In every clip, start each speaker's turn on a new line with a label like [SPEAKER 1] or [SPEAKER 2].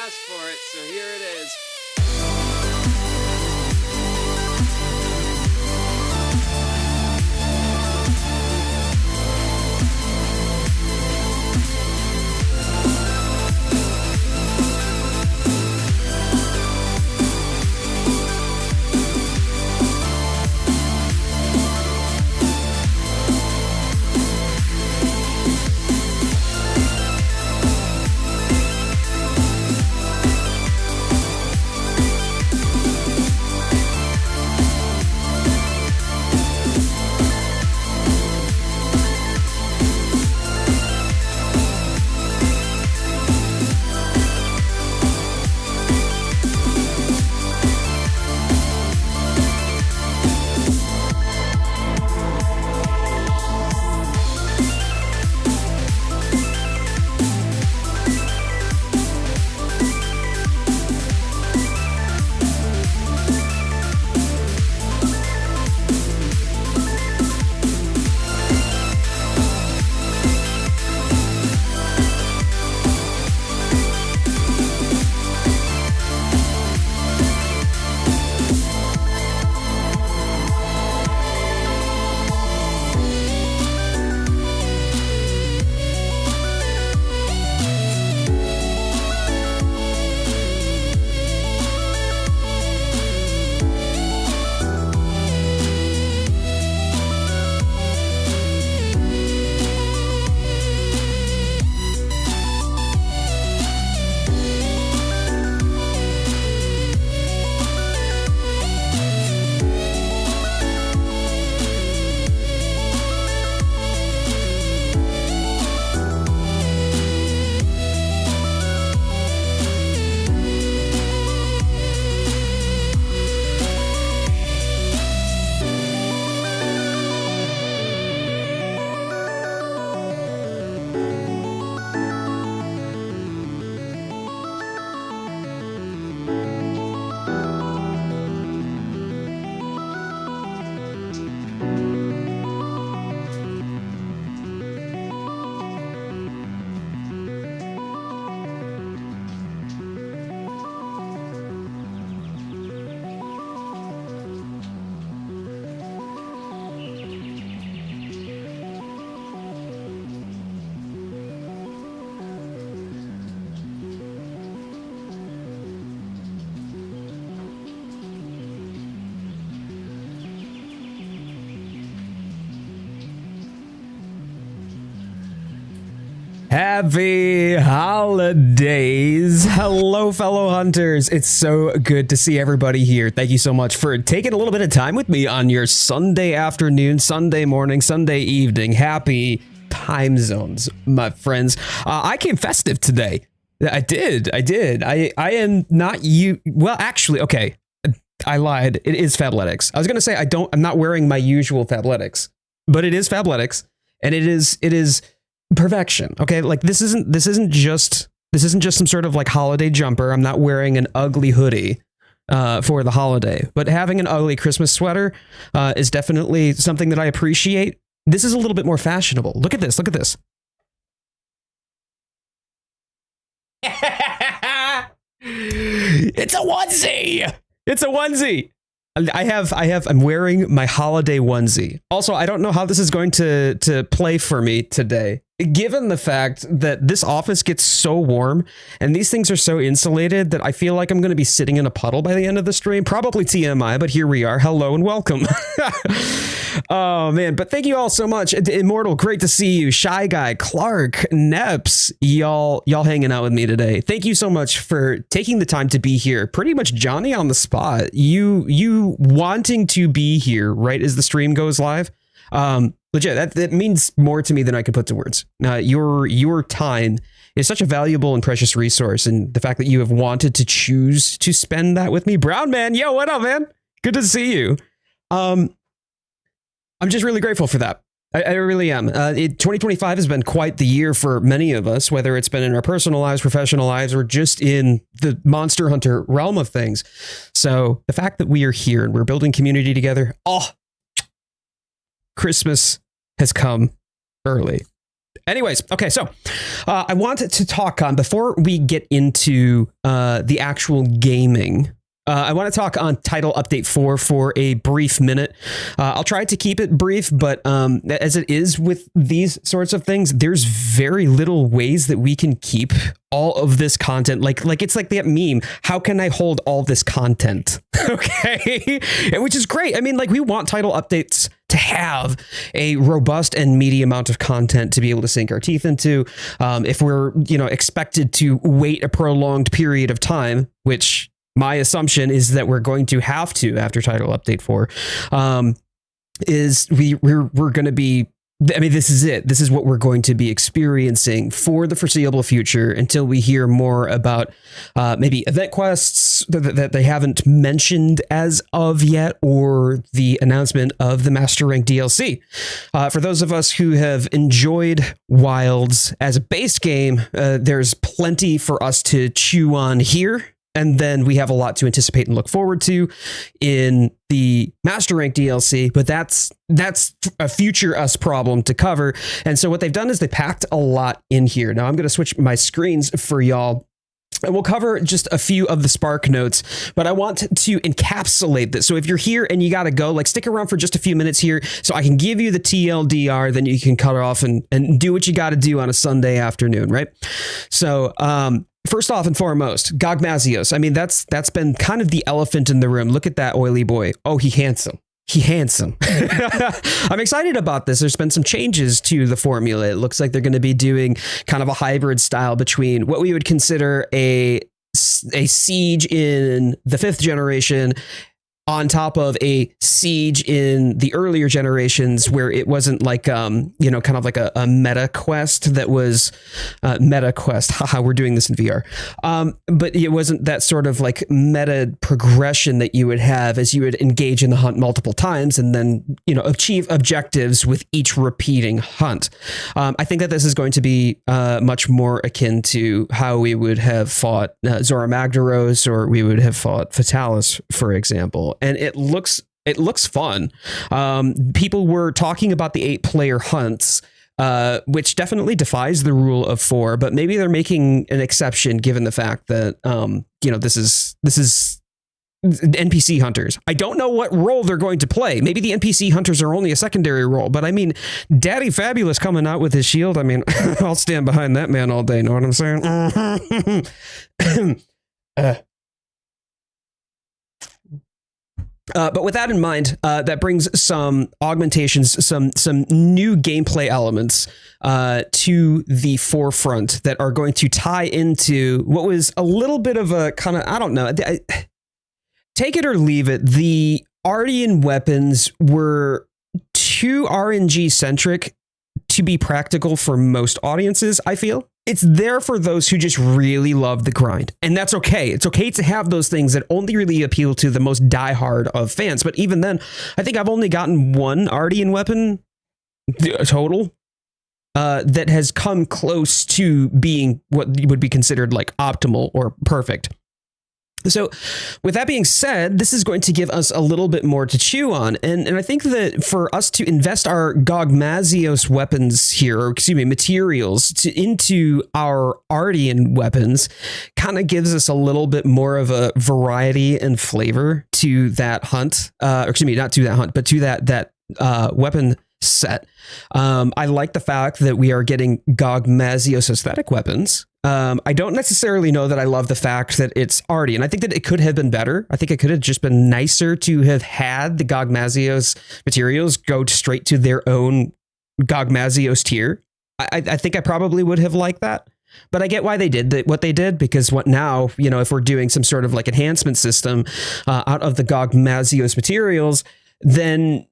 [SPEAKER 1] asked for it, so here it is.
[SPEAKER 2] Happy holidays. Hello, fellow hunters. It's so good to see everybody here. Thank you so much for taking a little bit of time with me on your Sunday afternoon, Sunday morning, Sunday evening. Happy time zones, my friends. I came festive today. I did. I am not you. Well, actually, okay. I lied. It is Fabletics. I was going to say I'm not wearing my usual Fabletics, but it is Fabletics, and it is perfection. Okay, like this isn't just some sort of like holiday jumper. I'm not wearing an ugly hoodie for the holiday, but having an ugly Christmas sweater is definitely something that I appreciate. This is a little bit more fashionable. Look at this. It's a onesie. I'm wearing my holiday onesie. Also, I don't know how this is going to play for me today, given the fact that this office gets so warm and these things are so insulated that I feel like I'm going to be sitting in a puddle by the end of the stream. Probably TMI, but here we are. Hello and welcome. Oh man, but thank you all so much. Immortal, great to see you. Shy Guy, Clark, Neps, y'all hanging out with me today. Thank you so much for taking the time to be here. Pretty much Johnny on the spot. You wanting to be here right as the stream goes live. Legit, that means more to me than I can put to words. Your time is such a valuable and precious resource, and the fact that you have wanted to choose to spend that with me. Brown man, yo, what up, man? Good to see you. I'm just really grateful for that. I really am. 2025 has been quite the year for many of us, whether it's been in our personal lives, professional lives, or just in the Monster Hunter realm of things. So the fact that we are here and we're building community together, Christmas has come early. Anyways, okay, so I wanted to talk on, before we get into the actual gaming, I want to talk on Title Update 4 for a brief minute. I'll try to keep it brief, but as it is with these sorts of things, there's very little ways that we can keep all of this content. Like it's like that meme, how can I hold all this content? Okay, which is great. I mean, like, we want Title Updates to have a robust and meaty amount of content to be able to sink our teeth into. If we're, expected to wait a prolonged period of time, which my assumption is that we're going to have to after Title Update 4, is we're going to be, I mean, this is it. This is what we're going to be experiencing for the foreseeable future until we hear more about maybe event quests that they haven't mentioned as of yet, or the announcement of the Master Rank DLC. For those of us who have enjoyed Wilds as a base game, there's plenty for us to chew on here. And then we have a lot to anticipate and look forward to in the Master Rank DLC, but that's a future us problem to cover. And so what they've done is they packed a lot in here. Now I'm going to switch my screens for y'all, and we'll cover just a few of the Spark notes, but I want to encapsulate this. So if you're here and you got to go, like, stick around for just a few minutes here so I can give you the TLDR, then you can cut off and do what you got to do on a Sunday afternoon, right? So, first off and foremost, Gogmazios. I mean, that's been kind of the elephant in the room. Look at that oily boy. Oh, he handsome. I'm excited about this. There's been some changes to the formula. It looks like they're going to be doing kind of a hybrid style between what we would consider a siege in the 5th generation on top of a siege in the earlier generations, where it wasn't like, kind of like a meta quest that was meta quest. Haha, we're doing this in VR. But it wasn't that sort of like meta progression that you would have as you would engage in the hunt multiple times and then, achieve objectives with each repeating hunt. I think that this is going to be much more akin to how we would have fought Zora Magdaros, or we would have fought Fatalis, for example. And it looks fun. People were talking about the 8-player hunts, which definitely defies the rule of 4, but maybe they're making an exception given the fact that this is NPC hunters. I don't know what role they're going to play. Maybe the NPC hunters are only a secondary role, but I mean, Daddy Fabulous coming out with his shield. I mean, I'll stand behind that man all day. Know what I'm saying? But with that in mind, that brings some augmentations, some new gameplay elements to the forefront that are going to tie into what was a little bit of a kind of, I don't know, take it or leave it. The Artian weapons were too RNG centric to be practical for most audiences, I feel. It's there for those who just really love the grind. And that's okay. It's okay to have those things that only really appeal to the most diehard of fans. But even then, I think I've only gotten one Artian weapon total that has come close to being what would be considered like optimal or perfect. So with that being said, this is going to give us a little bit more to chew on. And I think that for us to invest our Gogmazios weapons here, or excuse me, materials into our Artian weapons kind of gives us a little bit more of a variety and flavor to that hunt. Or excuse me, not to that hunt, but to that weapon set. I like the fact that we are getting Gogmazios aesthetic weapons. I don't necessarily know that I love the fact that it's Artian. I think that it could have been better. I think it could have just been nicer to have had the Gogmazios materials go straight to their own Gogmazios tier. I think I probably would have liked that. But I get why they did what they did, because what now, if we're doing some sort of like enhancement system out of the Gogmazios materials, then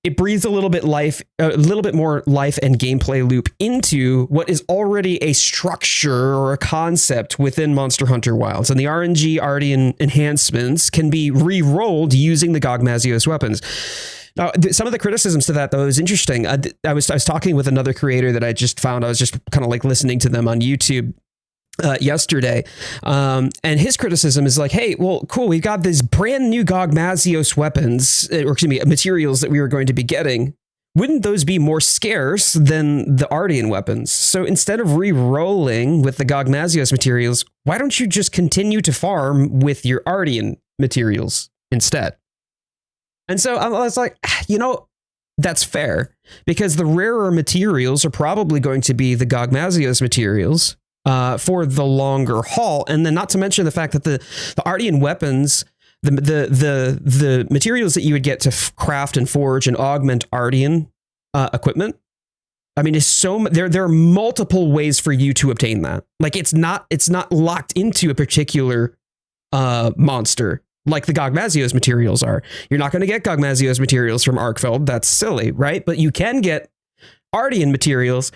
[SPEAKER 2] it breathes a little bit more life and gameplay loop into what is already a structure or a concept within Monster Hunter Wilds. And the RNG Artian enhancements can be re-rolled using the Gogmazios weapons. Now, some of the criticisms to that, though, is interesting. I was talking with another creator that I just found. I was just kind of like listening to them on YouTube yesterday. And his criticism is like, hey, well, cool. We've got these brand new Gogmazios weapons, or excuse me, materials that we were going to be getting. wouldn't those be more scarce than the Artian weapons? So instead of re-rolling with the Gogmazios materials, why don't you just continue to farm with your Artian materials instead? And so I was like, that's fair, because the rarer materials are probably going to be the Gogmazios materials for the longer haul. And then not to mention the fact that the Artian weapons, the materials that you would get to craft and forge and augment Artian equipment, I mean, there are multiple ways for you to obtain that. Like it's not locked into a particular monster like the Gogmazios materials are. You're not going to get Gogmazios materials from Arkveld. That's silly, right? But you can get Artian materials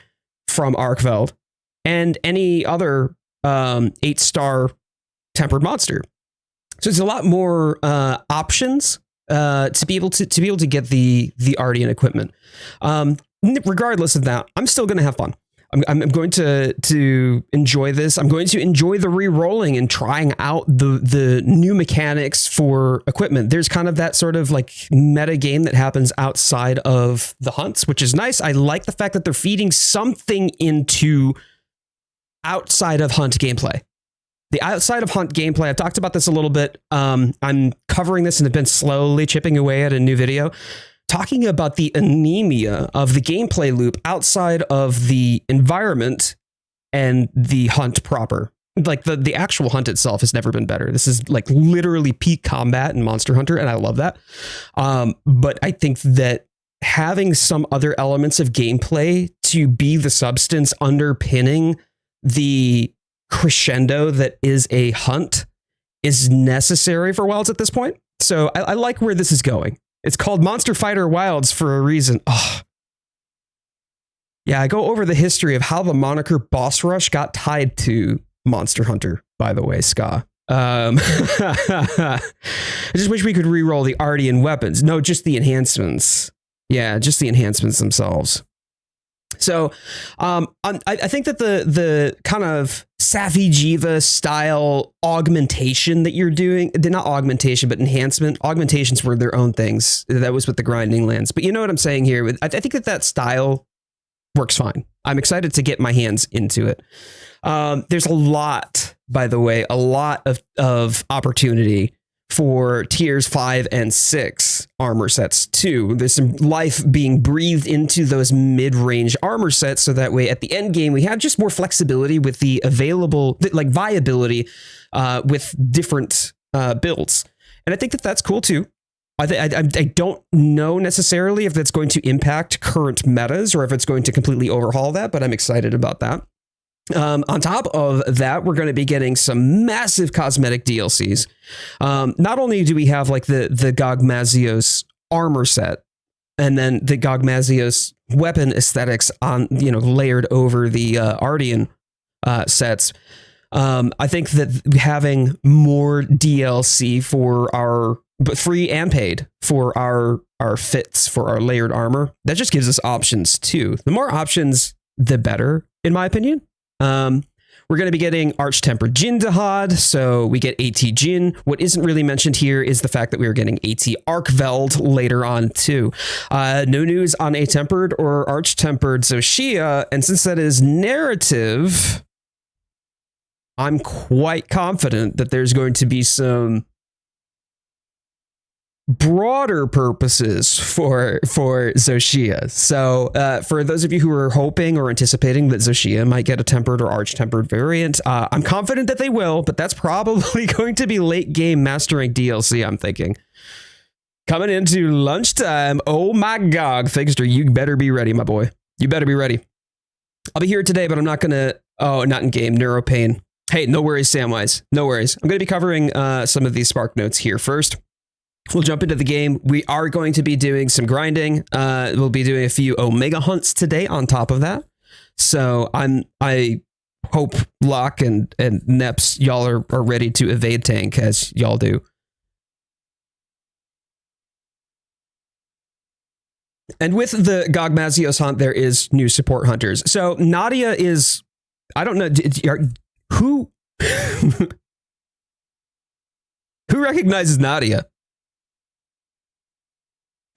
[SPEAKER 2] from Arkveld and any other 8-star tempered monster. So there's a lot more options to be able to get the Artian equipment. Regardless of that, I'm still going to have fun. I'm going to enjoy this. I'm going to enjoy the re-rolling and trying out the new mechanics for equipment. There's kind of that sort of like meta game that happens outside of the hunts, which is nice. I like the fact that they're feeding something into outside of hunt gameplay. The outside of hunt gameplay, I've talked about this a little bit. I'm covering this and have been slowly chipping away at a new video, talking about the anemia of the gameplay loop outside of the environment and the hunt proper. Like the actual hunt itself has never been better. This is like literally peak combat in Monster Hunter, and I love that. But I think that having some other elements of gameplay to be the substance underpinning the crescendo that is a hunt is necessary for Wilds at this point. So I like where this is going. It's called Monster Fighter Wilds for a reason. Oh. Yeah, I go over the history of how the moniker Boss Rush got tied to Monster Hunter, by the way, Ska. I just wish we could re-roll the Artian weapons. No, just the enhancements. Yeah, just the enhancements themselves. So I think that the kind of Savage style augmentation that you're doing, not augmentation, but enhancement. Augmentations were their own things. That was with the grinding lands. But you know what I'm saying here? I think that style works fine. I'm excited to get my hands into it. There's a lot, by the way, of opportunity for tiers 5 and 6 armor sets too. There's some life being breathed into those mid-range armor sets, so that way at the end game we have just more flexibility with the available, like viability with different builds. And I think that that's cool too. I don't know necessarily if that's going to impact current metas or if it's going to completely overhaul that, but I'm excited about that. On top of that, we're going to be getting some massive cosmetic DLCs. Not only do we have like the Gogmazios armor set and then the Gogmazios weapon aesthetics on, layered over the Artian sets. I think that having more DLC for but free and paid for our fits for our layered armor, that just gives us options too. The more options, the better, in my opinion. We're going to be getting Arch-Tempered Jin Dahad, so we get AT Jin. What isn't really mentioned here is the fact that we are getting AT Arkveld later on too. No news on a Tempered or Arch-Tempered Zoshia, and since that is narrative, I'm quite confident that there's going to be some broader purposes for Zoshia. So for those of you who are hoping or anticipating that Zoshia might get a tempered or arch-tempered variant, I'm confident that they will, but that's probably going to be late game mastering DLC, I'm thinking. Coming into lunchtime. Oh my God, Figster, you better be ready, my boy. You better be ready. I'll be here today, but I'm not going to... Oh, not in game. Neuropain. Hey, no worries, Samwise. No worries. I'm going to be covering some of these Spark Notes here first. We'll jump into the game. We are going to be doing some grinding. We'll be doing a few Omega hunts today on top of that. So I hope Locke and Neps, y'all are ready to evade tank as y'all do. And with the Gogmazios hunt, there is new support hunters. So Nadia is, I don't know, who recognizes Nadia?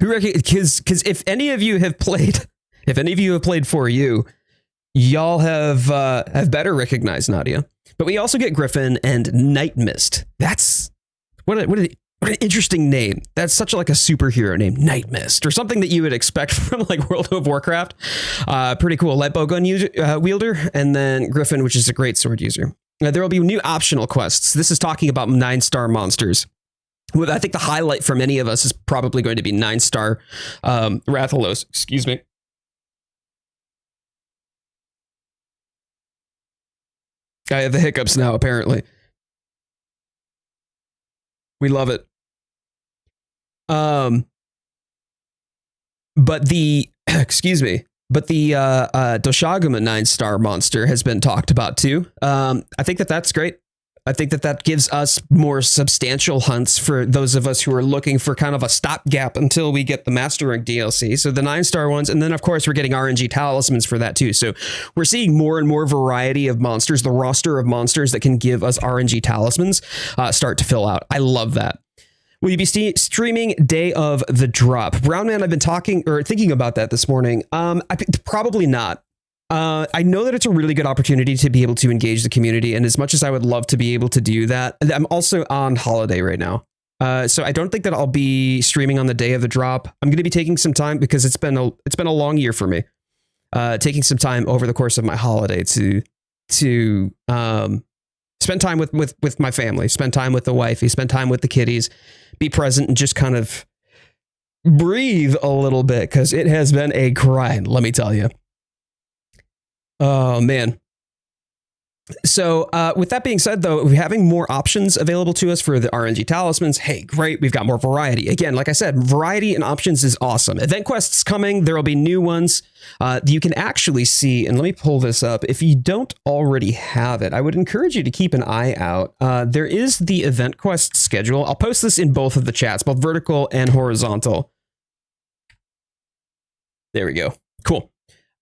[SPEAKER 2] Because if any of you have played, For You, y'all have better recognized Nadia. But we also get Griffin and Night Mist. That's what an interesting name. That's such like a superhero name, Night Mist, or something that you would expect from like World of Warcraft. Pretty cool light bow gun wielder, and then Griffin, which is a great sword user. There will be new optional quests. This is talking about 9-star monsters. I think the highlight for many of us is probably going to be 9-star Rathalos. Excuse me. I have the hiccups now, apparently. We love it. But the Doshaguma 9-star monster has been talked about too. I think that's great. I think that gives us more substantial hunts for those of us who are looking for kind of a stopgap until we get the Mastering DLC. So the 9-star ones, and then of course we're getting RNG talismans for that too. So we're seeing more and more variety of monsters. The roster of monsters that can give us RNG talismans start to fill out. I love that. Will you be streaming day of the drop? Brown Man, I've been thinking about that this morning. Probably not. I know that it's a really good opportunity to be able to engage the community. And as much as I would love to be able to do that, I'm also on holiday right now. So I don't think that I'll be streaming on the day of the drop. I'm going to be taking some time because it's been a long year for me. Taking some time over the course of my holiday to spend time with my family, spend time with the wifey, spend time with the kiddies, be present and just kind of breathe a little bit because it has been a grind, let me tell you. Oh, man. So with that being said, though, we're having more options available to us for the RNG talismans. Hey, great. We've got more variety. Again, like I said, variety and options is awesome. Event quests coming. There will be new ones. You can actually see, and let me pull this up. If you don't already have it, I would encourage you to keep an eye out. There is the event quest schedule. I'll post this in both of the chats, both vertical and horizontal. There we go. Cool.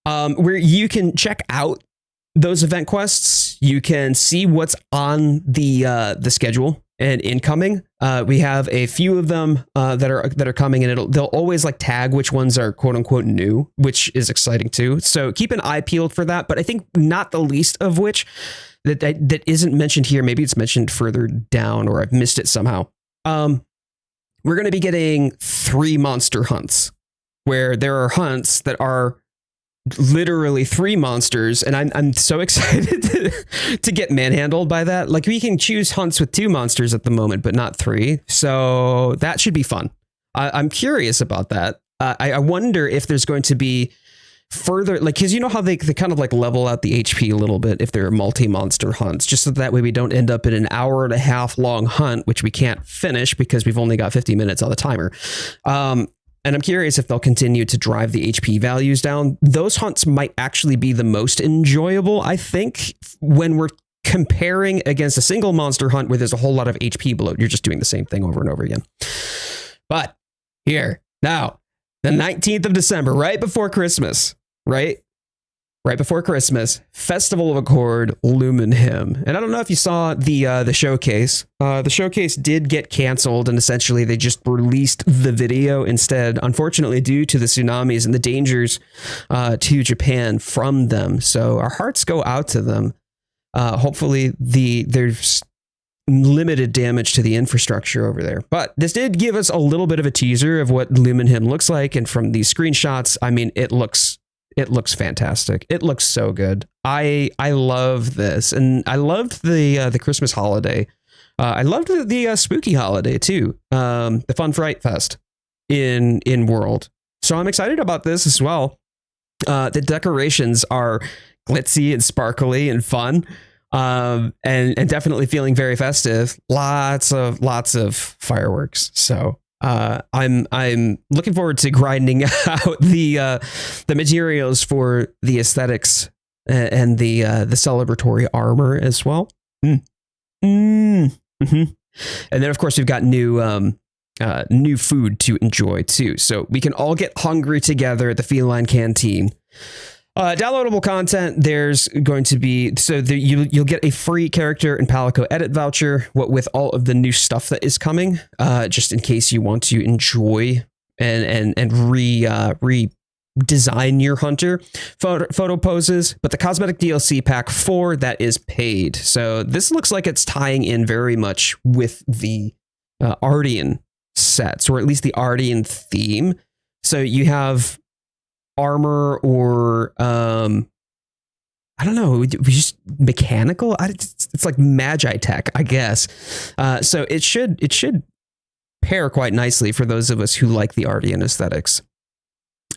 [SPEAKER 2] Where you can check out those event quests. You can see what's on the schedule and incoming. We have a few of them that are coming, and they'll always like tag which ones are quote unquote new, which is exciting too. So keep an eye peeled for that. But I think not the least of which that isn't mentioned here. Maybe it's mentioned further down, or I've missed it somehow. We're going to be getting 3 monster hunts, where there are hunts that are literally 3 monsters, and I'm so excited to get manhandled by that. Like, we can choose hunts with 2 monsters at the moment, but not 3. So that should be fun. I'm curious about that. I wonder if there's going to be further, like, because you know how they kind of like level out the HP a little bit if they're multi-monster hunts, just so that way we don't end up in an 1.5 hour long hunt, which we can't finish because we've only got 50 minutes on the timer. And I'm curious if they'll continue to drive the HP values down. Those hunts might actually be the most enjoyable, I think, when we're comparing against a single monster hunt where there's a whole lot of HP bloat. You're just doing the same thing over and over again. But here, now, the 19th of December, right before Christmas, right before Christmas, Festival of Accord, Lumenhymn. And I don't know if you saw the showcase. The showcase did get canceled, and essentially they just released the video instead, unfortunately, due to the tsunamis and the dangers to Japan from them. So our hearts go out to them. Hopefully there's limited damage to the infrastructure over there. But this did give us a little bit of a teaser of what Lumenhymn looks like. And from these screenshots, I mean, it looks fantastic. It looks so good. I love this, and I loved the Christmas holiday. I loved the spooky holiday too. The Fun Fright Fest in World. So I'm excited about this as well. The decorations are glitzy and sparkly and fun, and definitely feeling very festive. Lots of fireworks. So I'm looking forward to grinding out the materials for the aesthetics and the celebratory armor as well. And then of course we've got new food to enjoy too, so we can all get hungry together at the Feline Canteen. Downloadable content, there's going to be, you'll get a free character and Palico edit voucher with all of the new stuff that is coming, just in case you want to enjoy and redesign your hunter photo poses. But the cosmetic DLC pack 4, that is paid. So this looks like it's tying in very much with the Artian sets, or at least the Artian theme. So you have armor, or I don't know, just mechanical. It's like magi tech, I guess. So it should pair quite nicely for those of us who like the Artian aesthetics.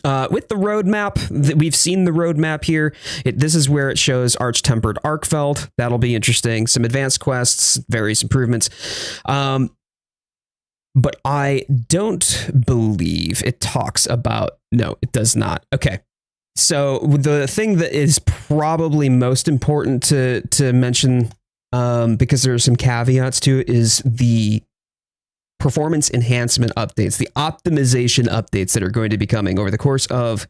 [SPEAKER 2] With the roadmap, we've seen the roadmap here. This is where it shows Arch-Tempered Arkfeld. That'll be interesting. Some advanced quests, various improvements. But I don't believe it talks about... No, it does not. Okay. So the thing that is probably most important to mention, because there are some caveats to it, is the performance enhancement updates, the optimization updates that are going to be coming over the course of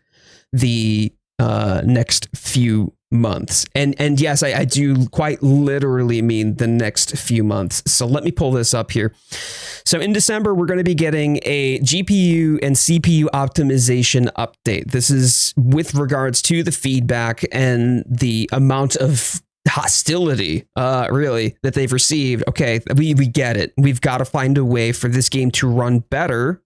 [SPEAKER 2] the next few months. And yes, I do quite literally mean the next few months. So let me pull this up here. So in December, we're going to be getting a GPU and CPU optimization update. This is with regards to the feedback and the amount of hostility, really, that they've received. Okay, we get it. We've got to find a way for this game to run better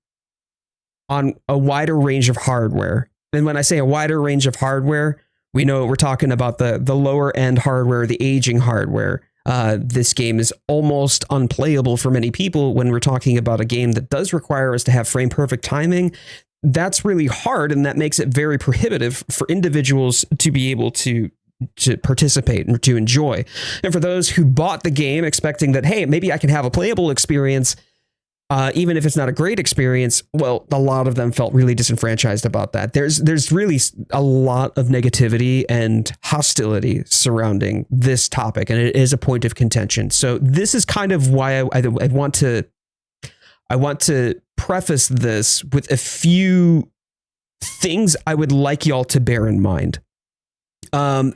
[SPEAKER 2] on a wider range of hardware. And when I say a wider range of hardware, we know we're talking about the lower end hardware, the aging hardware. This game is almost unplayable for many people when we're talking about a game that does require us to have frame perfect timing. That's really hard, and that makes it very prohibitive for individuals to be able to participate and to enjoy. And for those who bought the game expecting that, hey, maybe I can have a playable experience, even if it's not a great experience, well, a lot of them felt really disenfranchised about that. There's really a lot of negativity and hostility surrounding this topic, and it is a point of contention. So this is kind of why I want to preface this with a few things I would like y'all to bear in mind.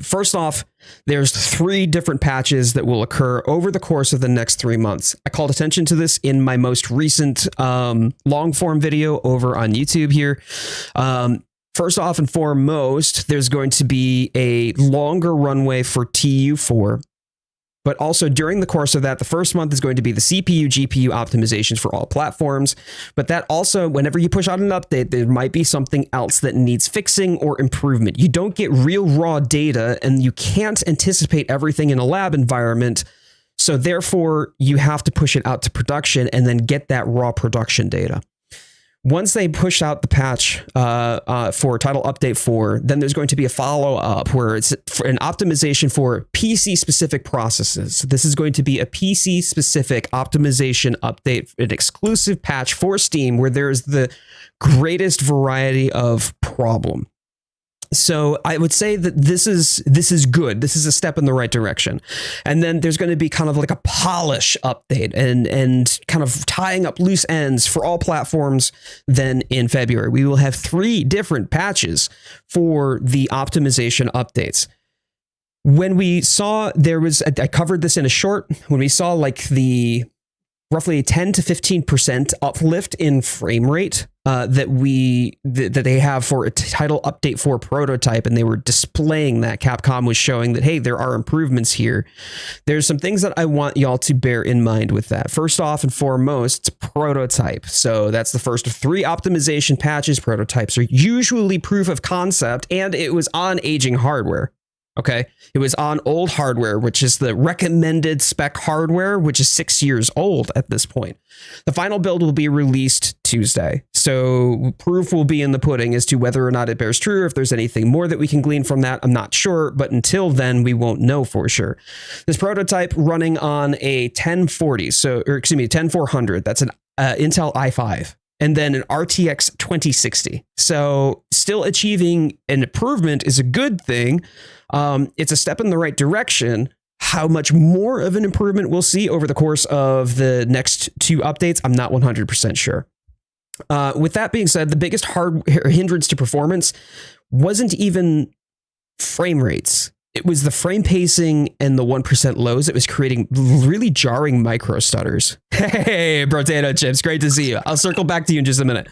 [SPEAKER 2] First off, there's 3 different patches that will occur over the course of the next 3 months. I called attention to this in my most recent long form video over on YouTube here. First off and foremost, there's going to be a longer runway for TU4. But also during the course of that, the first month is going to be the CPU, GPU optimizations for all platforms. But that also, whenever you push out an update, there might be something else that needs fixing or improvement. You don't get real raw data, and you can't anticipate everything in a lab environment. So therefore, you have to push it out to production and then get that raw production data. Once they push out the patch for Title Update 4, then there's going to be a follow-up where it's an optimization for PC-specific processes. This is going to be a PC-specific optimization update, an exclusive patch for Steam where there's the greatest variety of problem. So I would say that this is good. This is a step in the right direction. And then there's going to be kind of like a polish update and kind of tying up loose ends for all platforms. Then in February, we will have 3 different patches for the optimization updates. When we saw I covered this in a short, when we saw like the roughly 10 to 15% uplift in frame rate that they have for a Title Update 4 prototype, and they were displaying that. Capcom was showing that, hey, there are improvements here. There's some things that I want y'all to bear in mind with that. First off and foremost, it's prototype. So that's the first of 3 optimization patches. Prototypes are usually proof of concept, and it was on aging hardware. Okay, it was on old hardware, which is the recommended spec hardware, which is 6 years old at this point. The final build will be released Tuesday, so proof will be in the pudding as to whether or not it bears true, or if there's anything more that we can glean from that. I'm not sure, but until then, we won't know for sure. This prototype running on a 1040, 10400. That's an Intel i5. And then an RTX 2060. So still achieving an improvement is a good thing. It's a step in the right direction. How much more of an improvement we'll see over the course of the next 2 updates, I'm not 100% sure. With that being said, the biggest hindrance to performance wasn't even frame rates. It was the frame pacing and the 1% lows. It was creating really jarring micro stutters. Hey, potato chips, great to see you. I'll circle back to you in just a minute.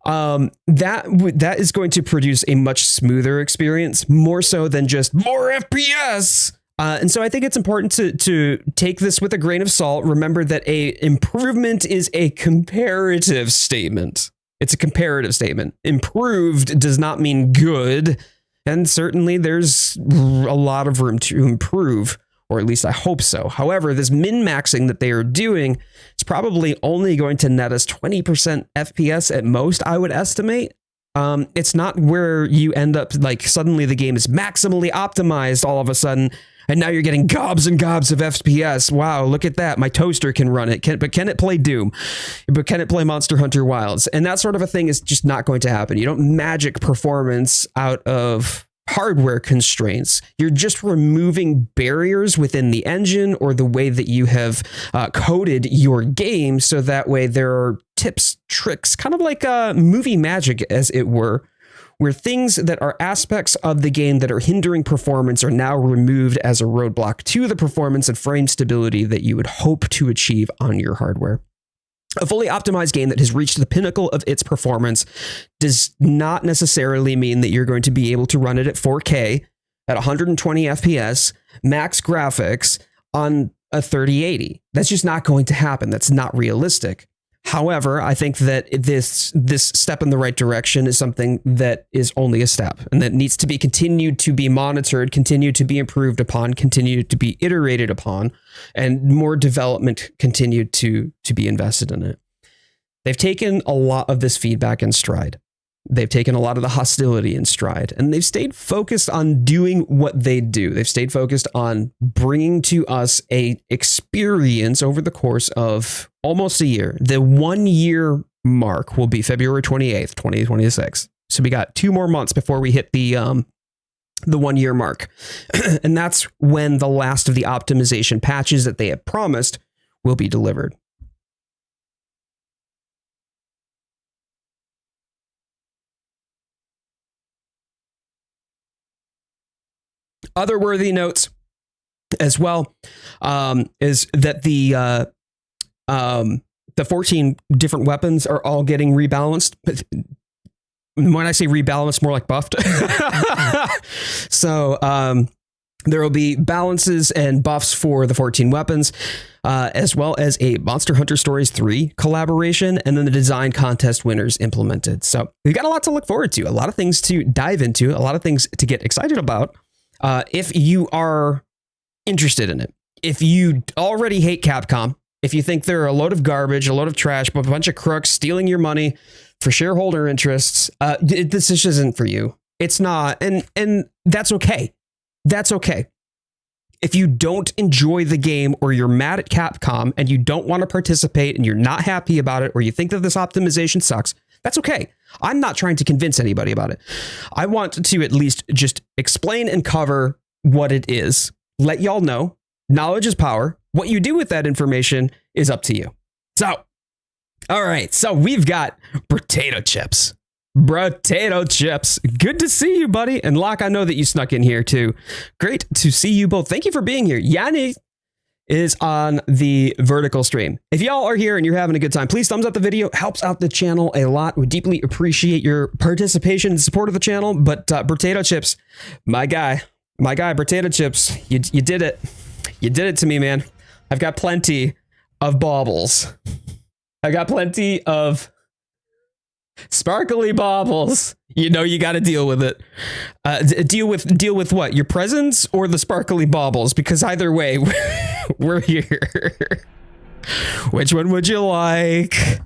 [SPEAKER 2] that is going to produce a much smoother experience, more so than just more FPS. And so I think it's important to take this with a grain of salt. Remember that a improvement is a comparative statement. It's a comparative statement. Improved does not mean good. And certainly there's a lot of room to improve, or at least I hope so. However, this min-maxing that they are doing is probably only going to net us 20% FPS at most, I would estimate. It's not where you end up like suddenly the game is maximally optimized all of a sudden, and now you're getting gobs and gobs of FPS. Wow, look at that. My toaster can run it. But can it play Doom? But can it play Monster Hunter Wilds? And that sort of a thing is just not going to happen. You don't magic performance out of hardware constraints. You're just removing barriers within the engine or the way that you have coded your game, so that way there are tips, tricks, kind of like movie magic, as it were, where things that are aspects of the game that are hindering performance are now removed as a roadblock to the performance and frame stability that you would hope to achieve on your hardware. A fully optimized game that has reached the pinnacle of its performance does not necessarily mean that you're going to be able to run it at 4K at 120 FPS, max graphics on a 3080. That's just not going to happen. That's not realistic. However, I think that this step in the right direction is something that is only a step, and that needs to be continued to be monitored, continued to be improved upon, continued to be iterated upon, and more development continued to be invested in it. They've taken a lot of this feedback in stride. They've taken a lot of the hostility in stride, and they've stayed focused on doing what they do. They've stayed focused on bringing to us a experience over the course of almost a year. The 1 year mark will be February 28th, 2026. So we got 2 more months before we hit the 1 year mark. And that's when the last of the optimization patches that they have promised will be delivered. Other worthy notes as well is that the 14 different weapons are all getting rebalanced. But when I say rebalanced, more like buffed. So there will be balances and buffs for the 14 weapons, as well as a Monster Hunter Stories 3 collaboration, and then the design contest winners implemented. So we've got a lot to look forward to, a lot of things to dive into, a lot of things to get excited about. If you are interested in it, if you already hate Capcom, if you think they're a load of garbage, a load of trash, but a bunch of crooks stealing your money for shareholder interests, this just isn't for you. It's not. And that's okay. That's okay. If you don't enjoy the game, or you're mad at Capcom and you don't want to participate and you're not happy about it, or you think that this optimization sucks, that's okay. I'm not trying to convince anybody about it. I want to at least just explain and cover what it is. Let y'all know. Knowledge is power. What you do with that information is up to you. So, all right. So we've got potato chips. Potato chips. Good to see you, buddy. And Locke, I know that you snuck in here too. Great to see you both. Thank you for being here. Yanni is on the vertical stream. If y'all are here and you're having a good time, please thumbs up the video. Helps out the channel a lot. We deeply appreciate your participation and support of the channel. But potato chips, my guy, potato chips, you did it. You did it to me, man. I've got plenty of baubles. I got plenty of sparkly baubles. You know, you got to deal with it. Deal with what? Your presents or the sparkly baubles? Because either way, we're here. Which one would you like?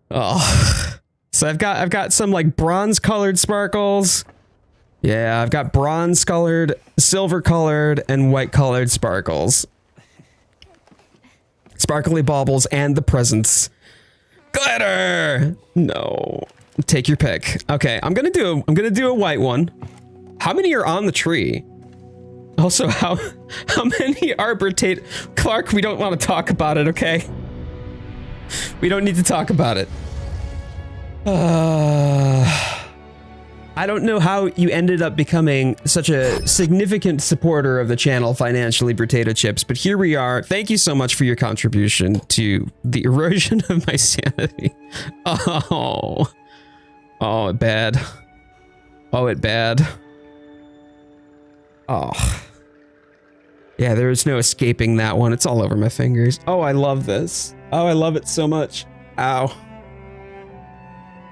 [SPEAKER 2] Oh, so I've got some like bronze colored sparkles. Yeah, I've got bronze colored, silver colored, and white colored sparkles. Sparkly baubles and the presents. Glitter! No. Take your pick. Okay, I'm gonna do a white one. How many are on the tree? Also, how many are potato? Clark, we don't want to talk about it, okay? We don't need to talk about it. I don't know how you ended up becoming such a significant supporter of the channel financially, Potato Chips, but here we are. Thank you so much for your contribution to the erosion of my sanity. Oh, Oh, it bad. Oh, it bad. Oh. Yeah, there is no escaping that one. It's all over my fingers. Oh, I love this. Oh, I love it so much. Ow.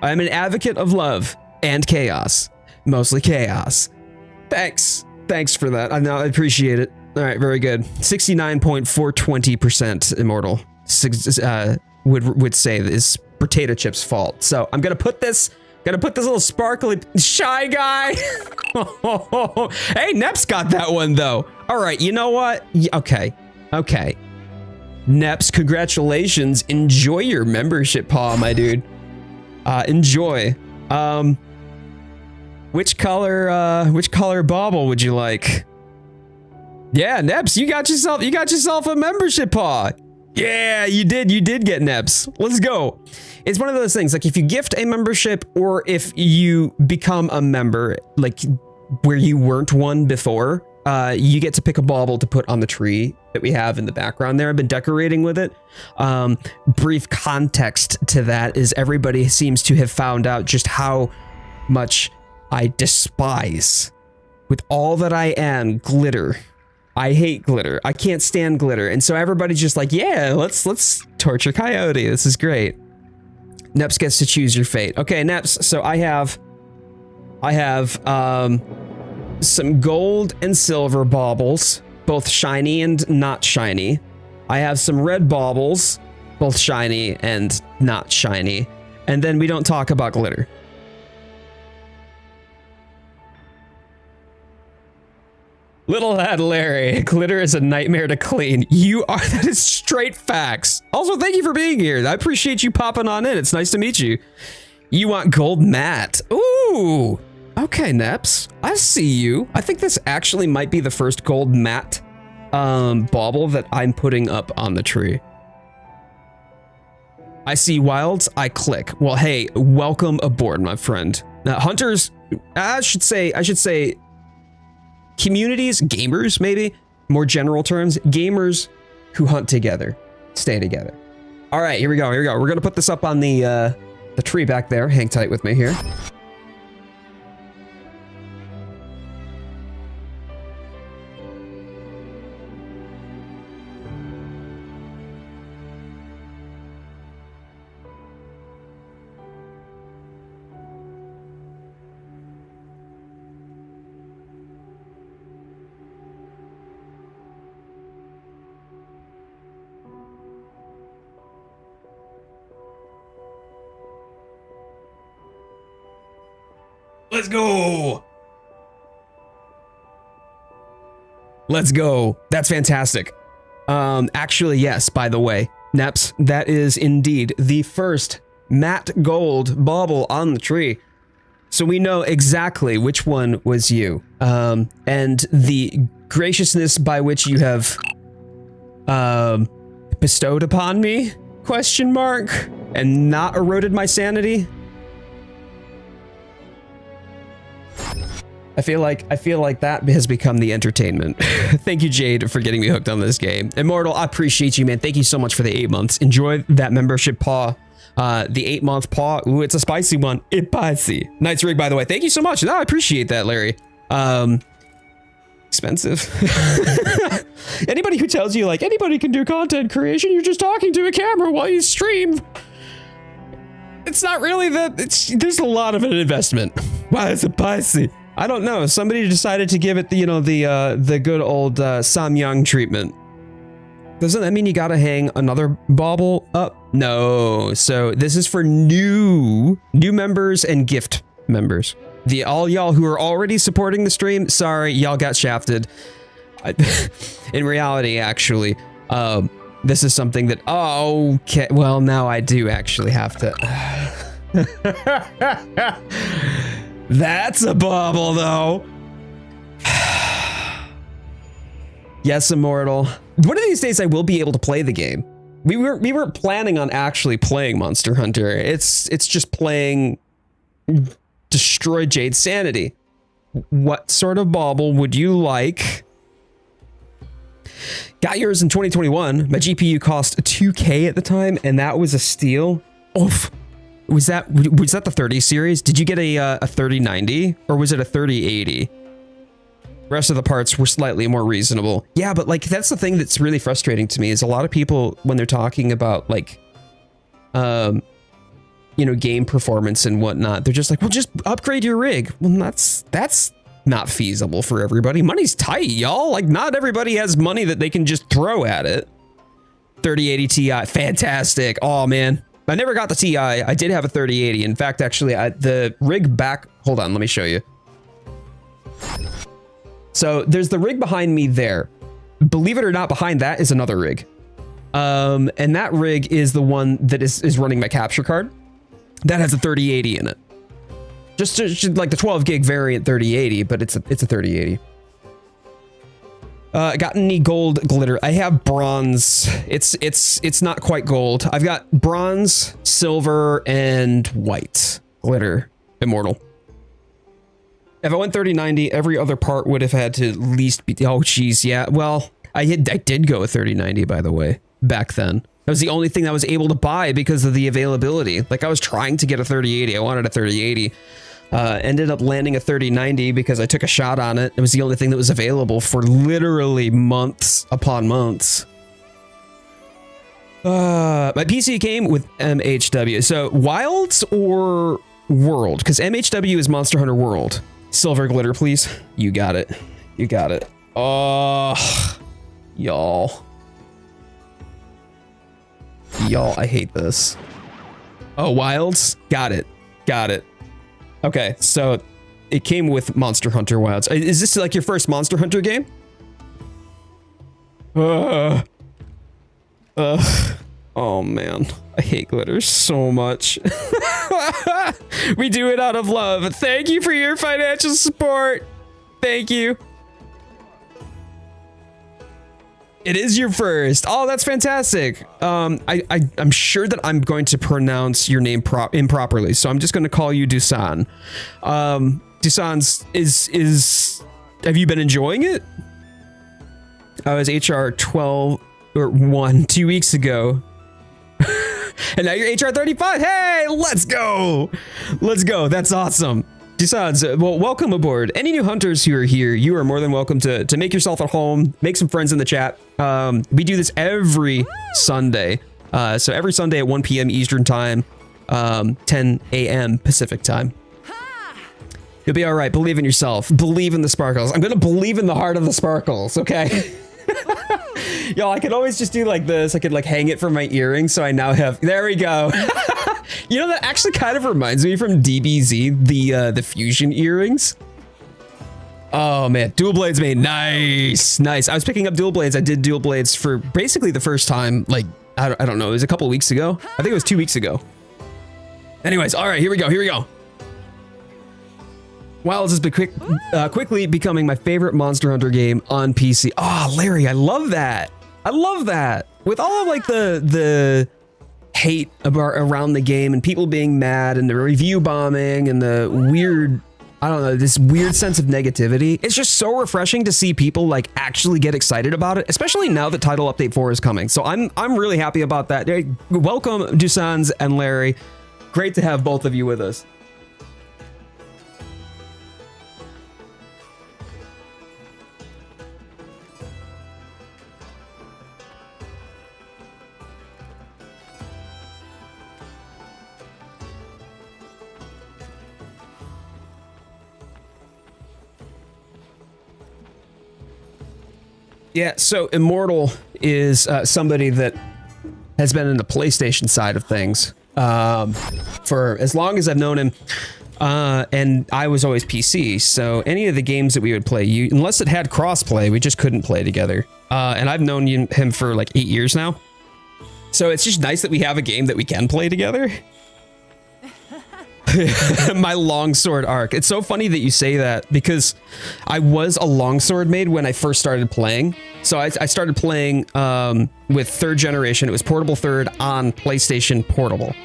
[SPEAKER 2] I'm an advocate of love and chaos. Mostly chaos. Thanks. Thanks for that. I know, I appreciate it. All right, very good. 69.420% immortal would say is potato chip's fault. So I'm gonna put this little sparkly shy guy. Hey, Nep's got that one though. All right, you know what? Okay. Neps, congratulations. Enjoy your membership paw, my dude. Enjoy. Which color bauble would you like? Yeah, Neps, you got yourself a membership paw. Yeah, you did get Neps. Let's go. It's one of those things, like if you gift a membership or if you become a member, like where you weren't one before, you get to pick a bauble to put on the tree that we have in the background there. I've been decorating with it. Brief context to that is everybody seems to have found out just how much I despise, with all that I am, glitter. I hate glitter. I can't stand glitter. And so everybody's just like, yeah, let's torture Coyote. This is great. Neps gets to choose your fate. Okay, Neps, so I have some gold and silver baubles, both shiny and not shiny. I have some red baubles, both shiny and not shiny. And then we don't talk about glitter. Little lad Larry, glitter is a nightmare to clean. That is straight facts. Also, thank you for being here. I appreciate you popping on in. It's nice to meet you. You want gold matte. Ooh. Okay, Neps. I see you. I think this actually might be the first gold matte bauble that I'm putting up on the tree. I see wilds, I click. Well, hey, welcome aboard, my friend. Hunters, I should say communities, gamers, maybe more general terms, gamers who hunt together, stay together. All right, here we go. We're gonna put this up on the tree back there. Hang tight with me here. Let's go. Let's go. That's fantastic. Actually, yes, by the way, Neps, that is indeed the first matte gold bauble on the tree. So we know exactly which one was you. And the graciousness by which you have bestowed upon me, question mark, and not eroded my sanity. I feel like that has become the entertainment. Thank you, Jade, for getting me hooked on this game. Immortal, I appreciate you, man. Thank you so much for the 8 months. Enjoy that membership paw. The 8-month paw. Ooh, it's a spicy one. It's spicy. Nice rig, by the way. Thank you so much. No, I appreciate that, Larry. Expensive. Anybody who tells you like anybody can do content creation, you're just talking to a camera while you stream. It's not really that. There's a lot of an investment. Wow, it's spicy. I don't know. Somebody decided to give it the good old Samyang treatment. Doesn't that mean you gotta hang another bauble up? No. So this is for new members and gift members. All y'all who are already supporting the stream, sorry, y'all got shafted. In reality, actually, this is something that, okay, well, now I do actually have to. That's a bauble, though. Yes, Immortal. One of these days, I will be able to play the game. We weren't planning on actually playing Monster Hunter. It's just playing Destroy Jade's sanity. What sort of bauble would you like? Got yours in 2021. My GPU cost $2K at the time, and that was a steal. Oof. Was that the 30 series? Did you get a 3090 or was it a 3080? Rest of the parts were slightly more reasonable. Yeah, but like that's the thing that's really frustrating to me is a lot of people when they're talking about like, you know, game performance and whatnot, they're just like, well, just upgrade your rig. Well, that's not feasible for everybody. Money's tight, y'all. Like not everybody has money that they can just throw at it. 3080 Ti, fantastic. Oh man, I never got the Ti. I did have a 3080. In fact, actually, the rig back. Hold on, let me show you. So there's the rig behind me there. Believe it or not, behind that is another rig. And that rig is the one that is running my capture card. That has a 3080 in it. Just like the 12 gig variant 3080, but it's a 3080. Got any gold glitter? I have bronze. It's not quite gold. I've got bronze, silver, and white glitter immortal. If I went 3090, every other part would have had to at least be. Oh, geez, yeah. Well, I did go with 3090, by the way, back then. That was the only thing I was able to buy because of the availability. Like I was trying to get a 3080. I wanted a 3080. Ended up landing a 3090 because I took a shot on it. It was the only thing that was available for literally months upon months. My PC came with MHW. So Wilds or World? Because MHW is Monster Hunter World. Silver glitter, please. You got it. You got it. Oh, y'all. Y'all, I hate this. Oh, Wilds? Got it. Got it. Okay, so it came with Monster Hunter Wilds. Is this like your first Monster Hunter game? Oh man, I hate glitter so much. We do it out of love. Thank you for your financial support. Thank you. It is your first. Oh, that's fantastic. I'm sure that I'm going to pronounce your name improperly, so I'm just going to call you Dusan. Dusan's is. Have you been enjoying it? I was HR 12 or 1 2 weeks ago, and now you're HR 35. Hey, let's go. Let's go. That's awesome. Besides, well, welcome aboard. Any new hunters who are here, you are more than welcome to make yourself at home, make some friends in the chat. We do this every Sunday. So every Sunday at 1 p.m. Eastern time, 10 a.m. Pacific time. You'll be all right. Believe in yourself. Believe in the sparkles. I'm going to believe in the heart of the sparkles, okay? Y'all, I could always just do like this. I could like hang it from my earring, so I now have, there we go. You know, that actually kind of reminds me from DBZ, the fusion earrings. Oh man, dual blades made nice. I was picking up dual blades. I did dual blades for basically the first time, like, I don't know, it was a couple weeks ago. I think it was 2 weeks ago. Anyways, all right, here we go. Wilds has been quickly becoming my favorite Monster Hunter game on PC. Oh, Larry, I love that. With all of like the hate around the game and people being mad and the review bombing and the weird, I don't know, this weird sense of negativity. It's just so refreshing to see people like actually get excited about it, especially now that Title Update 4 is coming. So I'm really happy about that. Welcome, Dusans and Larry. Great to have both of you with us. Yeah, so Immortal is somebody that has been in the PlayStation side of things for as long as I've known him, and I was always PC, so any of the games that we would play, unless it had crossplay, we just couldn't play together. And I've known him for like 8 years now, so it's just nice that we have a game that we can play together. My longsword arc. It's so funny that you say that because I was a longsword maid when I first started playing. So I started playing with 3rd generation. It was portable 3rd on PlayStation Portable,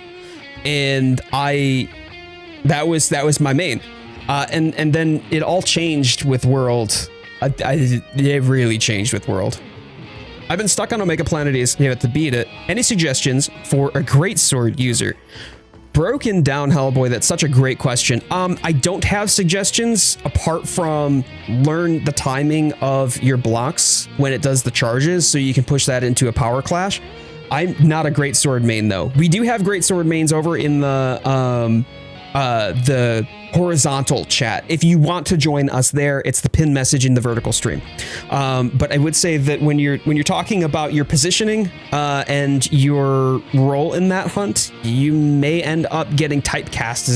[SPEAKER 2] and that was my main. And then it all changed with World. It really changed with World. I've been stuck on Omega Planetes. You have to beat it. Any suggestions for a great sword user? Broken down, Hellboy. That's such a great question. I don't have suggestions apart from learn the timing of your blocks when it does the charges so you can push that into a power clash. I'm not a great sword main though. We do have great sword mains over in the horizontal chat. If you want to join us there, it's the pinned message in the vertical stream. But I would say that when you're talking about your positioning and your role in that hunt, you may end up getting typecast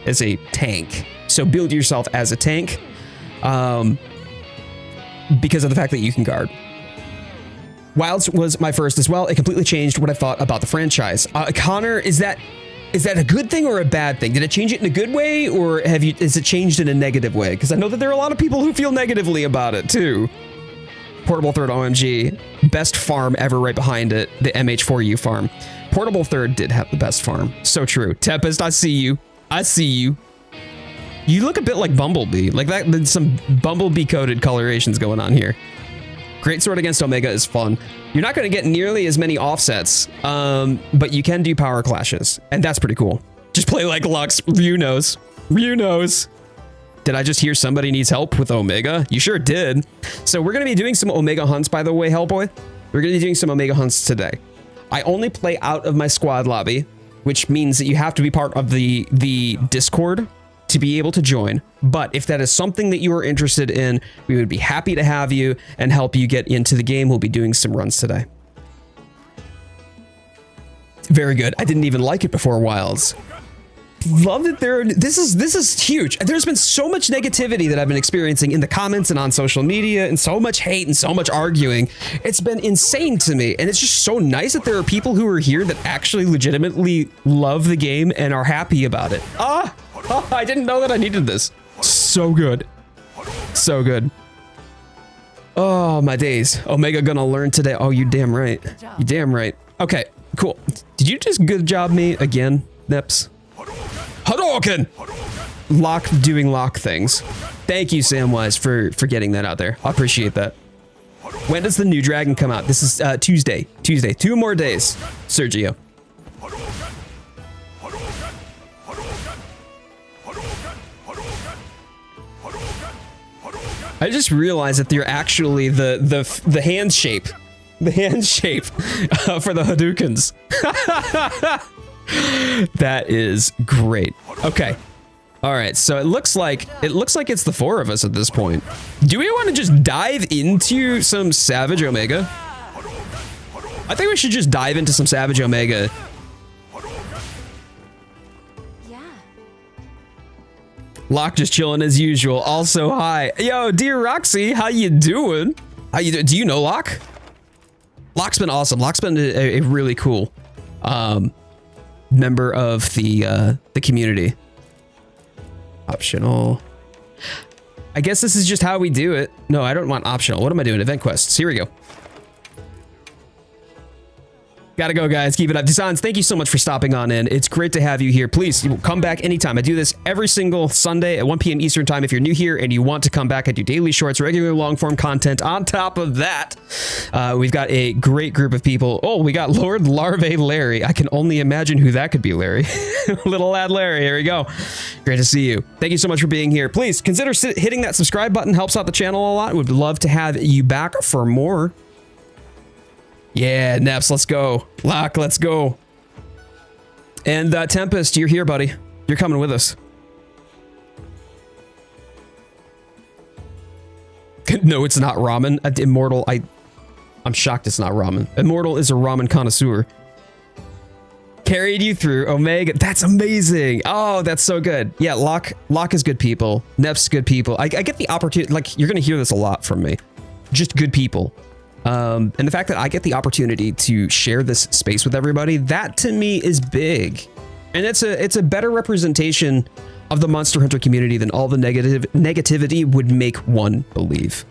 [SPEAKER 2] as a tank. So build yourself as a tank because of the fact that you can guard. Wilds was my first as well. It completely changed what I thought about the franchise. Connor, is that a good thing or a bad thing? Did it change it in a good way, or is it changed in a negative way? Because I know that there are a lot of people who feel negatively about it too. Portable Third OMG, best farm ever right behind it, the MH4U farm. Portable Third did have the best farm. So true. Tempest, I see you. I see you. You look a bit like Bumblebee. Like that, there's some Bumblebee coded colorations going on here. Great sword against Omega is fun. You're not going to get nearly as many offsets, but you can do power clashes, and that's pretty cool. Just play like Lux. Ryu knows. Ryu knows. Did I just hear somebody needs help with Omega? You sure did. So we're going to be doing some Omega hunts, by the way, Hellboy. We're going to be doing some Omega hunts today. I only play out of my squad lobby, which means that you have to be part of the Discord to be able to join. But if that is something that you are interested in, we would be happy to have you and help you get into the game. We'll be doing some runs today. Very good. I didn't even like it before Wilds. Love that this is huge. There's been so much negativity that I've been experiencing in the comments and on social media, and so much hate and so much arguing. It's been insane to me, and it's just so nice that there are people who are here that actually legitimately love the game and are happy about it. I didn't know that I needed this. So good. So good. Oh, my days. Omega gonna learn today. Oh, you damn right. You damn right. Okay, cool. Did you just good job me again, Nips? Hadouken! Lock doing lock things. Thank you, Samwise, for getting that out there. I appreciate that. When does the new dragon come out? This is Tuesday. Tuesday. 2 more days, Sergio. I just realized that they're actually the hand shape. The hand shape for the Hadoukens. That is great. Okay. All right, so it looks like it's the 4 of us at this point. Do we want to just dive into some Savage Omega? I think we should just dive into some Savage Omega. Locke just chilling as usual. Also, hi. Yo, dear Roxy, how you doing? How you do you know Locke? Locke's been awesome. Locke's been a really cool member of the community. Optional. I guess this is just how we do it. No, I don't want optional. What am I doing? Event quests. Here we go. Gotta go, guys. Keep it up. Desans, thank you so much for stopping on in. It's great to have you here. Please come back anytime. I do this every single Sunday at 1 p.m. Eastern time. If you're new here and you want to come back, I do daily shorts, regular long form content. On top of that, we've got a great group of people. Oh, we got Lord Larvae Larry. I can only imagine who that could be, Larry. Little lad Larry. Here we go. Great to see you. Thank you so much for being here. Please consider hitting that subscribe button. Helps out the channel a lot. Would love to have you back for more. Yeah, Neps, let's go. Locke, let's go. And Tempest, you're here, buddy. You're coming with us. No, it's not ramen. Immortal, I'm shocked it's not ramen. Immortal is a ramen connoisseur. Carried you through Omega. That's amazing. Oh, that's so good. Yeah, Locke is good people. Neps is good people. I get the opportunity, like, you're going to hear this a lot from me. Just good people. And the fact that I get the opportunity to share this space with everybody, that to me is big. And it's a better representation of the Monster Hunter community than all the negativity would make one believe.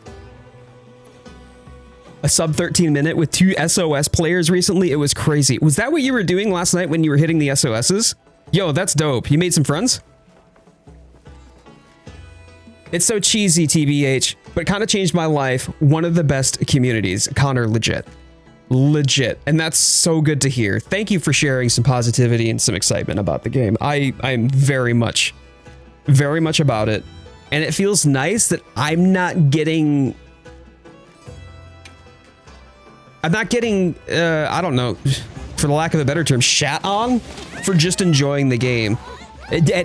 [SPEAKER 2] A sub 13 minute with 2 SOS players recently. It was crazy. Was that what you were doing last night when you were hitting the SOSs? Yo, that's dope. You made some friends? It's so cheesy, TBH, but kind of changed my life. One of the best communities. Connor, legit. legit, and that's so good to hear. Thank you for sharing some positivity and some excitement about the game. I'm very much about it, and it feels nice that I'm not getting I don't know, for the lack of a better term, shat on for just enjoying the game.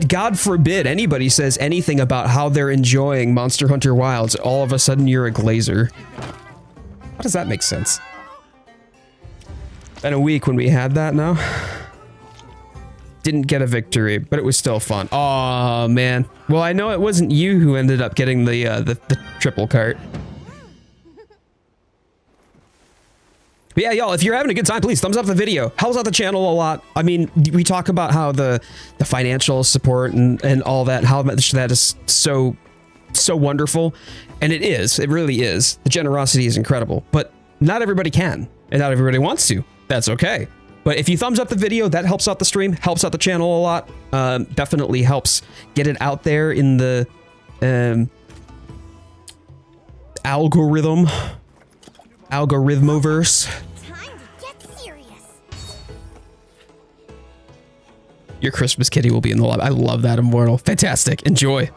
[SPEAKER 2] God forbid anybody says anything about how they're enjoying Monster Hunter Wilds. All of a sudden you're a glazer. How does that make sense? Been a week when we had that now. Didn't get a victory, but it was still fun. Oh man. Well, I know it wasn't you who ended up getting the triple cart. But yeah, y'all, if you're having a good time, please thumbs up the video. Helps out the channel a lot. I mean, we talk about how the financial support and all that, how much that is so wonderful. And it is, it really is. The generosity is incredible, but not everybody can, and not everybody wants to. That's okay. But if you thumbs up the video, that helps out the stream, helps out the channel a lot. Definitely helps get it out there in the algorithmoverse.
[SPEAKER 3] Time to get serious.
[SPEAKER 2] Your Christmas kitty will be in the lobby. I love that, Immortal. Fantastic. Enjoy.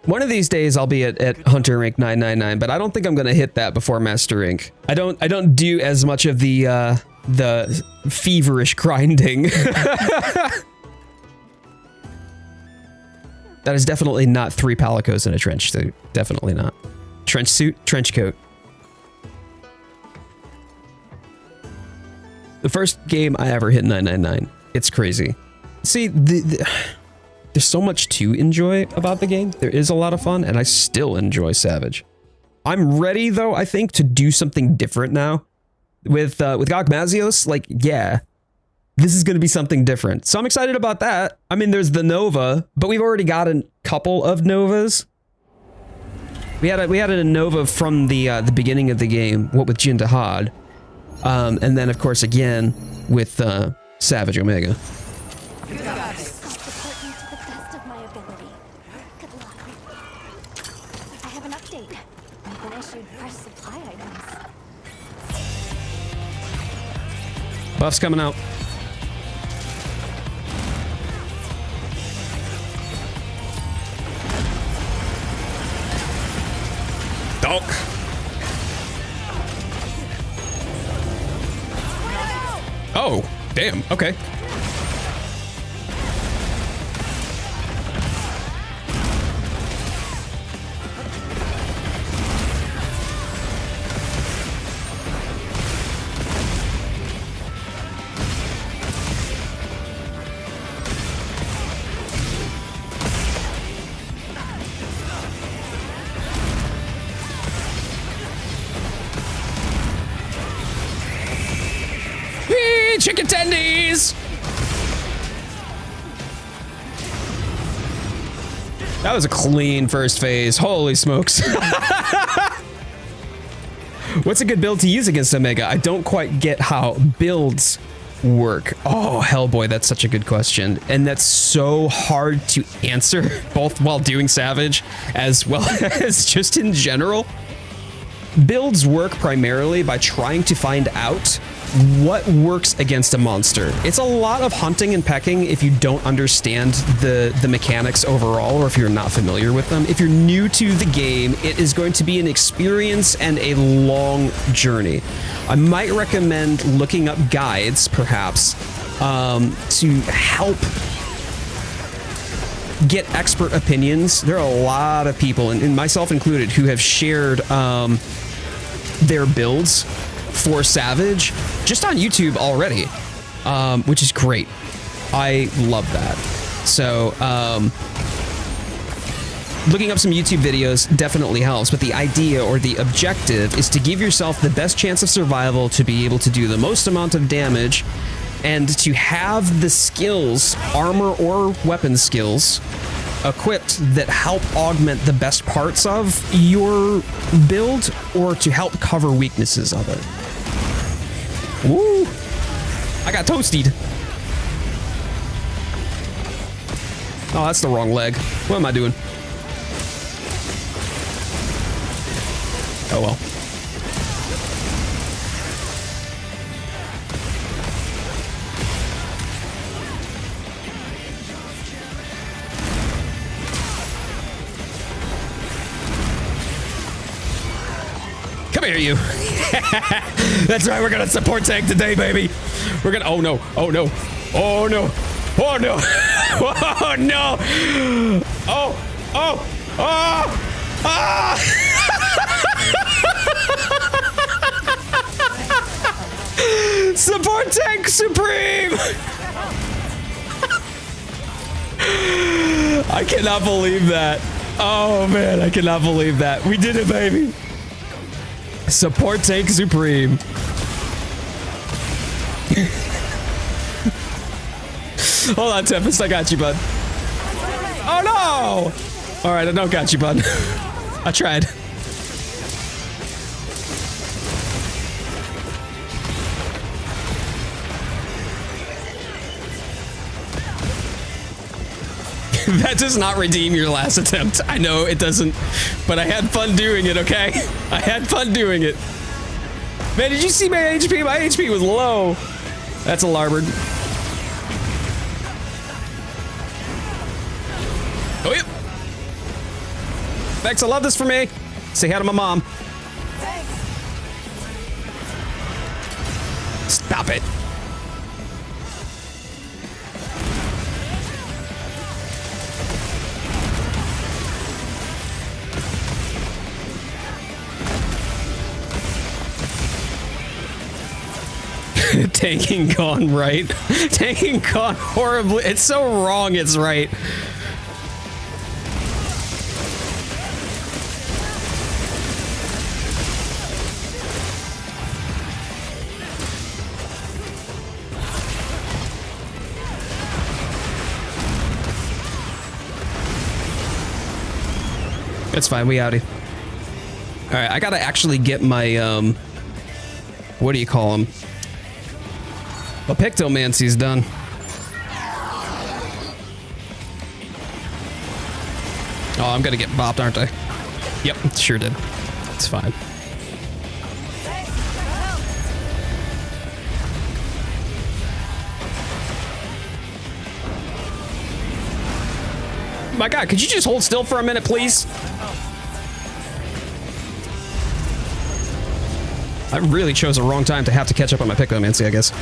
[SPEAKER 2] One of these days I'll be at Hunter rank 999, but I don't think I'm gonna hit that before Master Rank. I don't do as much of the feverish grinding. That is definitely not 3 palicos in a trench suit. Definitely not. Trench suit, trench coat. The first game I ever hit 999. It's crazy. See, there's so much to enjoy about the game. There is a lot of fun, and I still enjoy Savage. I'm ready, though, I think, to do something different now. With Gogmazios, like, yeah. This is going to be something different. So I'm excited about that. I mean, there's the Nova, but we've already got a couple of Novas. We had a Nova from the beginning of the game, what with Jin Dahad. And then, of course, again, with Savage Omega.
[SPEAKER 3] Support me to the best of my ability. Good luck. I have an update. I've been issued fresh supply items.
[SPEAKER 2] Buff's coming out. Donk. Oh, damn. Okay. Chicken tendies! That was a clean first phase. Holy smokes. What's a good build to use against Omega? I don't quite get how builds work. Oh, Hellboy, that's such a good question. And that's so hard to answer, both while doing Savage as well as just in general. Builds work primarily by trying to find out what works against a monster. It's a lot of hunting and pecking if you don't understand the mechanics overall, or if you're not familiar with them. If you're new to the game, it is going to be an experience and a long journey. I might recommend looking up guides, perhaps, to help get expert opinions. There are a lot of people, and myself included, who have shared their builds for Savage just on YouTube already, which is great. I love that. So looking up some YouTube videos definitely helps, but the idea or the objective is to give yourself the best chance of survival, to be able to do the most amount of damage, and to have the skills, armor or weapon skills, equipped that help augment the best parts of your build, or to help cover weaknesses of it. Woo! I got toasted. Oh, that's the wrong leg. What am I doing? Oh well. Come here, you. That's right, we're gonna support tank today, baby. We're gonna, oh no, oh no, oh no, oh no, oh no, oh, oh, oh, ah! Support tank supreme! I cannot believe that. Oh man, I cannot believe that. We did it, baby. Support tank supreme. Hold on, Tempest, I got you, bud. Oh no! All right, I don't got you, bud. I tried. That does not redeem your last attempt. I know it doesn't, but I had fun doing it, okay? I had fun doing it. Man, did you see my HP? My HP was low. That's a larboard. Oh, yep. Thanks, I love this for me. Say hi to my mom. Stop it. Tanking gone right. Tanking gone horribly. It's so wrong, it's right. It's fine, we outie. Alright, I gotta actually get my, what do you call them? Well, Pictomancy's done. Oh, I'm gonna get bopped, aren't I? Yep, sure did. It's fine. My God, could you just hold still for a minute, please? I really chose the wrong time to have to catch up on my Pictomancy, I guess.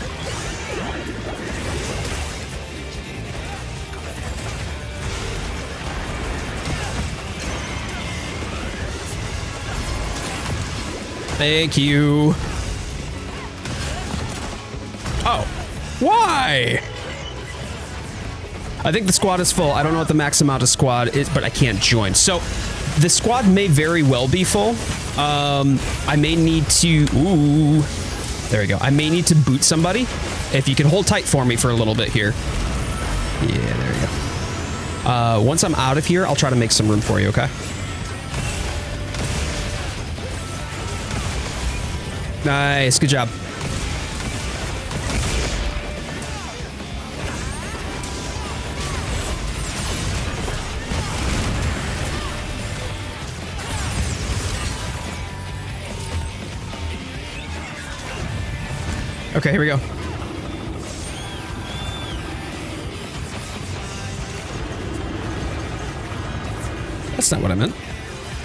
[SPEAKER 2] Thank you. Oh, why? I think the squad is full. I don't know what the max amount of squad is, but I can't join. So the squad may very well be full. I may need to, ooh, there we go. I may need to boot somebody. If you can hold tight for me for a little bit here. Yeah, there you go. Once I'm out of here, I'll try to make some room for you, okay? Nice, good job. Okay, here we go. That's not what I meant.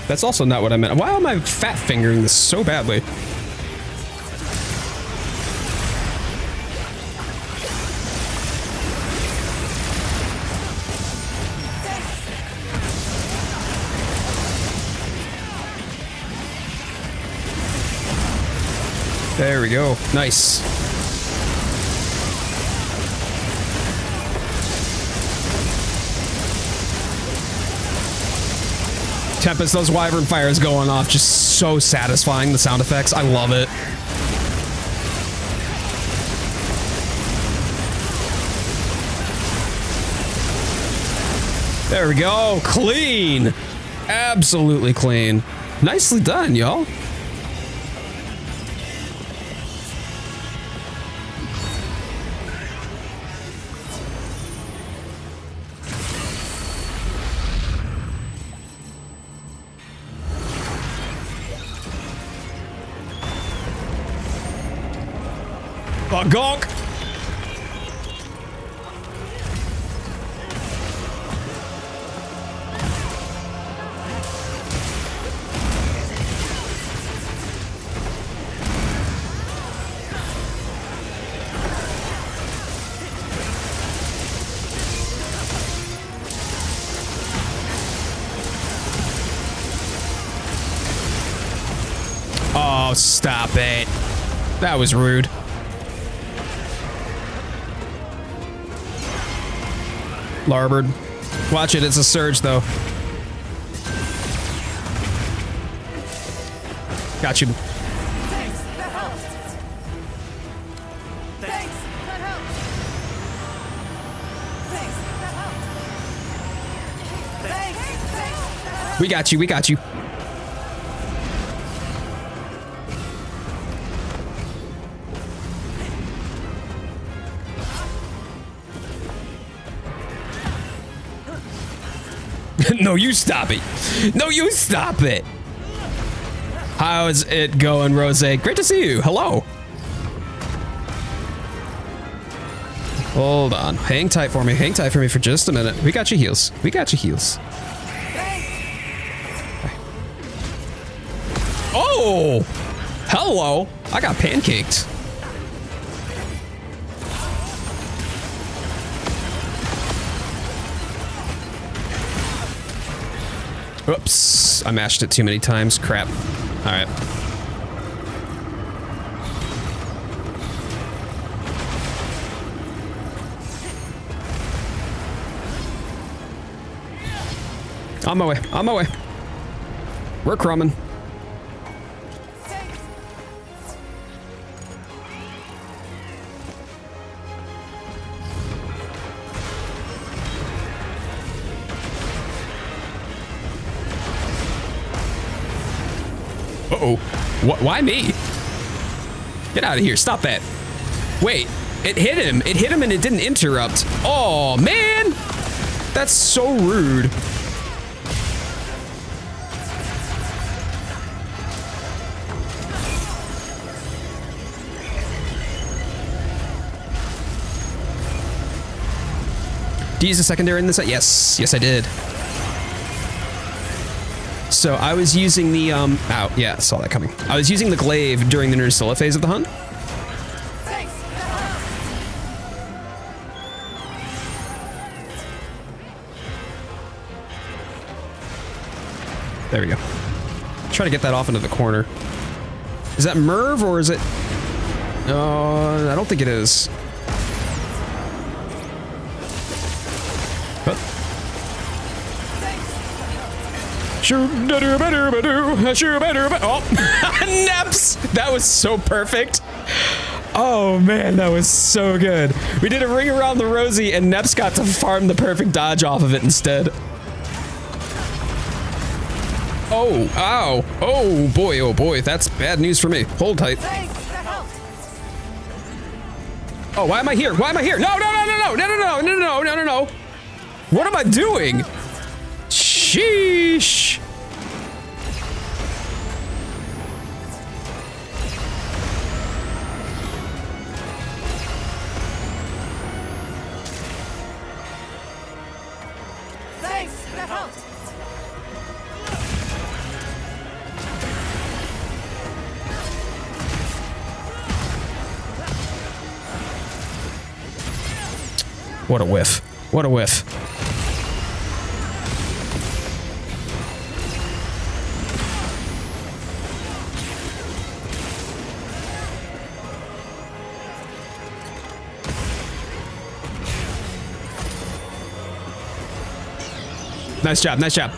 [SPEAKER 2] That's also not what I meant. Why am I fat fingering this so badly? There we go. Nice. Tempest, those wyvern fires going off, just so satisfying, the sound effects. I love it. There we go. Clean. Absolutely clean. Nicely done, y'all. Oh, gonk. Oh, stop it. That was rude. Larboard. Watch it, it's a surge though. Got you.
[SPEAKER 4] Thanks, that helps. Thanks, that helps. Thanks, that helps. Thanks, that helps.
[SPEAKER 2] We got you, we got you. No, you stop it. No, you stop it. How's it going, Rose? Great to see you. Hello. Hold on. Hang tight for me. Hang tight for me for just a minute. We got your heals. We got your heals. Oh! Hello. I got pancaked. Oops, I mashed it too many times. Crap. All right. On my way. On my way. We're crumbing. Uh-oh. Why me? Get out of here. Stop that. Wait. It hit him. It hit him and it didn't interrupt. Oh, man. That's so rude. Do you use a secondary in this? Yes. Yes, I did. So I was using the, ow, yeah, saw that coming. I was using the glaive during the Nursilla phase of the hunt. There we go. Try to get that off into the corner. Is that Merv or is it? I don't think it is. Oh, Neps! That was so perfect. Oh man, that was so good. We did a ring around the Rosie and Neps got to farm the perfect dodge off of it instead. Oh, ow. Oh boy, that's bad news for me. Hold tight. Oh, why am I here? Why am I here? No. What am I doing? Sheesh.
[SPEAKER 4] Thanks, that helps.
[SPEAKER 2] What a whiff. What a whiff. Nice job, nice job.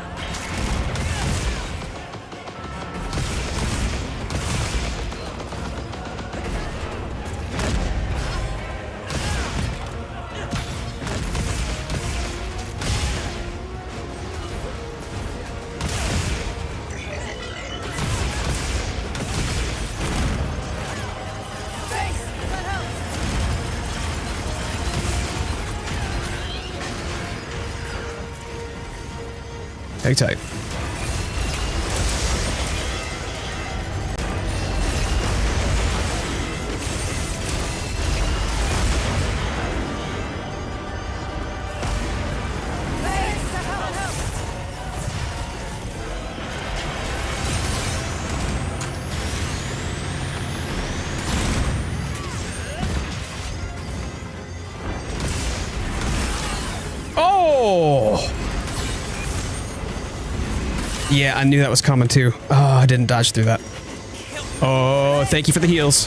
[SPEAKER 2] Hang tight. Oh. Yeah, I knew that was coming too. Oh, I didn't dodge through that. Oh, thank you for the heals.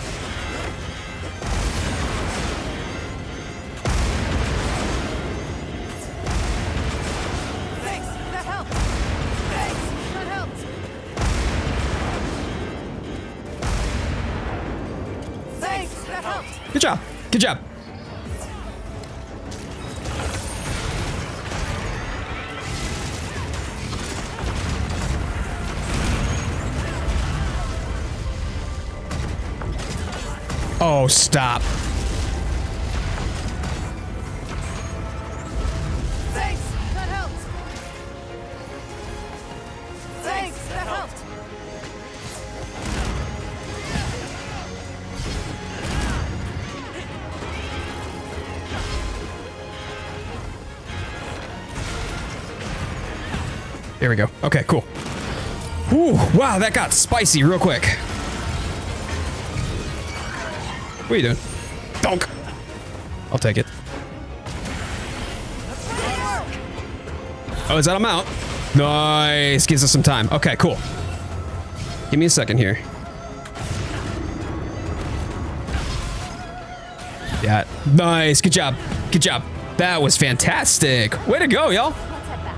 [SPEAKER 4] Thanks, that helped. Thanks, that helped. Thanks, that helped.
[SPEAKER 2] Good job. Good job. Oh, stop.
[SPEAKER 4] Thanks, that helped. Thanks, that helped.
[SPEAKER 2] There we go. Okay, cool. Ooh, wow, that got spicy real quick. What are you doing? Donk. I'll take it. Oh, is that a mount? Nice. Gives us some time. Okay, cool. Give me a second here. Yeah. Nice. Good job. Good job. That was fantastic. Way to go, y'all.
[SPEAKER 3] Let's head back.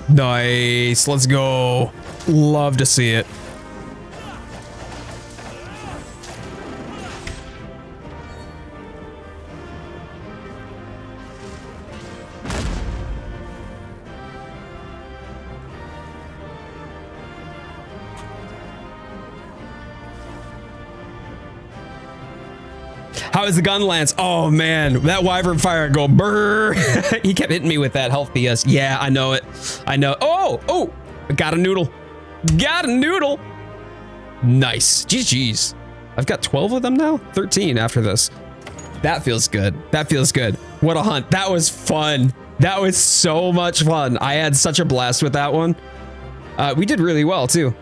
[SPEAKER 2] Nice. Let's go. Love to see it. How is the gun lance? Oh man, that wyvern fire go brrr. He kept hitting me with that health PS. Yeah, I know it. I know. Oh, got a noodle. Got a noodle. Nice. GG's. I've got 12 of them now. 13 after this. That feels good. That feels good. What a hunt. That was fun. That was so much fun. I had such a blast with that one. We did really well too.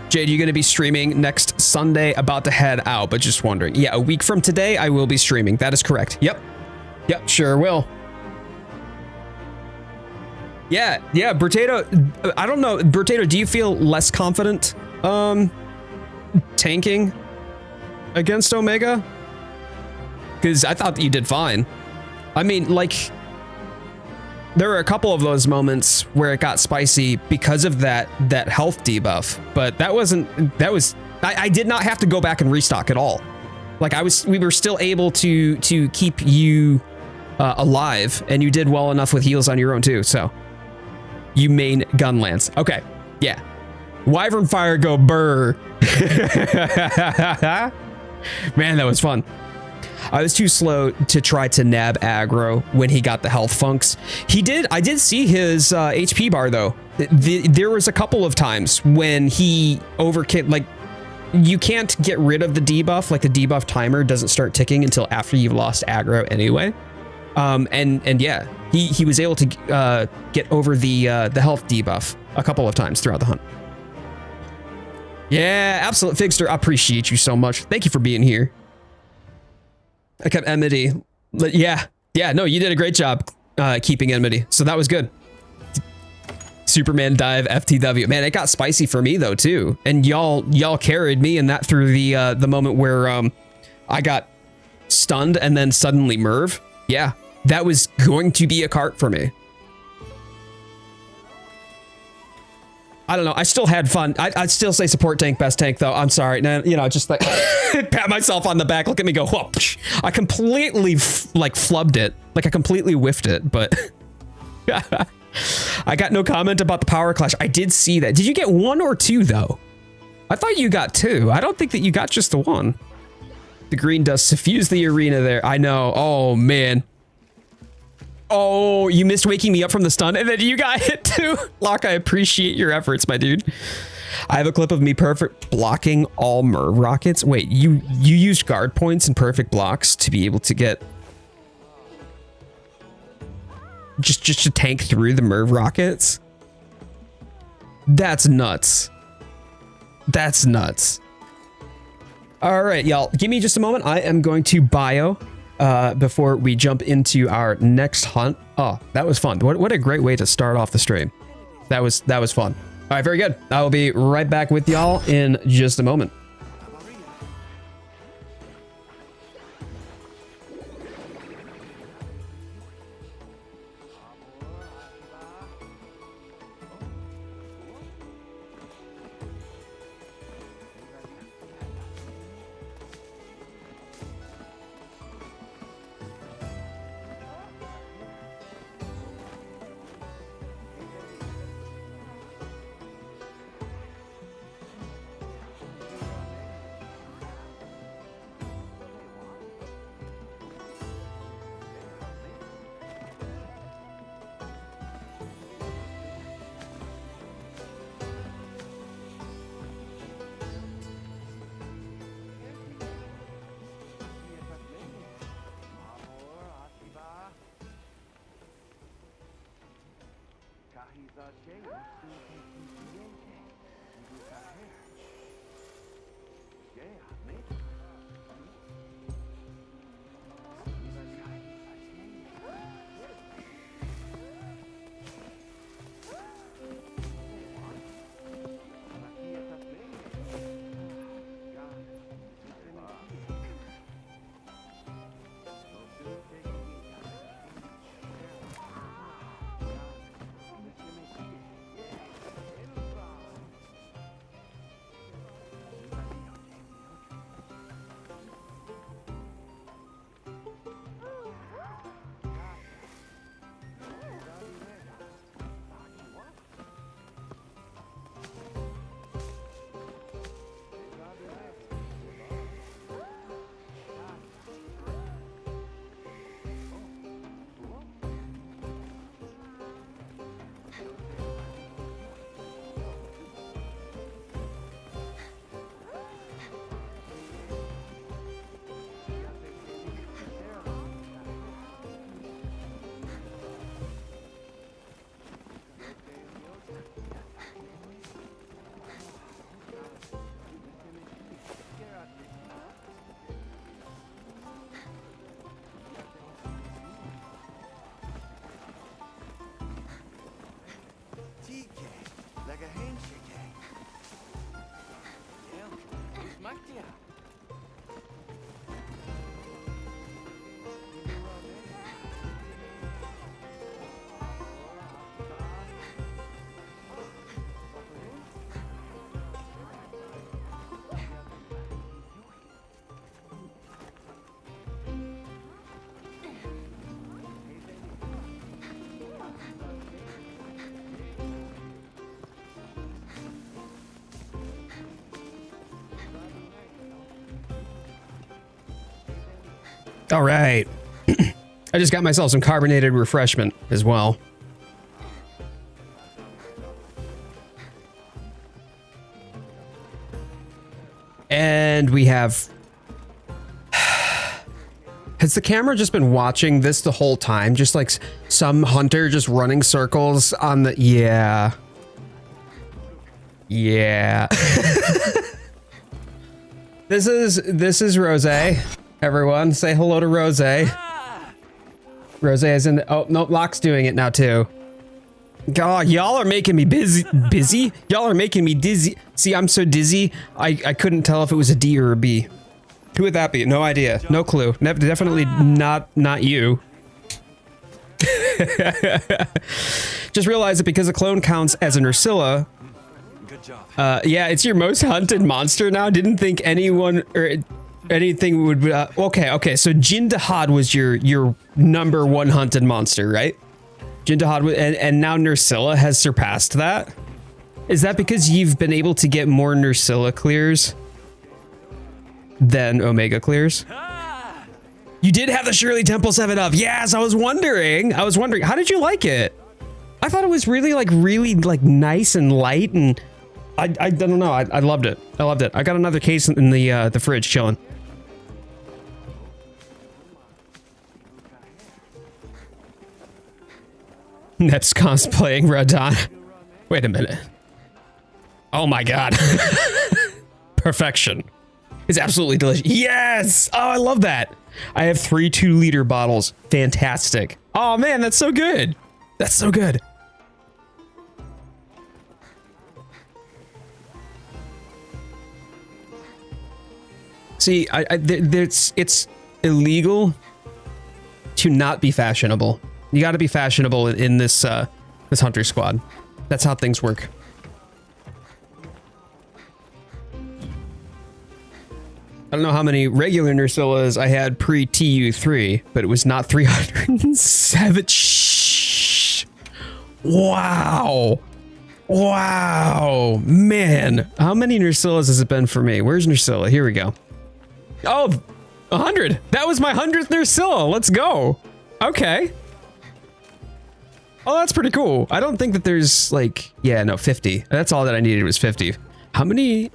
[SPEAKER 2] Jade, you going to be streaming next Sunday? About to head out, but just wondering. Yeah, a week from today, I will be streaming. That is correct. Yep. Yep, sure will. Yeah, Bertato, I don't know. Bertato, do you feel less confident tanking against Omega? Because I thought that you did fine. I mean, like, there were a couple of those moments where it got spicy because of that health debuff, but I did not have to go back and restock at all. Like we were still able to keep you alive, and you did well enough with heals on your own too. So you main gun lance. Okay. Yeah. Wyvern fire go burr. Man, that was fun. I was too slow to try to nab aggro when he got the health funks. I did see his HP bar though. There was a couple of times when he overkicked, like you can't get rid of the debuff, like the debuff timer doesn't start ticking until after you've lost aggro anyway. And yeah, he was able to get over the health debuff a couple of times throughout the hunt. Yeah, absolute Figster, I appreciate you so much. Thank you for being here. I kept enmity. Yeah, no, you did a great job keeping enmity, so that was good. Superman dive FTW. Man, it got spicy for me though too, and y'all carried me in that through the moment where I got stunned and then suddenly Merv. Yeah, that was going to be a cart for me. I don't know. I still had fun. I'd still say support tank, best tank though. I'm sorry. No, you know, just like pat myself on the back. Look at me go. Whoop. I completely like flubbed it. Like I completely whiffed it, but I got no comment about the power clash. I did see that. Did you get 1 or 2 though? I thought you got 2. I don't think that you got just the 1. The green dust suffused the arena there. I know. Oh man. Oh, you missed waking me up from the stun and then you got hit too. Locke, I appreciate your efforts, my dude. I have a clip of me perfect blocking all Merv rockets. Wait, you used guard points and perfect blocks to be able to get just to tank through the Merv rockets? That's nuts. That's nuts. All right, y'all, give me just a moment. I am going to bio before we jump into our next hunt. Oh, that was fun. What a great way to start off the stream. That was fun. All right, very good. I will be right back with y'all in just a moment. All right. I just got myself some carbonated refreshment as well. And we have... Has the camera just been watching this the whole time? Just like some hunter just running circles on the... Yeah. Yeah. This is Rose. Everyone, say hello to Rose. Rose is in the, oh, no, Locke's doing it now too. God, y'all are making me busy? Y'all are making me dizzy. See, I'm so dizzy, I couldn't tell if it was a D or a B. Who would that be? No idea. No clue. Definitely not you. Just realized that because a clone counts as an Ursula.
[SPEAKER 1] Good job.
[SPEAKER 2] Yeah, it's your most hunted monster now. Didn't think anyone or anything would be, okay, so Jin Dahad was your number 1 hunted monster, right? Jindahad, and now Nursilla has surpassed that. Is that because you've been able to get more Nursilla clears than Omega clears? You did have the Shirley Temple 7-up. Yes, I was wondering. How did you like it? I thought it was really nice and light, and I don't know. I loved it. I loved it. I got another case in the fridge chilling. Neps cosplaying Radon. Wait a minute. Oh my god. Perfection. It's absolutely delicious. Yes! Oh, I love that. I have 3 2-liter bottles. Fantastic. Oh man, that's so good. That's so good. See, it's illegal to not be fashionable. You got to be fashionable in this this hunter squad. That's how things work. I don't know how many regular Nursillas I had pre-TU3, but it was not 307. Shh. Wow. Wow. Man, how many Nursillas has it been for me? Where's Nursilla? Here we go. Oh, 100. That was my 100th Nursilla. Let's go. Okay. Oh, that's pretty cool. I don't think that there's like, yeah, no, 50. That's all that I needed was 50. How many?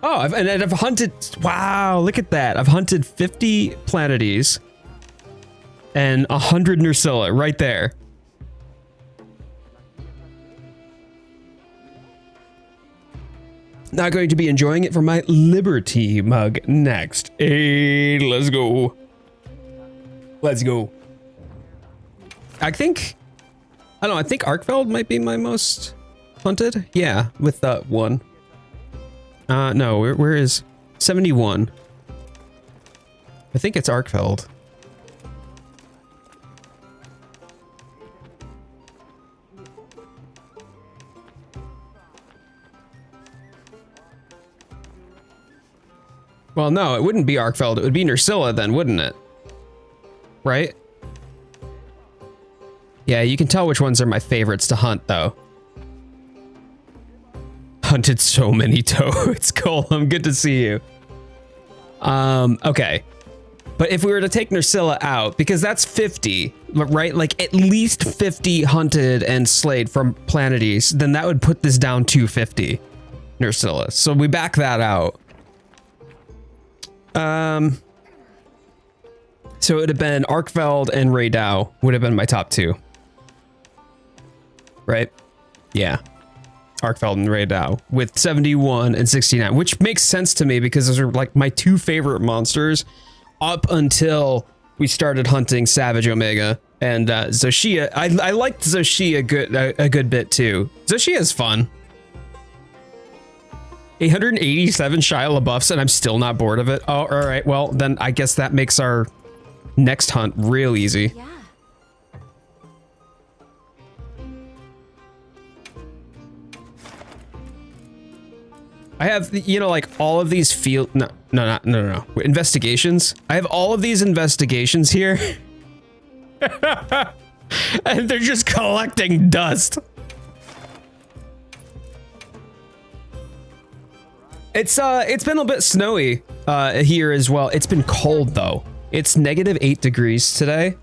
[SPEAKER 2] Oh, I've hunted. Wow, look at that. I've hunted 50 Planetes and 100 Nursilla right there. Not going to be enjoying it for my Liberty mug next. Hey, let's go. Let's go. I think Arkfeld might be my most hunted. Yeah, with that one. No, where is 71? I think it's Arkfeld. Well, no, it wouldn't be Arkfeld. It would be Nursilla then, wouldn't it? Right? Yeah, you can tell which ones are my favorites to hunt, though. Hunted so many toads. Golem, good to see you. Okay. But if we were to take Nursilla out, because that's 50, right? Like at least 50 hunted and slayed from Planetes, then that would put this down to 50 Nursilla. So we back that out. So it would have been Arkfeld and Raydau would have been my top 2. Right? Yeah. Arkfeld and Raydau with 71 and 69, which makes sense to me because those are like my 2 favorite monsters up until we started hunting Savage Omega and Zoshia. I liked Zoshia a good bit too. Zoshia is fun. 887 Shia LaBeoufs and I'm still not bored of it. Oh, all right. Well, then I guess that makes our next hunt real easy.
[SPEAKER 3] Yeah.
[SPEAKER 2] I have, you know, like all of these field, no, investigations. I have all of these investigations here. And they're just collecting dust. It's been a bit snowy here as well. It's been cold though. It's -8 degrees today.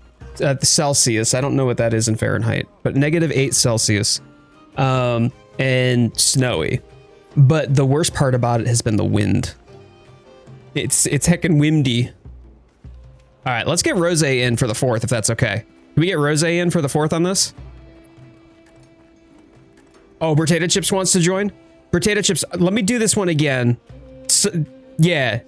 [SPEAKER 2] Celsius. I don't know what that is in Fahrenheit, but -8 Celsius. And snowy. But the worst part about it has been the wind. It's heckin' windy. All right, let's get Rose in for the 4th, if that's okay. Can we get Rose in for the 4th on this? Oh, Potato Chips wants to join? Potato Chips, let me do this one again. So, yeah.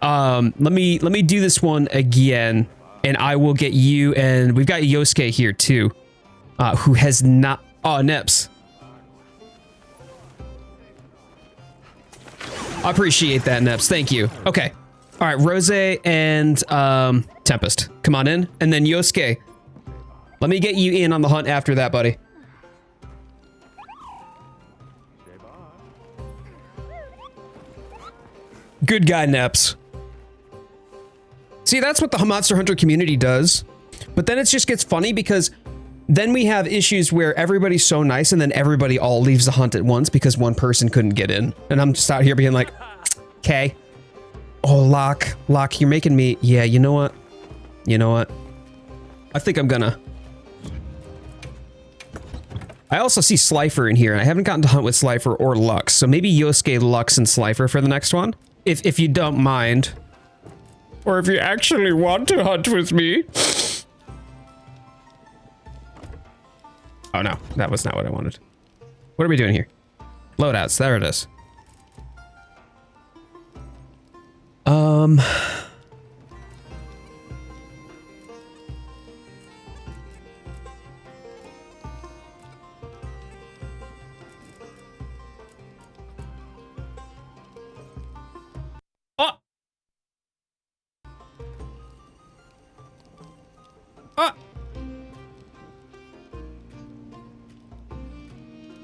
[SPEAKER 2] Let me do this one again, and I will get you, and we've got Yosuke here too, who has not, oh, Neps. I appreciate that, Neps. Thank you. Okay. All right, Rose and Tempest. Come on in. And then Yosuke. Let me get you in on the hunt after that, buddy. Good guy, Neps. See, that's what the Monster Hunter community does. But then it just gets funny because then we have issues where everybody's so nice and then everybody all leaves the hunt at once because one person couldn't get in. And I'm just out here being like, okay. Oh, Locke, you're making me. Yeah, you know what? You know what? I think I'm gonna. I also see Slifer in here, and I haven't gotten to hunt with Slifer or Lux, so maybe Yosuke, Lux, and Slifer for the next one, if you don't mind. Or if you actually want to hunt with me. Oh no, that was not what I wanted. What are we doing here? Loadouts, there it is.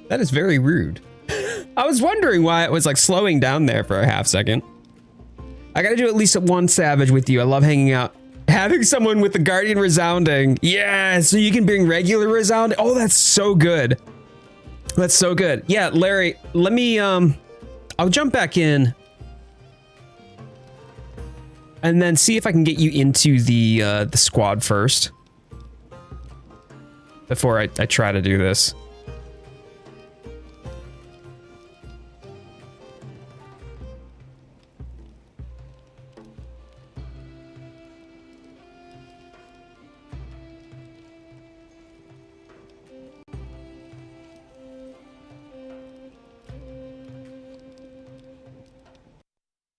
[SPEAKER 2] That is very rude. I was wondering why it was like slowing down there for a half second. I gotta do at least one Savage with you. I love hanging out. Having someone with the Guardian Resounding. Yeah, so you can bring regular Resounding. Oh, that's so good. That's so good. Yeah, Larry, let me, I'll jump back in. And then see if I can get you into the squad first. Before I try to do this.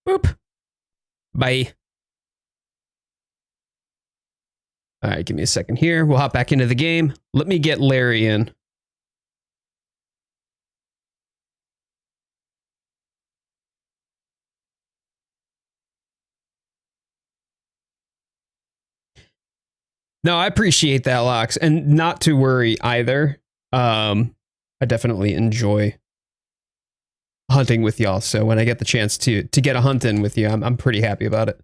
[SPEAKER 2] Boop. Bye. All right, give me a second here. We'll hop back into the game. Let me get Larry in. No, I appreciate that, Lox, and not to worry either. I definitely enjoy hunting with y'all, so when I get the chance to get a hunt in with you, I'm pretty happy about it.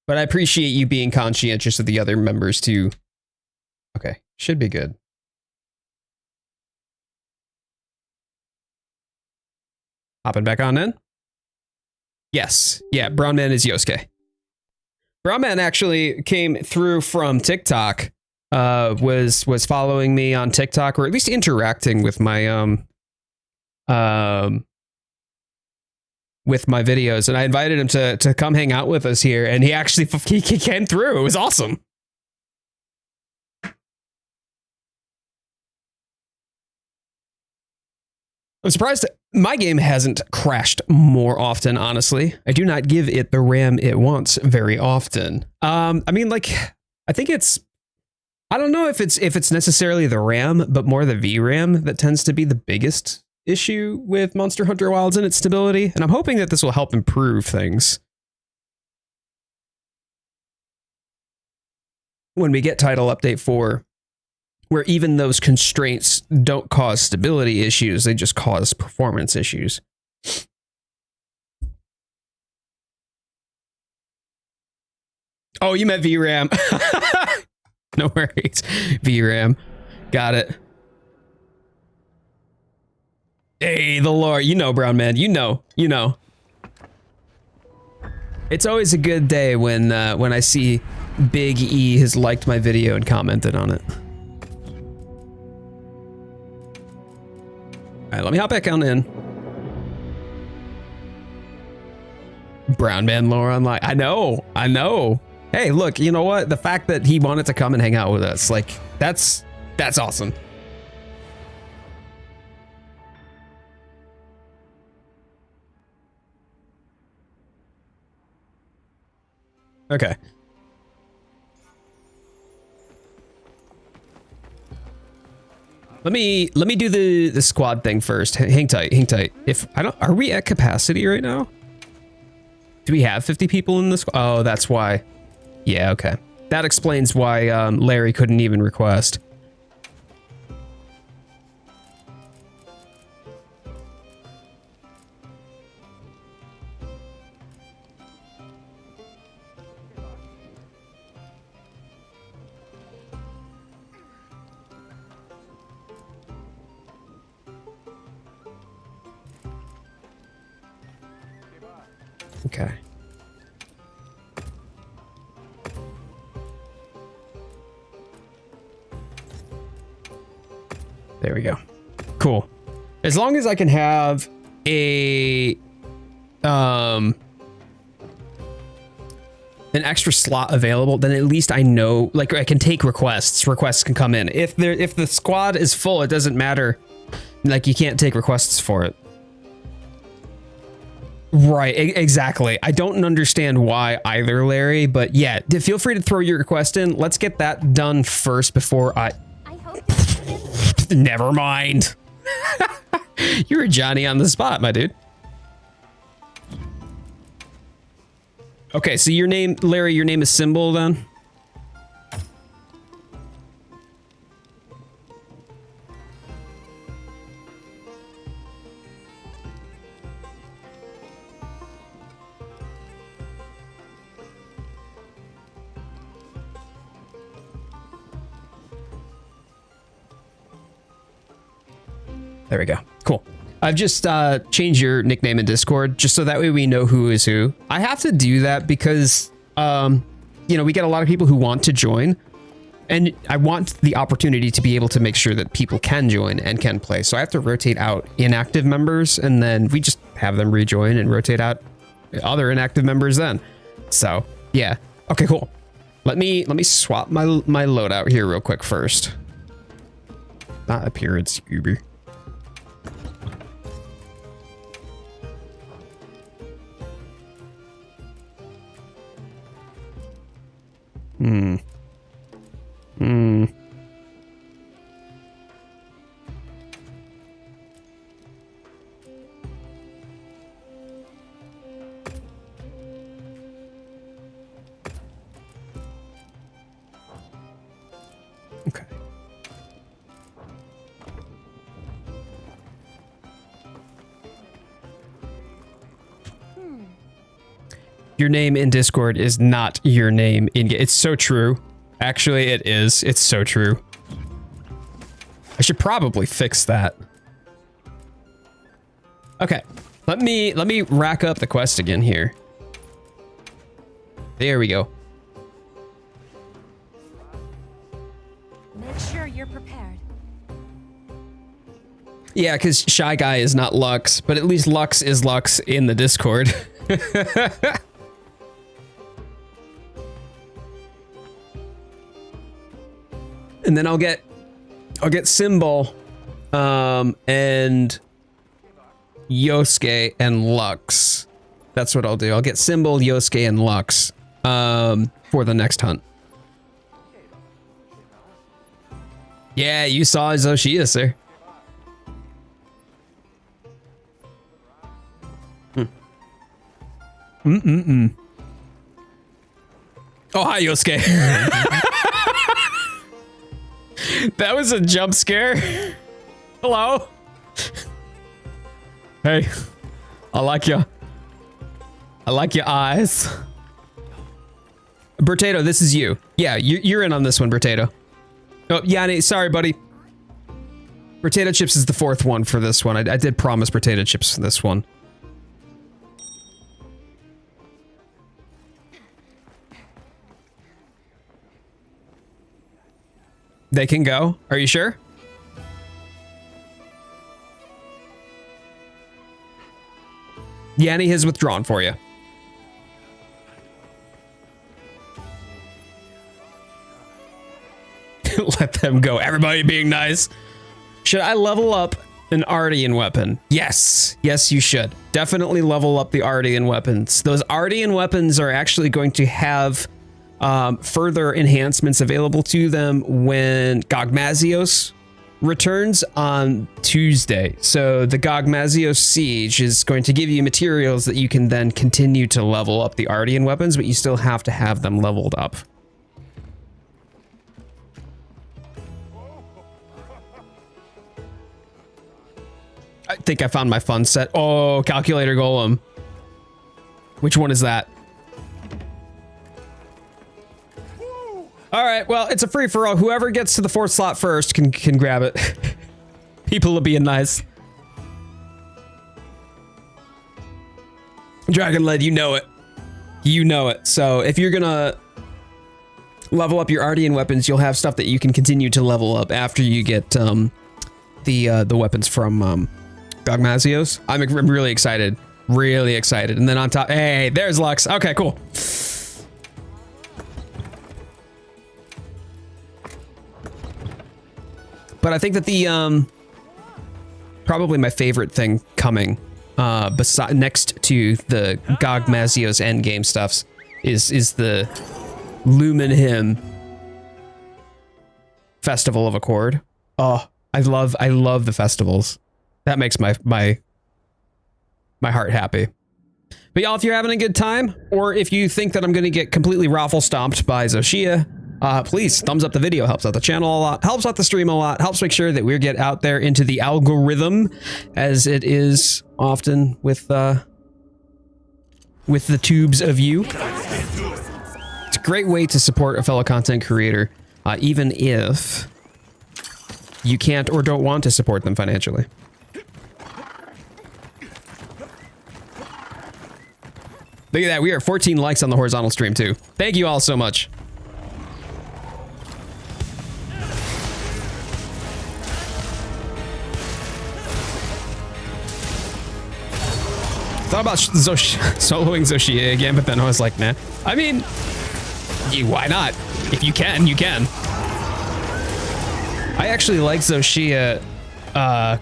[SPEAKER 2] But I appreciate you being conscientious of the other members too. Okay, should be good. Hopping back on in. Yes, yeah, Brown Man is Yosuke. Brown Man actually came through from TikTok. Was following me on TikTok, or at least interacting with my with my videos, and I invited him to come hang out with us here, and he actually he came through. It was awesome. I'm surprised my game hasn't crashed more often, honestly. I do not give it the RAM it wants very often. I mean, like, I think it's, I don't know if it's necessarily the RAM, but more the VRAM that tends to be the biggest issue with Monster Hunter Wilds and its stability, and I'm hoping that this will help improve things when we get Title Update 4, where even those constraints don't cause stability issues, they just cause performance issues. Oh, you meant VRAM. No worries. VRAM. Got it. Hey, the lore. You know, Brown Man. You know. It's always a good day when I see Big E has liked my video and commented on it. All right, let me hop back on in. Brown Man lore online. I know. Hey, look, you know what? The fact that he wanted to come and hang out with us, like, that's awesome. Okay. Let me do the squad thing first. Hang tight. If I don't, are we at capacity right now? Do we have 50 people in this? Oh, that's why. Yeah, okay. That explains why Larry couldn't even request. Okay. There we go. Cool. As long as I can have a an extra slot available, then at least I know, like, I can take requests. Requests can come in. If the squad is full, it doesn't matter. Like, you can't take requests for it. Right, exactly. I don't understand why either, Larry, but yeah, feel free to throw your request in. Let's get that done first before I
[SPEAKER 3] hope
[SPEAKER 2] never mind. You're a Johnny on the spot, my dude. Okay, so your name, Larry, your name is Symbol then? There we go. Cool. I've just changed your nickname in Discord just so that way we know who is who. I have to do that because, you know, we get a lot of people who want to join, and I want the opportunity to be able to make sure that people can join and can play. So I have to rotate out inactive members, and then we just have them rejoin and rotate out other inactive members then. So yeah. Okay, cool. Let me swap my loadout here real quick first. Not appearance, Uber. Okay. Your name in Discord is not your name in game. It's so true. Actually, it is. It's so true. I should probably fix that. Okay. Let me rack up the quest again here. There we go.
[SPEAKER 3] Make sure you're prepared.
[SPEAKER 2] Yeah, because Shy Guy is not Lux, but at least Lux is Lux in the Discord. And then I'll get Symbol, and Yosuke and Lux. That's what I'll do. I'll get Symbol, Yosuke, and Lux, for the next hunt. Yeah, you saw Zoshia, sir. Oh, hi, Yosuke. That was a jump scare. Hello. Hey, I like you. I like your eyes. Bertato, this is you. Yeah, you're in on this one, Bertato. Oh, Yanni, sorry, buddy. Potato chips is the fourth one for this one. I did promise potato chips for this one. They can go. Are you sure? Yanni has withdrawn for you. Let them go. Everybody being nice. Should I level up an Artian weapon? Yes. Yes, you should. Definitely level up the Artian weapons. Those Artian weapons are actually going to have further enhancements available to them when Gogmazios returns on Tuesday. So the Gogmazios siege is going to give you materials that you can then continue to level up the Artian weapons, but you still have to have them leveled up. I think I found my fun set. Oh, calculator golem. Which one is that? All right, well, it's a free for all. Whoever gets to the fourth slot first can grab it. People are being nice. Dragonled, you know it. You know it. So if you're gonna level up your Artian weapons, you'll have stuff that you can continue to level up after you get the weapons from Gogmazios. I'm really excited. Really excited. And then on top, hey, there's Lux. Okay, cool. But I think that the probably my favorite thing coming next to the Gogmazios endgame stuffs is the Lumenhymn Festival of Accord. Oh, I love the festivals. That makes my heart happy. But y'all, if you're having a good time, or if you think that I'm going to get completely raffle stomped by Xochitl, please thumbs up the video. Helps out the channel a lot, helps out the stream a lot, helps make sure that we get out there into the algorithm, as it is often with the tubes of you. It's a great way to support a fellow content creator, even if you can't or don't want to support them financially. Look at that, we are 14 likes on the horizontal stream too. Thank you all so much. Thought about soloing Xochitl again, but then I was like, nah. I mean, why not? If you can, you can. I actually like Xochitl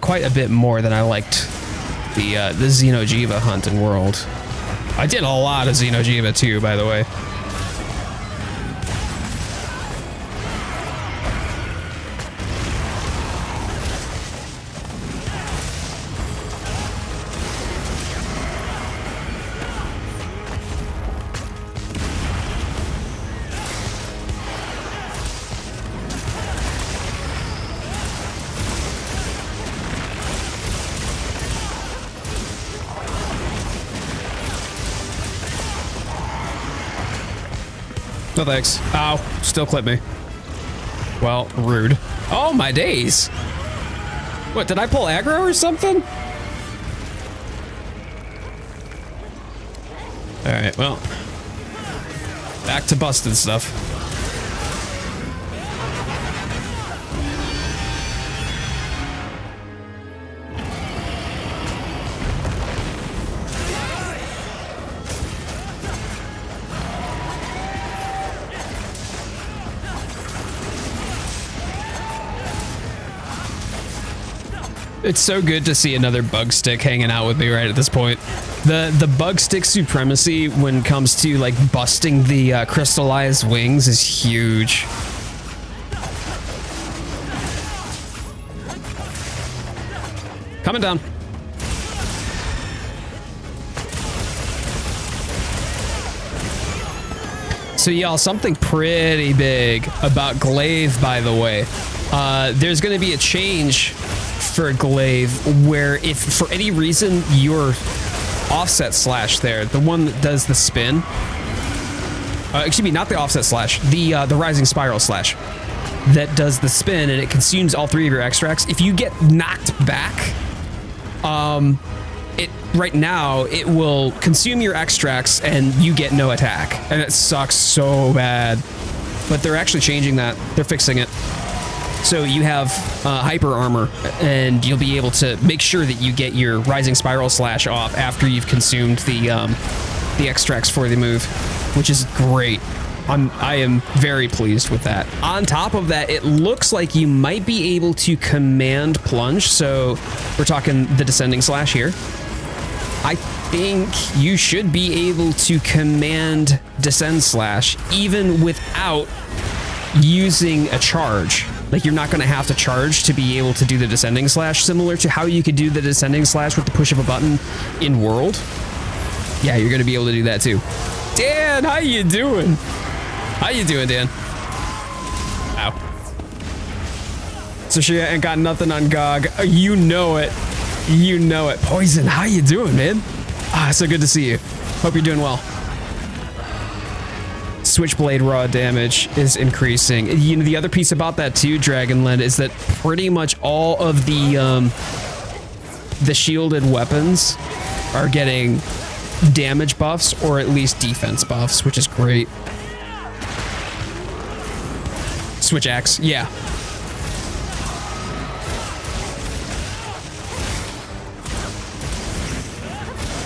[SPEAKER 2] quite a bit more than I liked the Xeno'jiiva hunt in World. I did a lot of Xeno'jiiva too, by the way. No thanks. Ow. Still clip me. Well, rude. Oh, my days. What, did I pull aggro or something? Alright, well. Back to busted stuff. It's so good to see another bug stick hanging out with me right at this point. The bug stick supremacy when it comes to like busting the crystallized wings is huge. Coming down. So y'all, something pretty big about Glaive, by the way. There's gonna be a change for Glaive where if for any reason your offset slash there, the one that does the spin, excuse me, not the offset slash, the rising spiral slash that does the spin and it consumes all three of your extracts. If you get knocked back, right now it will consume your extracts and you get no attack, and it sucks so bad. But they're actually changing that. They're fixing it. So you have hyper armor, and you'll be able to make sure that you get your rising spiral slash off after you've consumed the extracts for the move, which is great. I am very pleased with that. On top of that, it looks like you might be able to command plunge. So we're talking the descending slash here. I think you should be able to command descend slash even without using a charge. Like, you're not going to have to charge to be able to do the descending slash, similar to how you could do the descending slash with the push of a button in World. Yeah, you're going to be able to do that too. Dan, how you doing? How you doing, Dan? Ow. So she ain't got nothing on Gog. You know it. You know it. Poison, how you doing, man? Ah, so good to see you. Hope you're doing well. Switchblade raw damage is increasing. You know, the other piece about that too, Dragonland, is that pretty much all of the shielded weapons are getting damage buffs or at least defense buffs, which is great. Switch axe, yeah.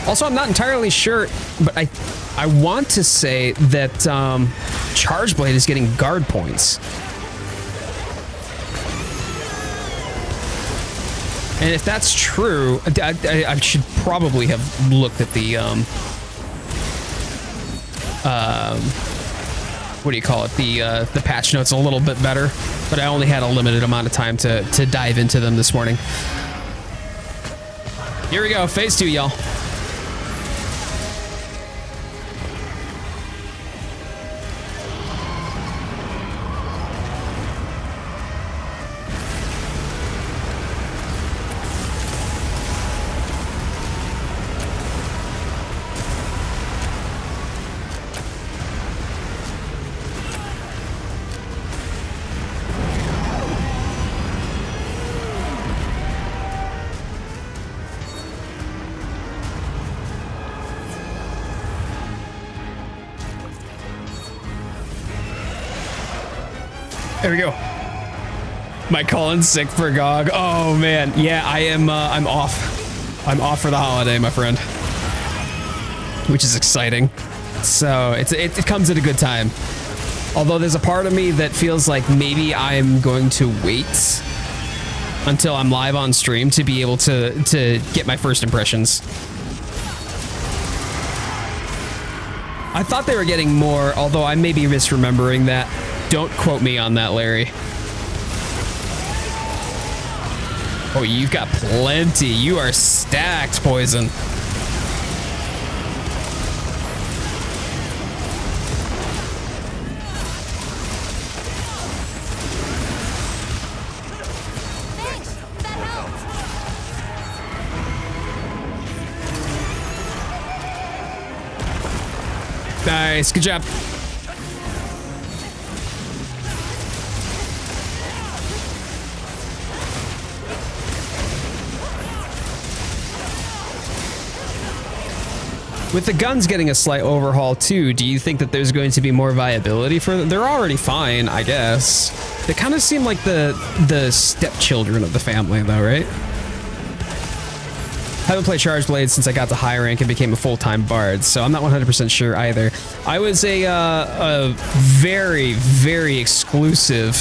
[SPEAKER 2] Also, I'm not entirely sure, but I want to say that Charge Blade is getting guard points. And if that's true, I should probably have looked at the what do you call it? The patch notes a little bit better, but I only had a limited amount of time to dive into them this morning. Here we go, phase 2, y'all. There we go. My Colin's sick for GOG. Oh man, yeah, I am. I'm off. I'm off for the holiday, my friend, which is exciting. So it comes at a good time. Although there's a part of me that feels like maybe I'm going to wait until I'm live on stream to be able to get my first impressions. I thought they were getting more, although I may be misremembering that. Don't quote me on that, Larry. Oh, you've got plenty. You are stacked, Poison.
[SPEAKER 3] Thanks. That helped.
[SPEAKER 2] Nice, good job. With the guns getting a slight overhaul too, do you think that there's going to be more viability for them? They're already fine, I guess. They kind of seem like the stepchildren of the family though, right? Haven't played Charge Blade since I got to high rank and became a full-time bard, so I'm not 100% sure either. I was a very, very exclusive,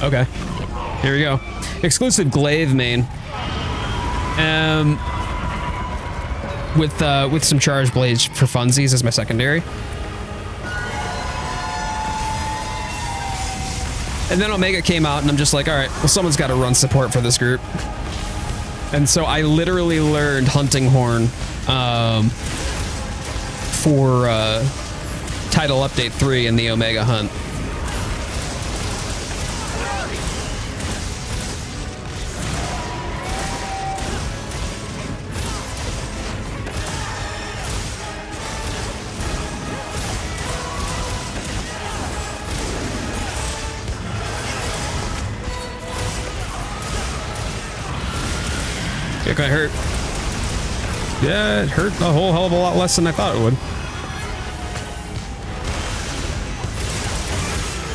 [SPEAKER 2] okay, here we go. Exclusive glaive main. With some Charge Blades for funsies as my secondary. And then Omega came out and I'm just like, all right, well, someone's got to run support for this group. And so I literally learned Hunting Horn for Title Update 3 in the Omega hunt. It got hurt. Yeah, it hurt a whole hell of a lot less than I thought it would.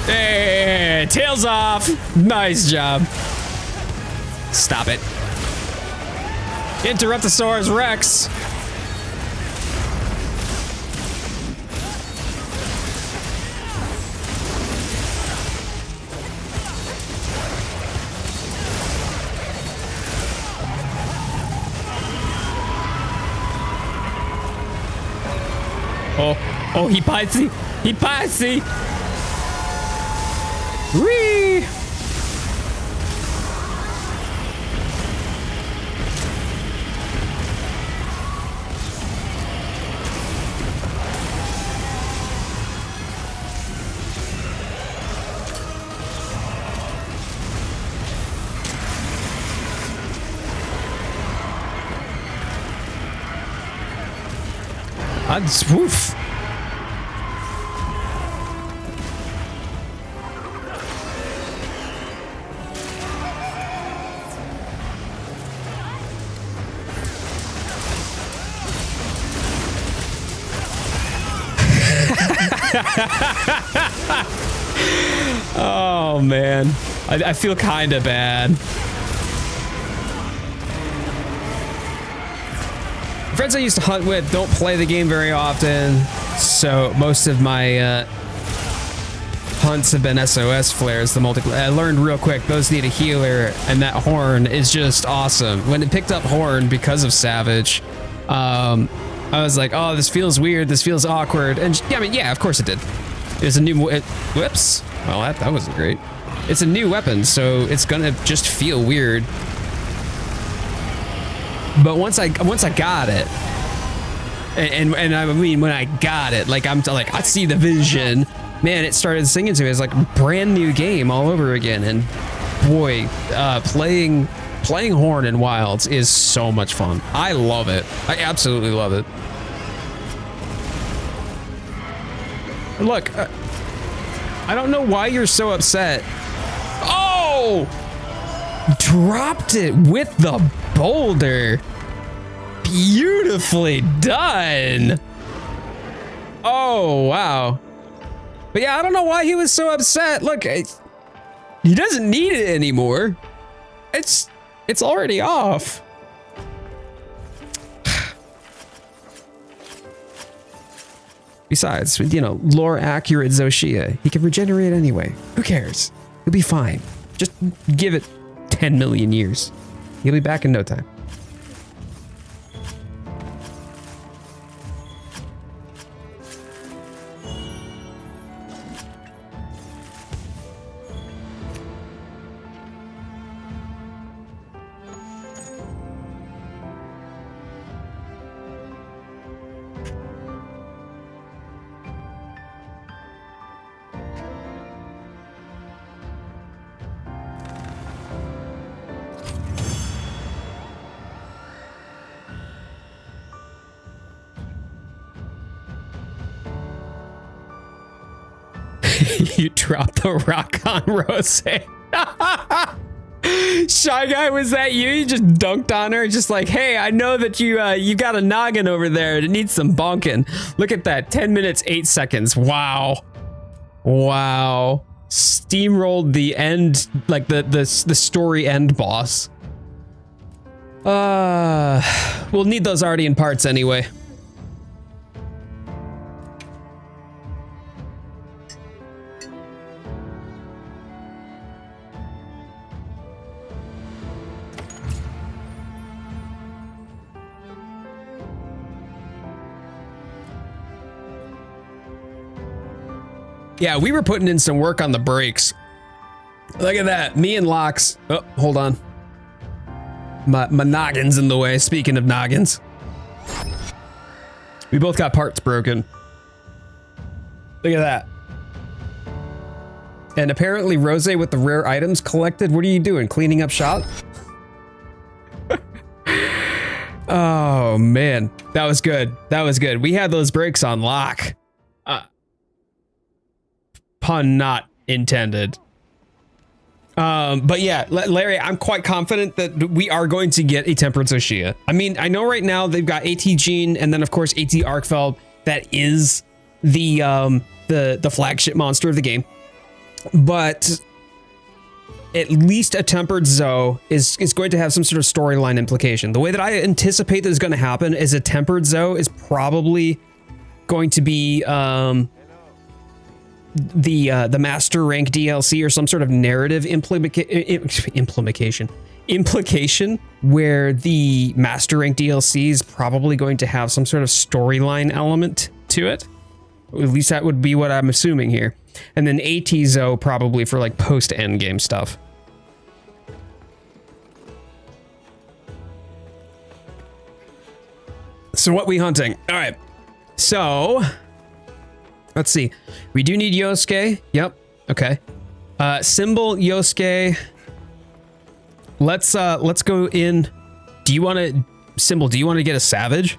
[SPEAKER 2] Hey, tails off. Nice job. Stop it. Interruptosaurus Rex. Oh, he pitsy. He pitsy. Whee! Woof. Oh man, I feel kind of bad. Friends I used to hunt with don't play the game very often, so most of my hunts have been SOS flares. The multiplayer. I learned real quick those need a healer, and that horn is just awesome. When it picked up horn because of Savage, I was like, oh, this feels weird. This feels awkward. And yeah, I mean, yeah, of course it did. It's a new. Whoops. Well, that wasn't great. It's a new weapon, so it's gonna just feel weird. But once I got it, and I mean when I got it, like I see the vision, man, it started singing to me. It's like a brand new game all over again. And boy, playing Horn in Wilds is so much fun. I love it. I absolutely love it. Look, I don't know why you're so upset. Oh! Dropped it with the boulder. Beautifully done. Oh, wow. But yeah, I don't know why he was so upset. Look, he doesn't need it anymore. It's already off. Besides, you know, lore accurate Zoshia, he can regenerate anyway. Who cares? He'll be fine. Just give it 10 million years. He'll be back in no time. You dropped the rock on Rose. Shy Guy, was that you? You just dunked on her, just like, hey, I know that you got a noggin over there. It needs some bonking. Look at that, 10 minutes, 8 seconds. Wow. Wow. Steamrolled the end, like the story end boss. We'll need those Artian parts anyway. Yeah, we were putting in some work on the brakes. Look at that. Me and Lox. Oh, hold on. My noggin's in the way. Speaking of noggins. We both got parts broken. Look at that. And apparently Rose with the rare items collected. What are you doing? Cleaning up shop? Oh, man. That was good. That was good. We had those brakes on lock. Pun not intended. But yeah, Larry, I'm quite confident that we are going to get a Tempered Zoshia. I mean, I know right now they've got AT Gene and then of course AT Arkfeld. That is the flagship monster of the game. But at least a Tempered Zo is going to have some sort of storyline implication. The way that I anticipate that is going to happen is a Tempered Zo is probably going to be the master rank DLC or some sort of narrative implication where the master rank DLC is probably going to have some sort of storyline element to it. At least that would be what I'm assuming here. And then AT-Zo probably for like post endgame stuff. So what we hunting? All right. So let's see. We do need Yosuke. Yep. Okay. Symbol Yosuke. Let's go in. Do you want to Symbol? Do you want to get a Savage?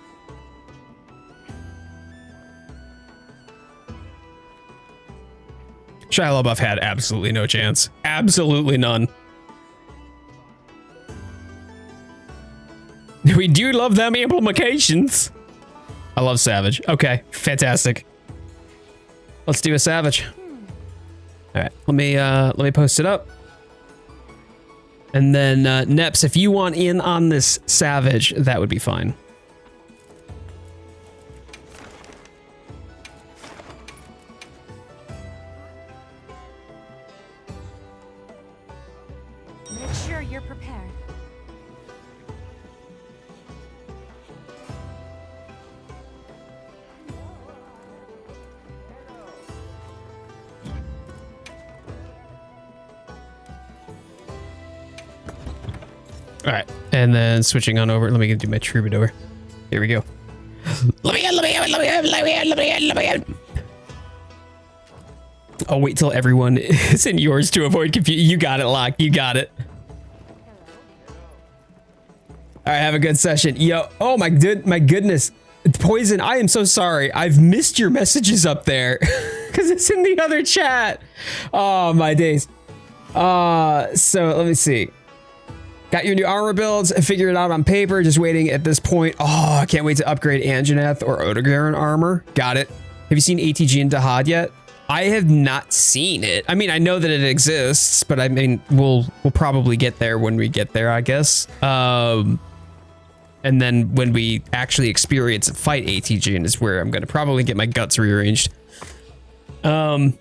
[SPEAKER 2] Shia LaBeouf had absolutely no chance. Absolutely none. We do love them implications. I love Savage. Okay, fantastic. Let's do a Savage. All right, let me post it up. And then Neps, if you want in on this Savage, that would be fine.
[SPEAKER 3] Make sure you're prepared.
[SPEAKER 2] All right, and then switching on over. Let me do my troubadour. Here we go. I'll wait till everyone is in yours to avoid confusion. You got it, Locke. You got it. All right, have a good session. Yo, oh my goodness. Poison, I am so sorry. I've missed your messages up there because it's in the other chat. Oh, my days. So let me see. Got your new armor builds, figured it out on paper, just waiting at this point. Oh, I can't wait to upgrade Anjanath or Odogaron armor. Got it. Have you seen ATG and Dahad yet? I have not seen it. I mean, I know that it exists, but I mean, we'll probably get there when we get there, I guess. And then when we actually experience and fight ATG is where I'm gonna probably get my guts rearranged. Character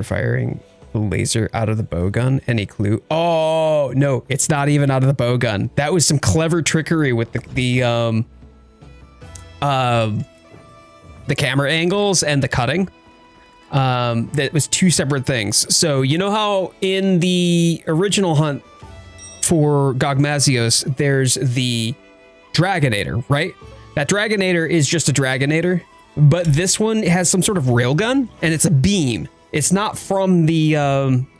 [SPEAKER 2] firing laser out of the bowgun. Any clue? Oh no, it's not even out of the bowgun. That was some clever trickery with the camera angles and the cutting. That was two separate things. So you know how in the original hunt for Gogmazios, there's the Dragonator, right? That Dragonator is just a Dragonator, but this one has some sort of railgun and it's a beam. It's not from the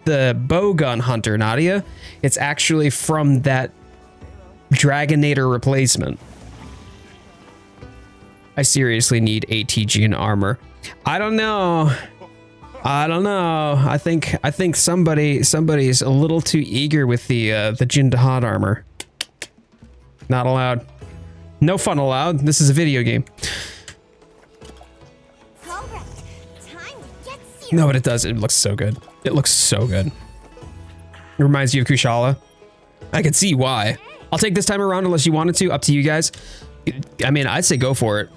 [SPEAKER 2] bowgun hunter, Nadia. It's actually from that Dragonator replacement. I seriously need ATG and armor. I don't know. I think somebody's a little too eager with the Jin Dahad armor. Not allowed. No fun allowed. This is a video game.
[SPEAKER 3] All right, time to get serious.
[SPEAKER 2] No, but it does. It looks so good. It looks so good. It reminds you of Kushala. I can see why. I'll take this time around unless you wanted to. Up to you guys. I mean, I'd say go for it.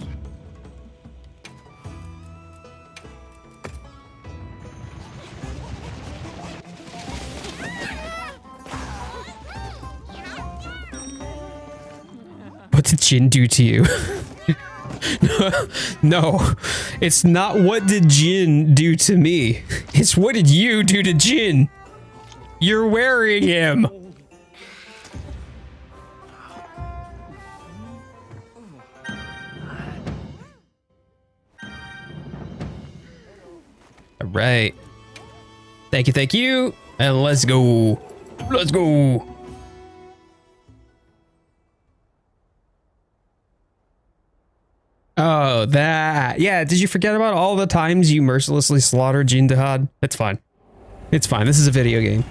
[SPEAKER 2] What did Jin do to you? No, it's not what did Jin do to me. It's what did you do to Jin? You're wearing him. All right. Thank you. And let's go. Let's go. Oh, that. Yeah, did you forget about all the times you mercilessly slaughtered Jin Dahad? It's fine. It's fine. This is a video game.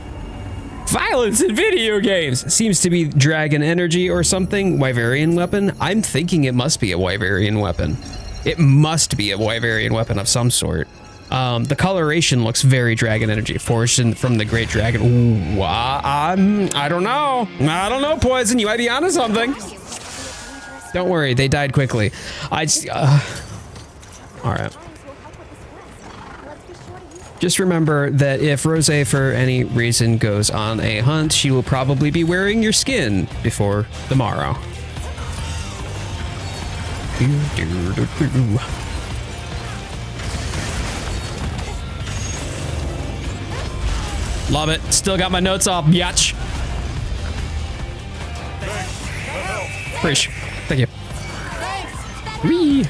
[SPEAKER 2] Violence in video games! Seems to be dragon energy or something. Wyverian weapon? I'm thinking it must be a Wyverian weapon. It must be a Wyverian weapon of some sort. The coloration looks very dragon energy. Forged from the great dragon. Ooh, I don't know. I don't know, Poison. You might be onto something. Don't worry, they died quickly. I just, all right. Just remember that if Rose for any reason goes on a hunt, she will probably be wearing your skin before the morrow. Love it. Still got my notes off, biatch. Appreciate. Thank you. Whee!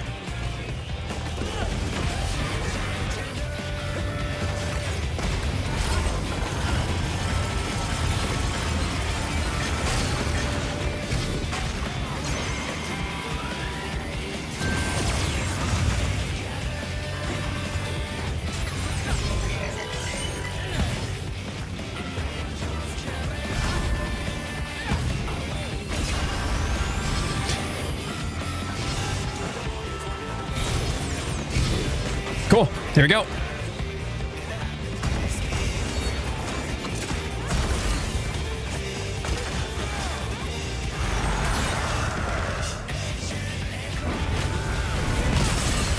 [SPEAKER 2] There we go.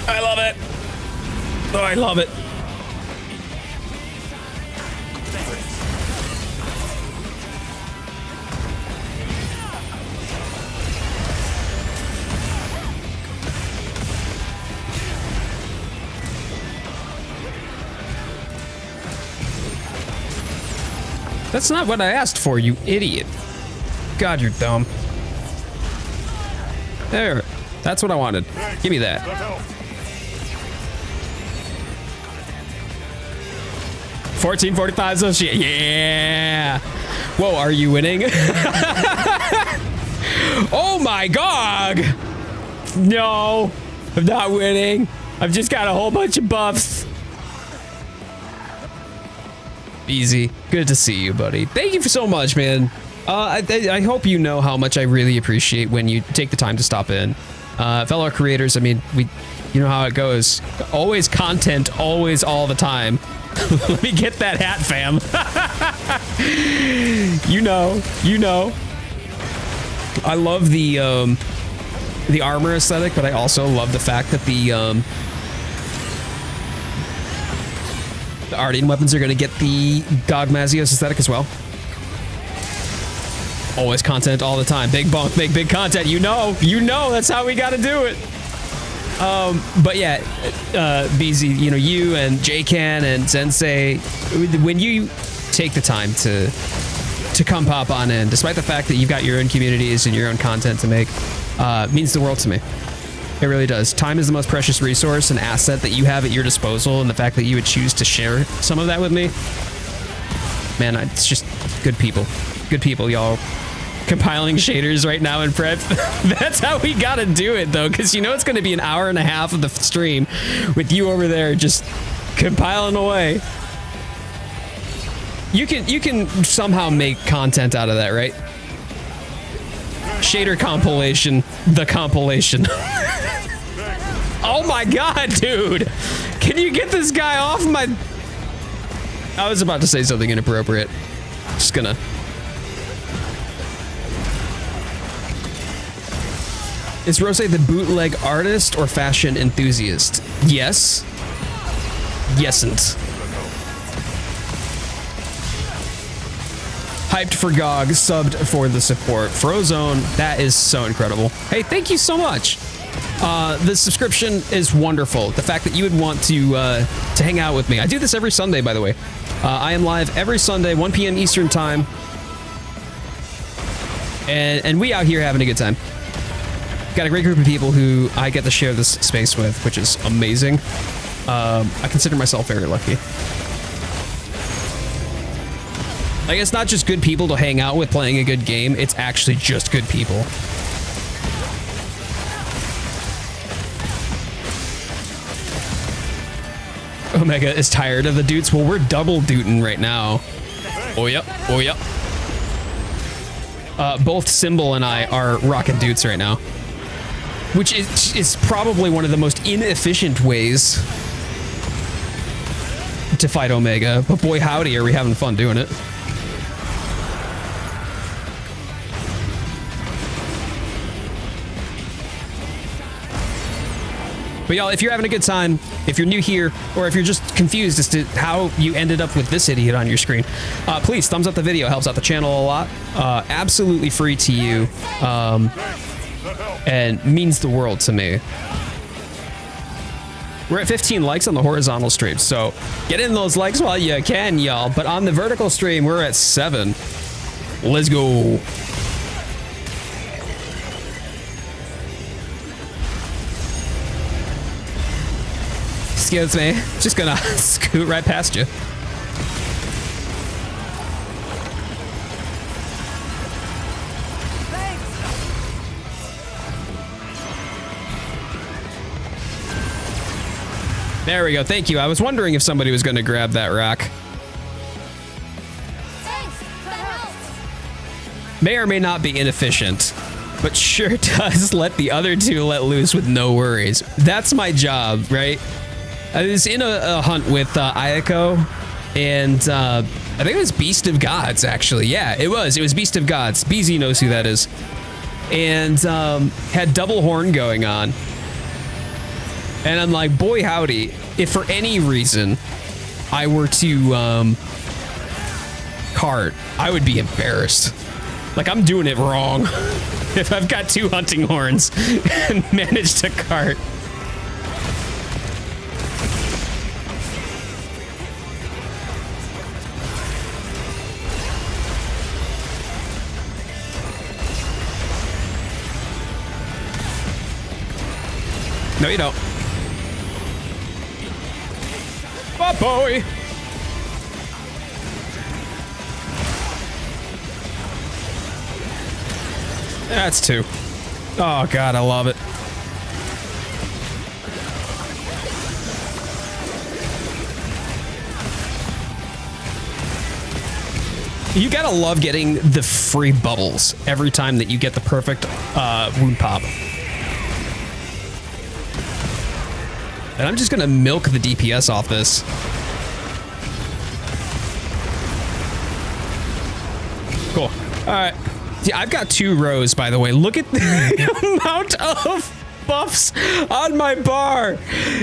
[SPEAKER 2] I love it. Oh, I love it. That's not what I asked for, you idiot. God, you're dumb. There. That's what I wanted. Give me that. 1445, so shit. Yeah. Whoa, are you winning? Oh my God. No, I'm not winning. I've just got a whole bunch of buffs. Easy. Good to see you, buddy. Thank you so much, man. I hope you know how much I really appreciate when you take the time to stop in. Fellow creators, I mean, you know how it goes. Always content, always, all the time. Let me get that hat, fam. You know. I love the armor aesthetic, but I also love the fact that the Artian weapons are going to get the Gogmazios aesthetic as well. Always content all the time. Big bunk, make big content. You know, that's how we got to do it. But yeah, BZ, you know, you and JCan and Sensei, when you take the time to come pop on in, despite the fact that you've got your own communities and your own content to make, means the world to me. It really does. Time is the most precious resource and asset that you have at your disposal, and the fact that you would choose to share some of that with me, man, it's just good people. Good people, y'all. Compiling shaders right now in prep. That's how we gotta do it, though, because you know it's gonna be an hour and a half of the stream with you over there just compiling away. You can somehow make content out of that, right? Shader compilation, the compilation. Oh my God, dude! Can you get this guy off my... I was about to say something inappropriate. Just gonna... Is Rose the bootleg artist or fashion enthusiast? Yes. Yesn't. Hyped for GOG, subbed for the support. Frozone, that is so incredible. Hey, thank you so much. The subscription is wonderful. The fact that you would want to hang out with me. I do this every Sunday, by the way. I am live every Sunday, 1 p.m. Eastern time. And we out here having a good time. Got a great group of people who I get to share this space with, which is amazing. I consider myself very lucky. Like, it's not just good people to hang out with playing a good game, it's actually just good people. Omega is tired of the dudes. Well, we're double dooting right now. Oh, yep. Oh, yep. Both Symbol and I are rocking dudes right now. Which is probably one of the most inefficient ways to fight Omega. But boy, howdy, are we having fun doing it. But y'all, if you're having a good time, if you're new here, or if you're just confused as to how you ended up with this idiot on your screen, please thumbs up the video. Helps out the channel a lot. Absolutely free to you. And means the world to me. We're at 15 likes on the horizontal stream, so get in those likes while you can, y'all. But on the vertical stream, we're at 7. Let's go. Excuse me, just gonna scoot right past you. There we go. Thank you. I was wondering if somebody was going to grab that rock.
[SPEAKER 3] Thanks, that helps.
[SPEAKER 2] May or may not be inefficient, but sure does let the other two let loose with no worries. That's my job, right? I was in a hunt with Ayako, and I think it was Beast of Gods, actually. Yeah, it was. It was Beast of Gods. BZ knows who that is. And had double horn going on. And I'm like, boy howdy, if for any reason I were to cart, I would be embarrassed. Like, I'm doing it wrong if I've got 2 hunting horns and manage to cart. No, you don't. Oh, boy. That's 2. Oh, God, I love it. You gotta love getting the free bubbles every time that you get the perfect wound pop. And I'm just gonna milk the DPS off this. Cool. All right. Yeah, I've got 2 rows, by the way. Look at the amount of buffs on my bar.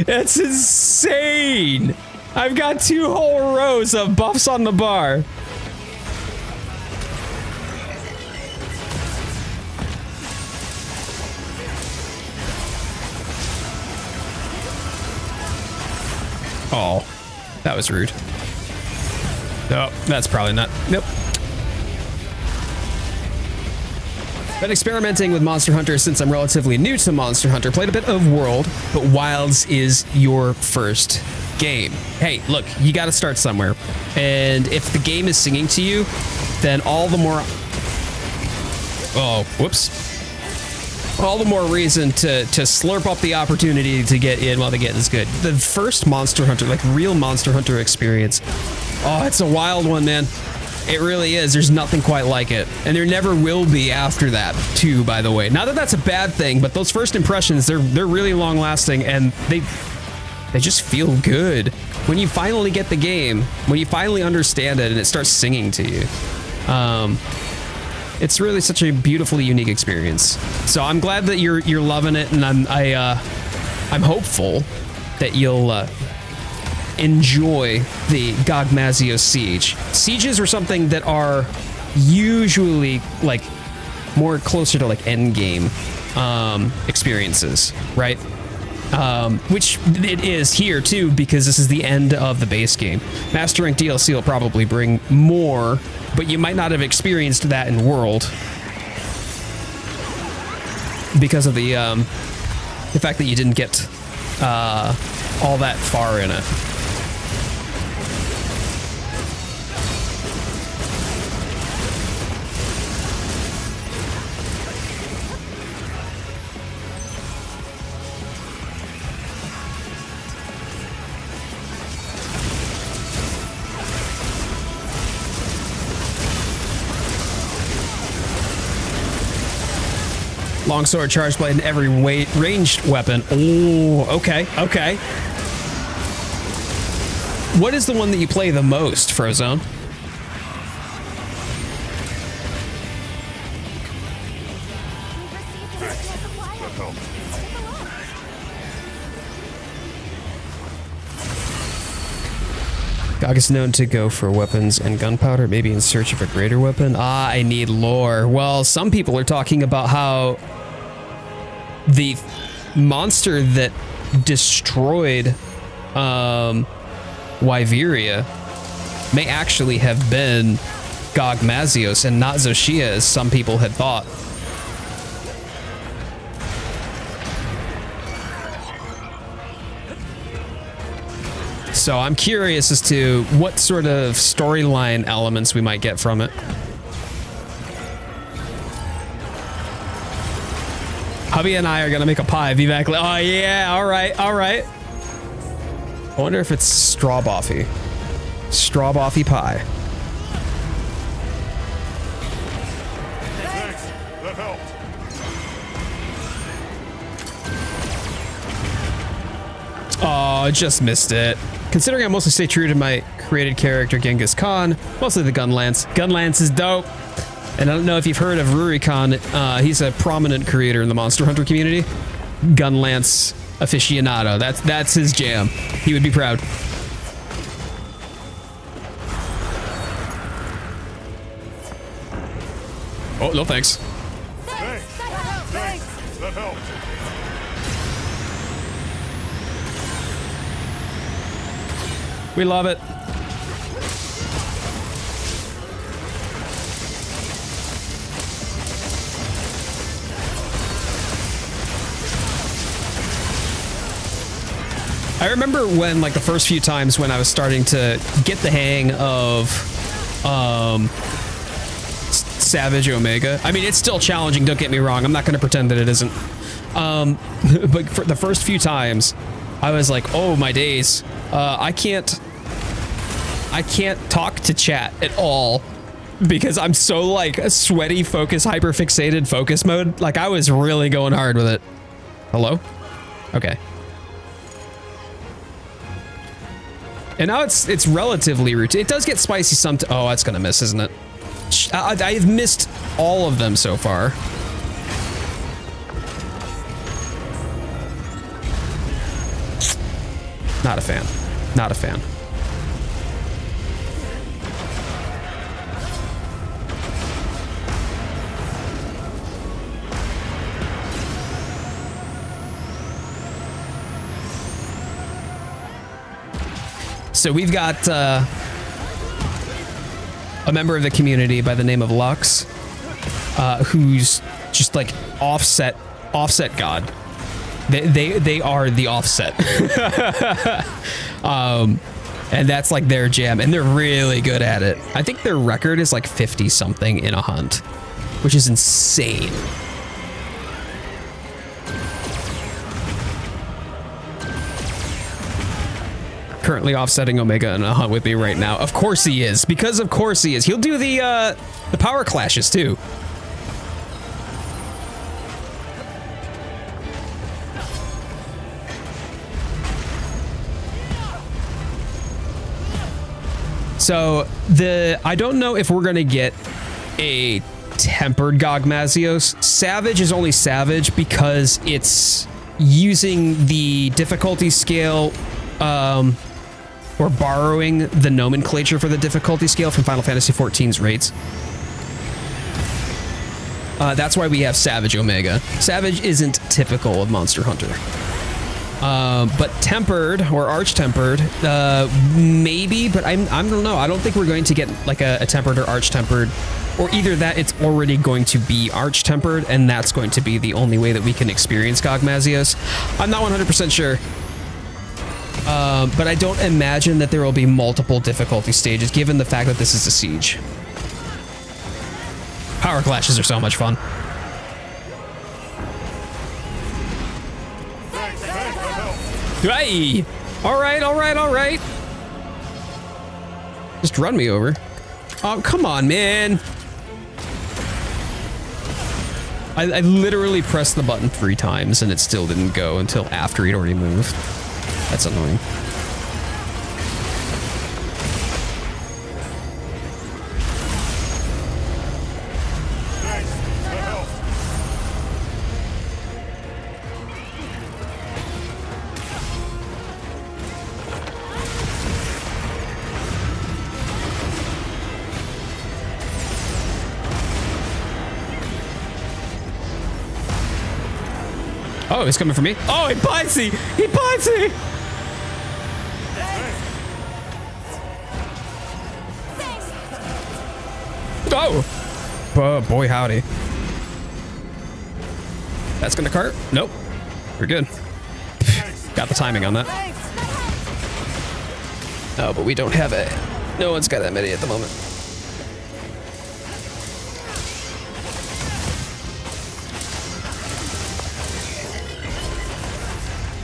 [SPEAKER 2] That's insane. I've got 2 whole rows of buffs on the bar. Oh, that was rude. No, that's probably not. Nope. Been experimenting with Monster Hunter since I'm relatively new to Monster Hunter. Played a bit of World, but Wilds is your first game. Hey, look, you got to start somewhere. And if the game is singing to you, then all the more... Oh, whoops. All the more reason to slurp up the opportunity to get in while the getting is good. The first Monster Hunter, like real Monster Hunter experience, oh, it's a wild one, man. It really is. There's nothing quite like it. And there never will be after that, too, by the way. Not that that's a bad thing, but those first impressions, they're really long lasting, and they just feel good. When you finally get the game, when you finally understand it and it starts singing to you. It's really such a beautifully unique experience. So I'm glad that you're loving it, and I'm hopeful that you'll enjoy the Gogmazios siege. Sieges are something that are usually like more closer to like end game experiences, right? Which it is here too, because this is the end of the base game. Master Rank DLC will probably bring more, but you might not have experienced that in World because of the fact that you didn't get all that far in it. Longsword, charge blade, and every ranged weapon. Oh, okay, okay. What is the one that you play the most, Frozone? Gog is known to go for weapons and gunpowder, maybe in search of a greater weapon. Ah, I need lore. Well, some people are talking about how the monster that destroyed Wyveria may actually have been Gogmazios and not Zoshia, as some people had thought. So I'm curious as to what sort of storyline elements we might get from it. Hubby and I are gonna make a pie. Vivek, oh yeah, all right, all right. I wonder if it's strawboffy. Strawboffy pie.
[SPEAKER 5] Thanks. That helped.
[SPEAKER 2] Oh, just missed it. Considering I mostly stay true to my created character Genghis Khan, mostly the gun lance. Gun lance is dope. And I don't know if you've heard of Rurikhan. He's a prominent creator in the Monster Hunter community. Gun lance aficionado. That's his jam. He would be proud. Oh, no thanks.
[SPEAKER 4] Thanks. That helped.
[SPEAKER 2] We love it. I remember when, like, the first few times when I was starting to get the hang of Savage Omega. I mean, it's still challenging, don't get me wrong. I'm not going to pretend that it isn't. But for the first few times, I was like, oh my days. I can't talk to chat at all because I'm so, like, a sweaty, focus, hyper-fixated focus mode. Like, I was really going hard with it. Hello? Okay. And now it's relatively routine. It does get spicy sometimes. Oh, that's gonna miss, isn't it? I've missed all of them so far. Not a fan. Not a fan. So we've got a member of the community by the name of Lux, who's just like offset god. They are the offset. And that's like their jam, and they're really good at it. I think their record is like 50 something in a hunt, which is insane. Currently offsetting Omega in a hunt with me right now. Of course he is, because of course he is. He'll do the power clashes too. So I don't know if we're gonna get a tempered Gogmazios. Savage is only Savage because it's using the difficulty scale, or borrowing the nomenclature for the difficulty scale from Final Fantasy XIV's raids. That's why we have Savage Omega. Savage isn't typical of Monster Hunter. But tempered or arch-tempered, maybe, but I don't know. I don't think we're going to get like a tempered or arch-tempered, or either that it's already going to be arch-tempered, and that's going to be the only way that we can experience Gogmazios. I'm not 100% sure. But I don't imagine that there will be multiple difficulty stages, given the fact that this is a siege. Power clashes are so much fun. Hey! All right. Just run me over. Oh, come on, man. I literally pressed the button 3 times and it still didn't go until after he'd already moved. That's annoying. Oh, he's coming for me. Oh, he bites me! He bites me! Oh, boy howdy. That's gonna cart? Nope. We're good. Got the timing on that. No, but we don't have it. No one's got that many at the moment.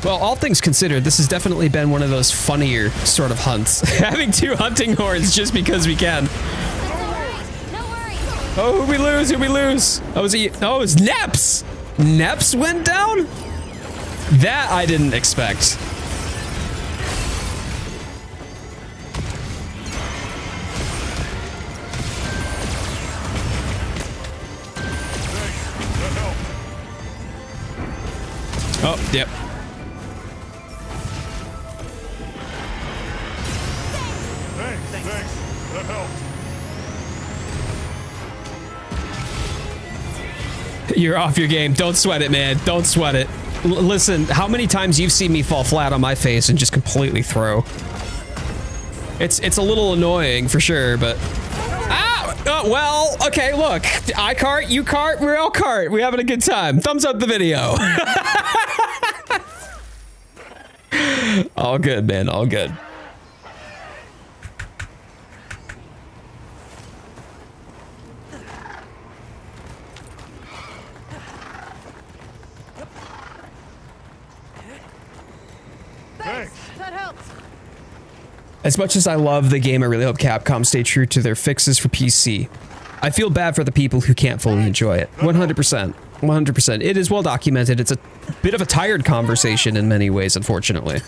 [SPEAKER 2] Well, all things considered, this has definitely been one of those funnier sort of hunts. Having 2 hunting horns just because we can. Oh, who'd we lose? Who'd we lose? Oh, it was Neps! Neps went down? That I didn't expect. Yep.
[SPEAKER 4] Thanks. That helped.
[SPEAKER 2] You're off your game. Don't sweat it, man. Don't sweat it. Listen, how many times you've seen me fall flat on my face and just completely throw? It's a little annoying for sure, but... Ah! Oh, well, okay, look. I cart, you cart, we're all cart. We're having a good time. Thumbs up the video. All good, man. All good.
[SPEAKER 4] Thanks.
[SPEAKER 5] That helps.
[SPEAKER 2] As much as I love the game, I really hope Capcom stay true to their fixes for PC. I feel bad for the people who can't fully enjoy it. 100%. 100%. It is well documented. It's a bit of a tired conversation in many ways, unfortunately.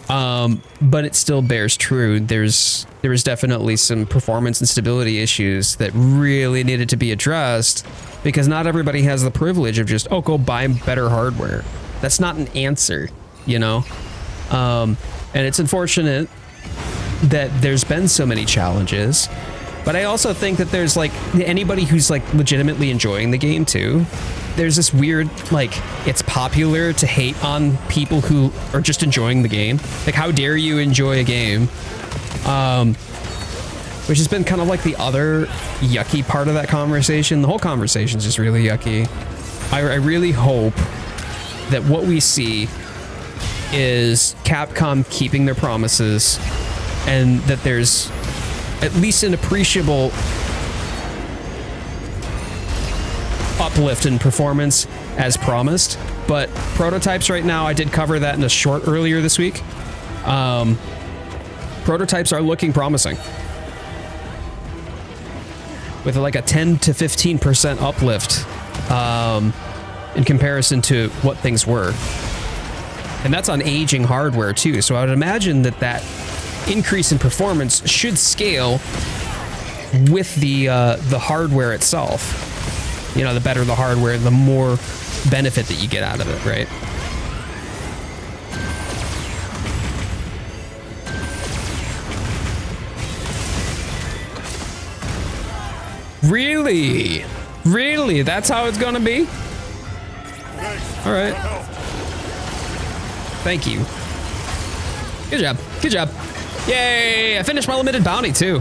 [SPEAKER 2] But it still bears true. There was definitely some performance and stability issues that really needed to be addressed because not everybody has the privilege of just, oh, go buy better hardware. That's not an answer, you know? And it's unfortunate that there's been so many challenges, but I also think that there's like anybody who's like legitimately enjoying the game too. There's this weird, like, it's popular to hate on people who are just enjoying the game. Like, how dare you enjoy a game? Which has been kind of like the other yucky part of that conversation. The whole conversation is just really yucky. I really hope that what we see is Capcom keeping their promises and that there's at least an appreciable uplift in performance as promised. But prototypes right now, I did cover that in a short earlier this week. Prototypes are looking promising. With like a 10 to 15% uplift in comparison to what things were. And that's on aging hardware too. So I would imagine that that increase in performance should scale with the hardware itself. You know, the better the hardware, the more benefit that you get out of it, right? Really? Really? That's how it's gonna be? All right. Thank you. Good job. Good job. Yay! I finished my limited bounty too.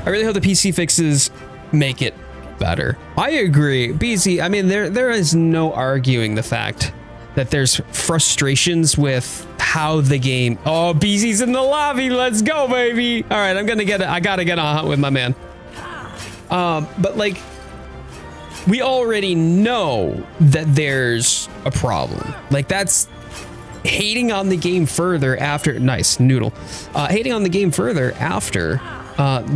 [SPEAKER 2] I really hope the PC fixes make it better. I agree. BZ, I mean, there is no arguing the fact that there's frustrations with how the game... Oh, BZ's in the lobby. Let's go, baby. All right, I'm gonna get it. I gotta get on a hunt with my man. But like, we already know that there's a problem. Like, that's hating on the game further after... Nice, noodle. Hating on the game further after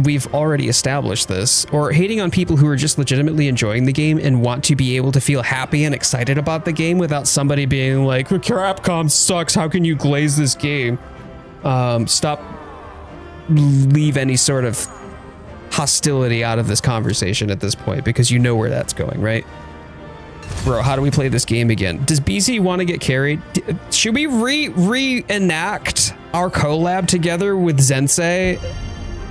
[SPEAKER 2] we've already established this, or hating on people who are just legitimately enjoying the game and want to be able to feel happy and excited about the game without somebody being like, Capcom sucks, how can you glaze this game? Stop. Leave any sort of hostility out of this conversation at this point, because you know where that's going, right? Bro, how do we play this game again? Does BZ want to get carried? Should we reenact our collab together with Zensei?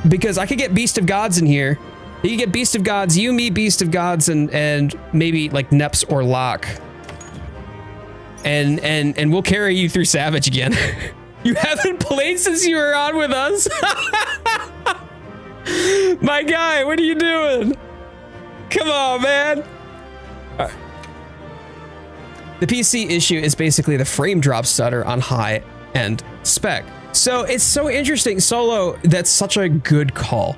[SPEAKER 2] Because I could get Beast of Gods in here. You could get Beast of Gods, you, me, Beast of Gods, and maybe like Neps or Locke. And we'll carry you through Savage again. You haven't played since you were on with us. My guy, what are you doing? Come on, man. The PC issue is basically the frame drop stutter on high-end spec. So it's so interesting, Solo, that's such a good call.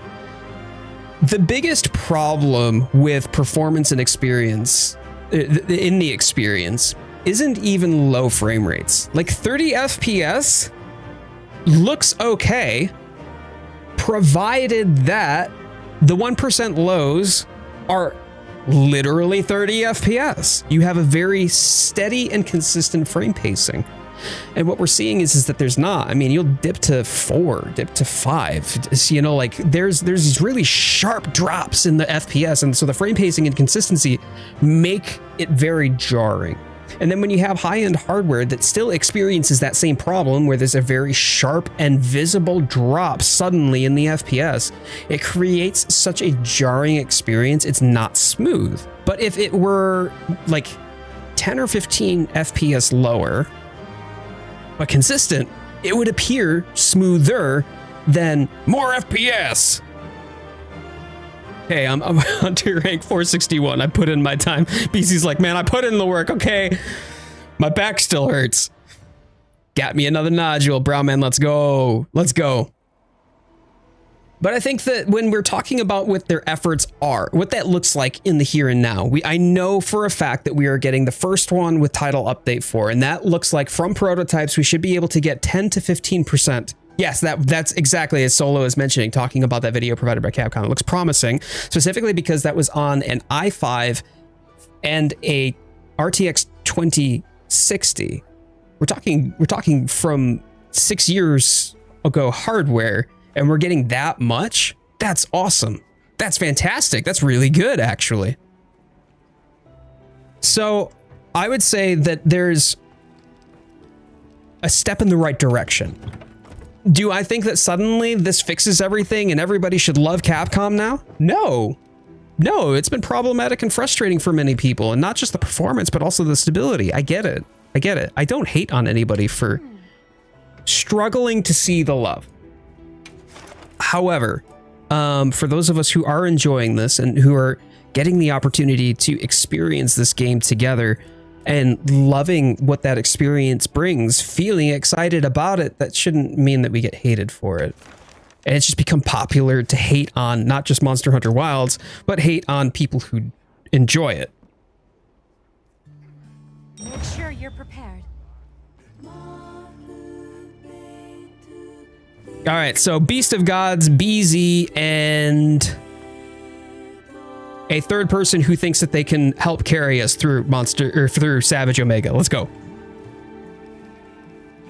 [SPEAKER 2] The biggest problem with performance and experience, in the experience, isn't even low frame rates. Like 30 FPS looks okay, provided that the 1% lows are literally 30 FPS. You have a very steady and consistent frame pacing. And what we're seeing is that there's not. I mean, you'll dip to 4, dip to 5. It's, you know, like there's these really sharp drops in the FPS. And so the frame pacing and consistency make it very jarring. And then when you have high-end hardware that still experiences that same problem where there's a very sharp and visible drop suddenly in the FPS, it creates such a jarring experience. It's not smooth. But if it were like 10 or 15 FPS lower, but consistent, it would appear smoother than more FPS. Hey, I'm Hunter rank 461. I put in my time. BC's like, man, I put in the work. Okay, my back still hurts. Got me another nodule, brown man. Let's go. Let's go. But I think that when we're talking about what their efforts are, what that looks like in the here and now, I know for a fact that we are getting the first one with title update 4, and that looks like from prototypes we should be able to get 10 to 15%. Yes, that's exactly as Solo is mentioning, talking about that video provided by Capcom. It looks promising, specifically because that was on an i5 and a RTX 2060. We're talking from 6 years ago hardware, and we're getting that much. That's awesome. That's fantastic. That's really good, actually. So I would say that there's a step in the right direction. Do I think that suddenly this fixes everything and everybody should love Capcom now? No. No, it's been problematic and frustrating for many people, and not just the performance, but also the stability. I get it. I get it. I don't hate on anybody for struggling to see the love. However, for those of us who are enjoying this and who are getting the opportunity to experience this game together and loving what that experience brings, feeling excited about it, that shouldn't mean that we get hated for it. And it's just become popular to hate on not just Monster Hunter Wilds, but hate on people who enjoy it.
[SPEAKER 3] Make sure you're prepared.
[SPEAKER 2] All right, so Beast of Gods, BZ, and a third person who thinks that they can help carry us through through Savage Omega. Let's go.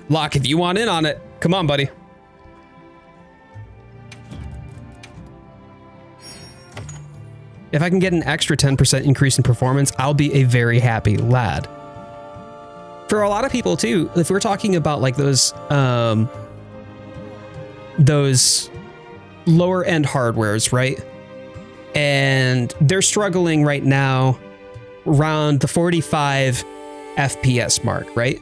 [SPEAKER 2] Locke, if you want in on it, come on, buddy. If I can get an extra 10% increase in performance, I'll be a very happy lad. For a lot of people too, if we're talking about like those lower end hardwares, right? And they're struggling right now around the 45 FPS mark, right?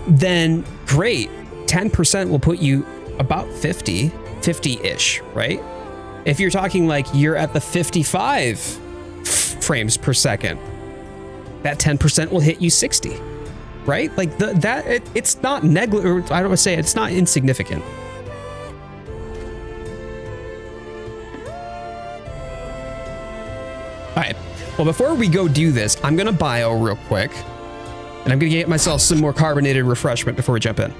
[SPEAKER 2] Then great, 10% will put you about 50-ish, right? If you're talking like you're at the 55 frames per second, that 10% will hit you 60, right? Like it's not negligible. I don't want to say it's not insignificant. All right, well, before we go do this, I'm gonna bio real quick, and I'm gonna get myself some more carbonated refreshment before we jump in.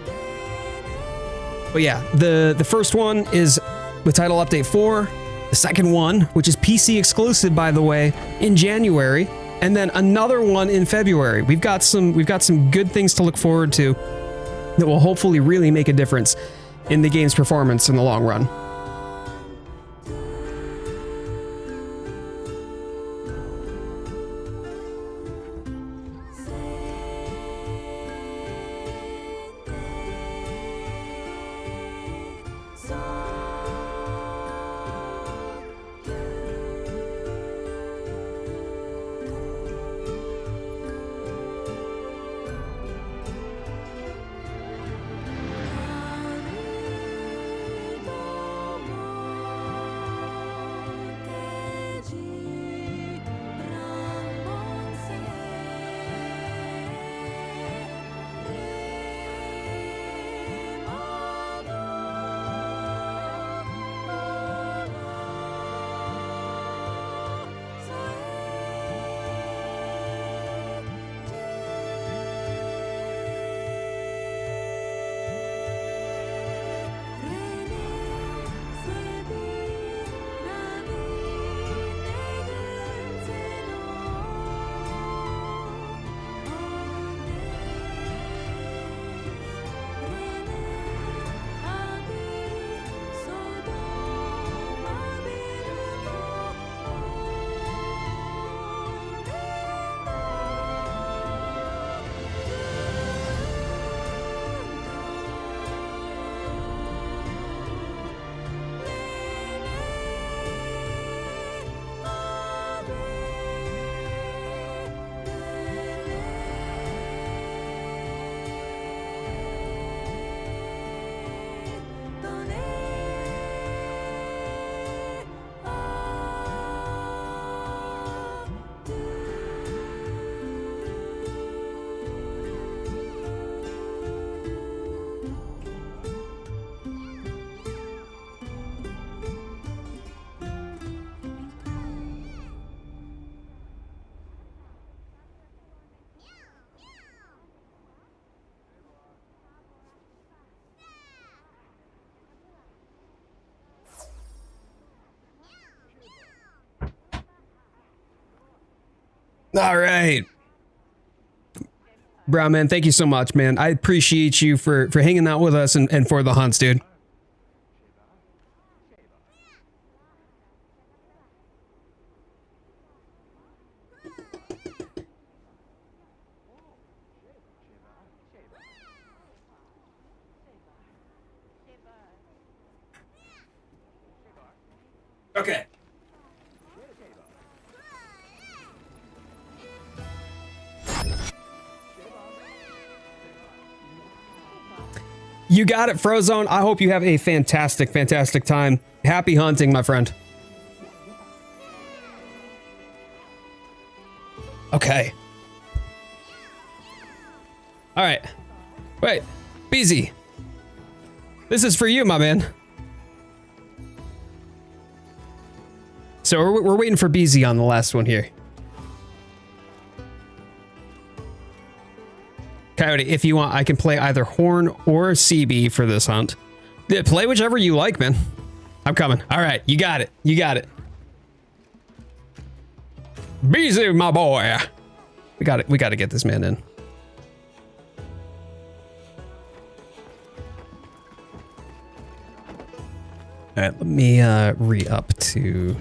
[SPEAKER 2] But yeah, the first one is with title update 4, the second one, which is PC exclusive, by the way, in January, and then another one in February. We've got some good things to look forward to that will hopefully really make a difference in the game's performance in the long run. All right. Brown man, thank you so much, man. I appreciate you for hanging out with us and for the hunts, dude. Okay. You got it, Frozone. I hope you have a fantastic, fantastic time. Happy hunting, my friend. Okay. All right. Wait, BZ. This is for you, my man. So we're waiting for BZ on the last one here. Coyote, if you want, I can play either Horn or CB for this hunt. Yeah, play whichever you like, man. I'm coming. All right, you got it. You got it. BZ, my boy. We got it. We got to get this man in. All right, let me re-up to...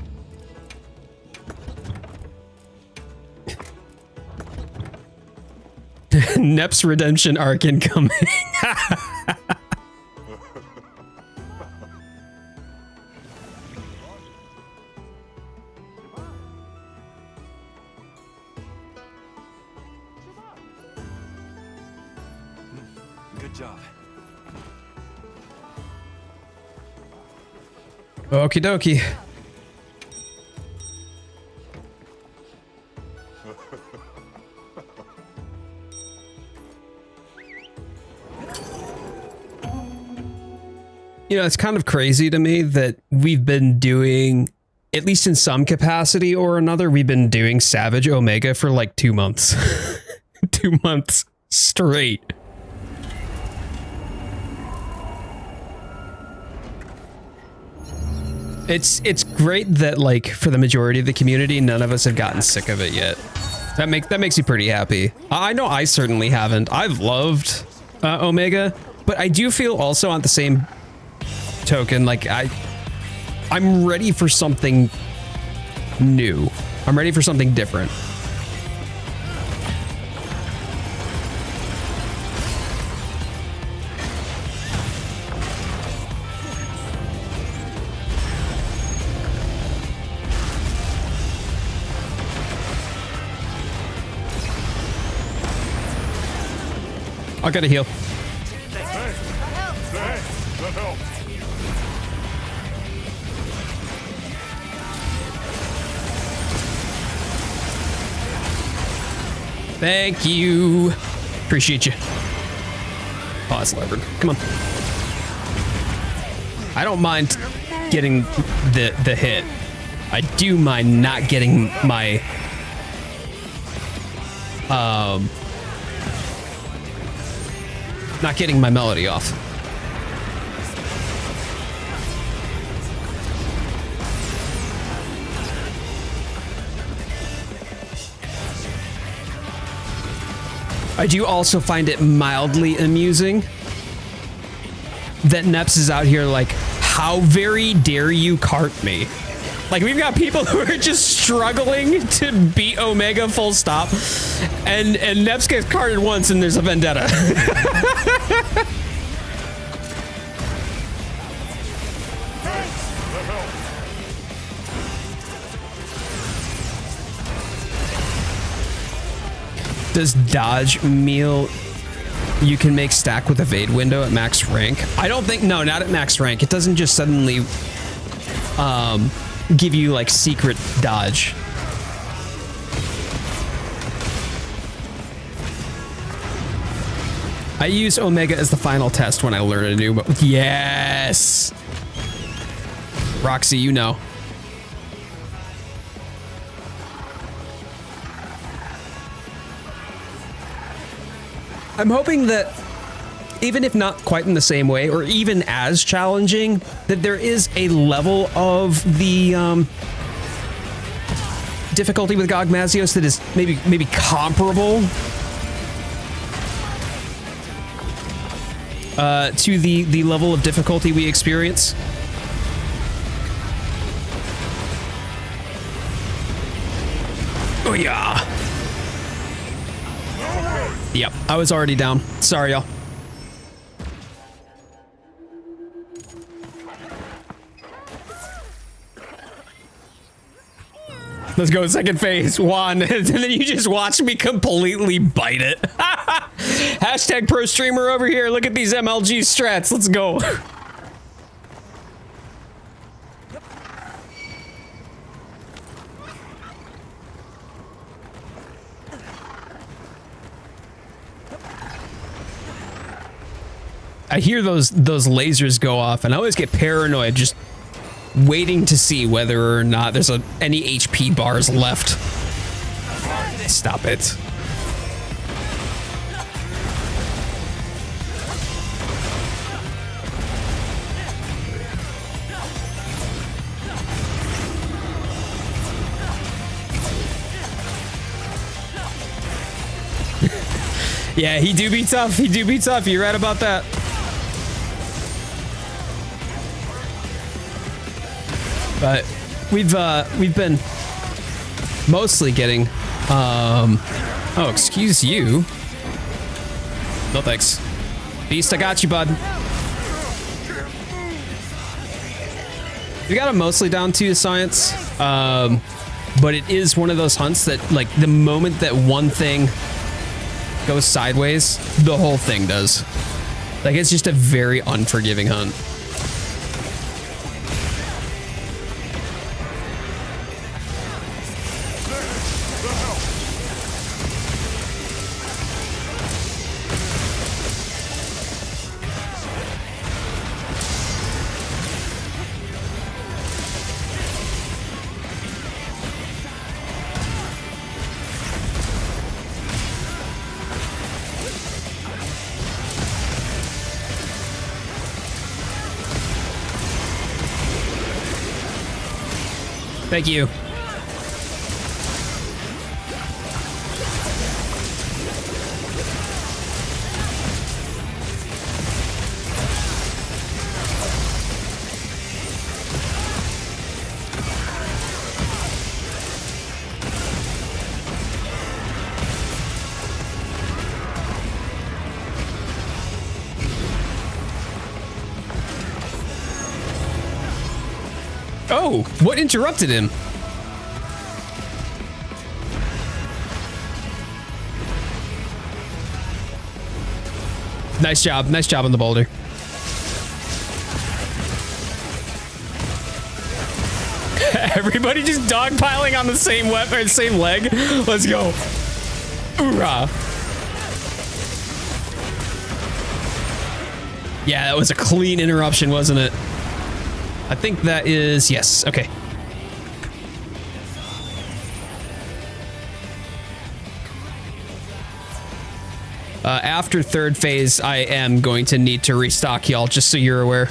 [SPEAKER 2] Nep's redemption arc incoming.
[SPEAKER 4] Good job.
[SPEAKER 2] Okie dokie. You know, it's kind of crazy to me that we've been doing, at least in some capacity or another, we've been doing Savage Omega for like 2 months. 2 months straight. It's great that, like, for the majority of the community, none of us have gotten sick of it yet. That makes me pretty happy. I know I certainly haven't. I've loved Omega, but I do feel also on the same token, like I'm ready for something new. I'm ready for something different. I gotta heal.
[SPEAKER 4] Thanks. That helps.
[SPEAKER 2] Thank you. Appreciate you. Oh, it's levered. Come on. I don't mind getting the hit. I do mind not getting my not getting my melody off. I do also find it mildly amusing that Neps is out here like, how very dare you cart me? Like, we've got people who are just struggling to beat Omega full stop, and Neps gets carted once and there's a vendetta. Does dodge meal you can make stack with evade window at max rank? I don't think, no, not at max rank. It doesn't just suddenly give you like secret dodge. I use Omega as the final test when I learn a new move. Yes! Roxy, you know. I'm hoping that, even if not quite in the same way, or even as challenging, that there is a level of the difficulty with Gogmazios that is maybe comparable to the level of difficulty we experience. Oh yeah. Yep, I was already down. Sorry, y'all. Let's go second phase, 1, and then you just watch me completely bite it. Hashtag pro streamer over here. Look at these MLG strats. Let's go. I hear those lasers go off, and I always get paranoid just waiting to see whether or not there's any HP bars left. Stop it. Yeah, he do be tough. He do be tough. You're right about that. But we've been mostly getting oh, excuse you. No thanks. Beast, I got you, bud. We got him mostly down to science. But it is one of those hunts that, like, the moment that one thing goes sideways, the whole thing does. Like, it's just a very unforgiving hunt. Thank you. Oh, what interrupted him? Nice job on the boulder. Everybody just dogpiling on the same weapon, same leg. Let's go. Hoorah. Yeah, that was a clean interruption, wasn't it? I think that is, yes, okay. After third phase, I am going to need to restock y'all, just so you're aware.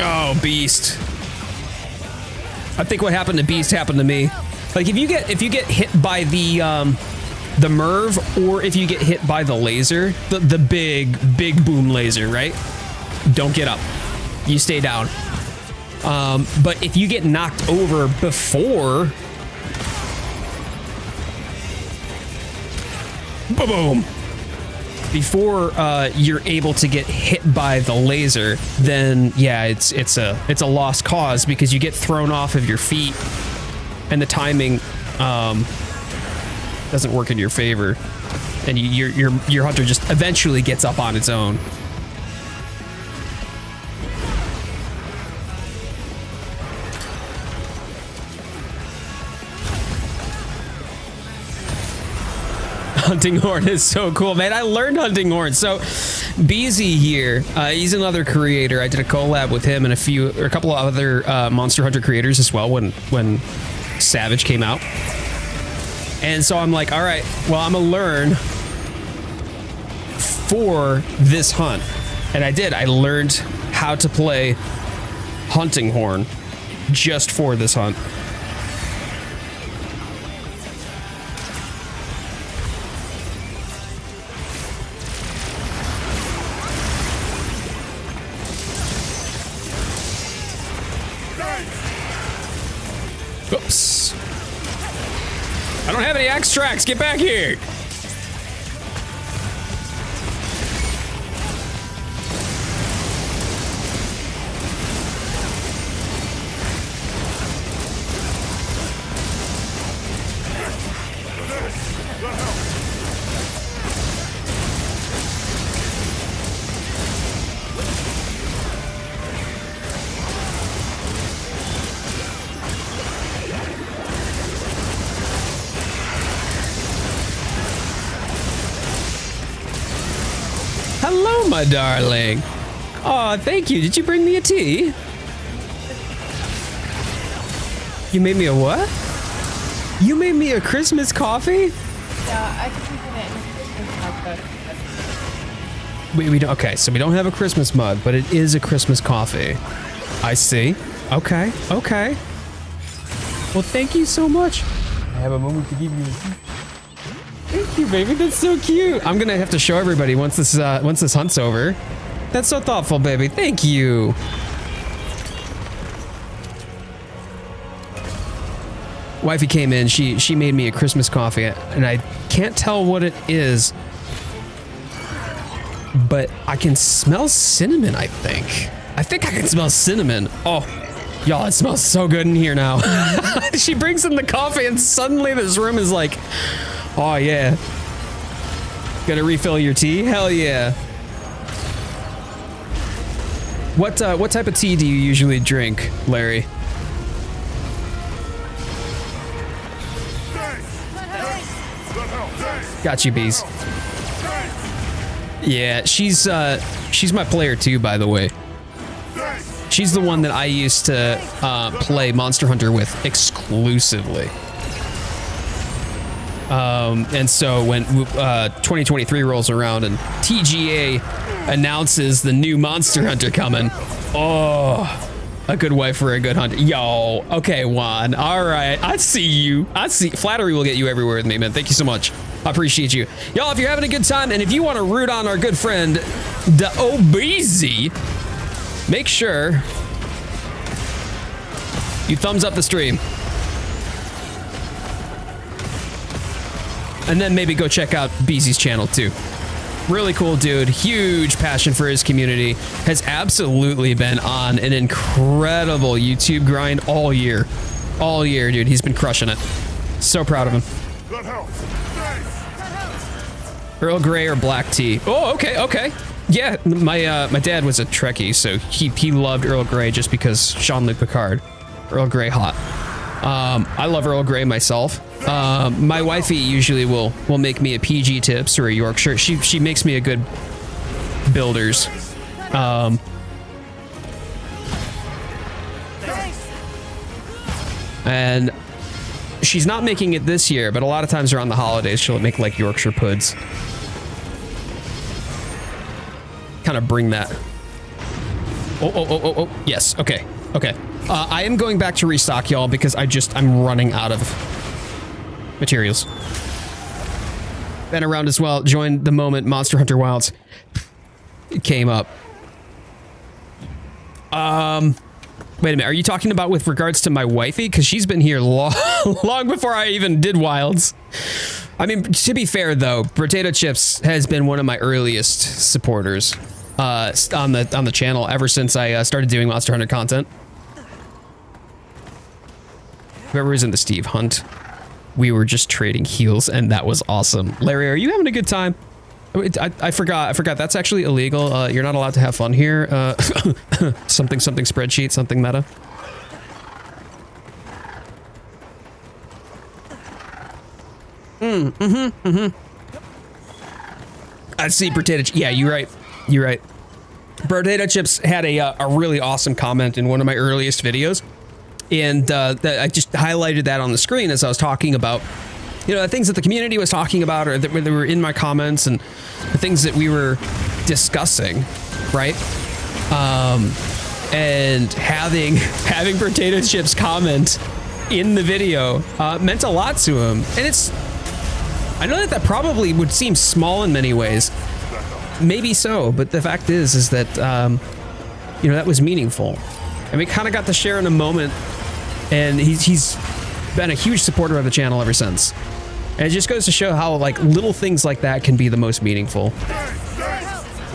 [SPEAKER 2] Oh, Beast. I think what happened to Beast happened to me. Like, if you get hit by the MIRV, or if you get hit by the laser, the big boom laser, right? Don't get up. You stay down. But if you get knocked over before, boom, before you're able to get hit by the laser, then yeah, it's a lost cause, because you get thrown off of your feet, and the timing doesn't work in your favor, and your hunter just eventually gets up on its own. hunting horn is so cool, man. I learned hunting horn. So BZ here, he's another creator. I did a collab with him and a couple of other Monster Hunter creators as well when Savage came out. And so I'm like, all right, well, I'm gonna learn for this hunt. And I did. I learned how to play hunting horn just for this hunt. Oops. I don't have any axe tracks. Get back here. Hello, my darling. Oh, thank you. Did you bring me a tea? You made me a what? You made me a Christmas coffee?
[SPEAKER 5] Yeah, I can put it in a Christmas mug.
[SPEAKER 2] We don't. Okay, so we don't have a Christmas mug, but it is a Christmas coffee. I see. Okay. Okay. Well, thank you so much. I have a moment to give you a tea. Thank you, baby. That's so cute. I'm gonna have to show everybody once this hunt's over. That's so thoughtful, baby. Thank you. Wifey came in. She made me a Christmas coffee, and I can't tell what it is, but I can smell cinnamon. I think I can smell cinnamon. Oh, y'all, it smells so good in here now. She brings in the coffee, and suddenly this room is like. Oh yeah. Gonna refill your tea? Hell yeah. What type of tea do you usually drink, Larry? Got you, bees. Yeah, she's my player too, by the way. She's the one that I used to play Monster Hunter with exclusively. And so when 2023 rolls around and TGA announces the new Monster Hunter coming, oh, a good wife for a good hunter. Yo, okay, Juan. All right, I see you. I see. Flattery will get you everywhere with me, man. Thank you so much. I appreciate you. Y'all, if you're having a good time and if you want to root on our good friend, the OBZ, make sure you thumbs up the stream. And then maybe go check out BZ's channel too. Really cool dude, huge passion for his community, has absolutely been on an incredible YouTube grind all year. All year, dude. He's been crushing it. So proud of him. Earl Grey or black tea? Oh, okay, okay. Yeah, my dad was a Trekkie, so he loved Earl Grey just because Jean-Luc Picard. Earl Grey hot. I love Earl Grey myself. My wifey usually will make me a PG Tips or a Yorkshire. She makes me a good builders. And she's not making it this year, but a lot of times around the holidays she'll make like Yorkshire puds. Kind of bring that. Oh, yes, okay. I am going back to restock, y'all, because I'm running out of materials. Been around as well. Joined the moment Monster Hunter Wilds came up. Wait a minute. Are you talking about with regards to my wifey? Because she's been here long before I even did Wilds. I mean, to be fair though, Potato Chips has been one of my earliest supporters on the channel ever since I started doing Monster Hunter content. Whoever was in the Steve hunt, we were just trading heals, and that was awesome. Larry, are you having a good time? I forgot. That's actually illegal. You're not allowed to have fun here. Something spreadsheet, something meta. I see potato. Yeah, you're right. You're right. Potato Chips had a really awesome comment in one of my earliest videos, and I just highlighted that on the screen as I was talking about, you know, the things that the community was talking about, or that were in my comments, and the things that we were discussing, right? And having Potato Chips comment in the video meant a lot to him, and I know that probably would seem small in many ways. Maybe so, but the fact is that, you know, that was meaningful. And we kind of got to share in a moment, and he's been a huge supporter of the channel ever since. And it just goes to show how, like, little things like that can be the most meaningful.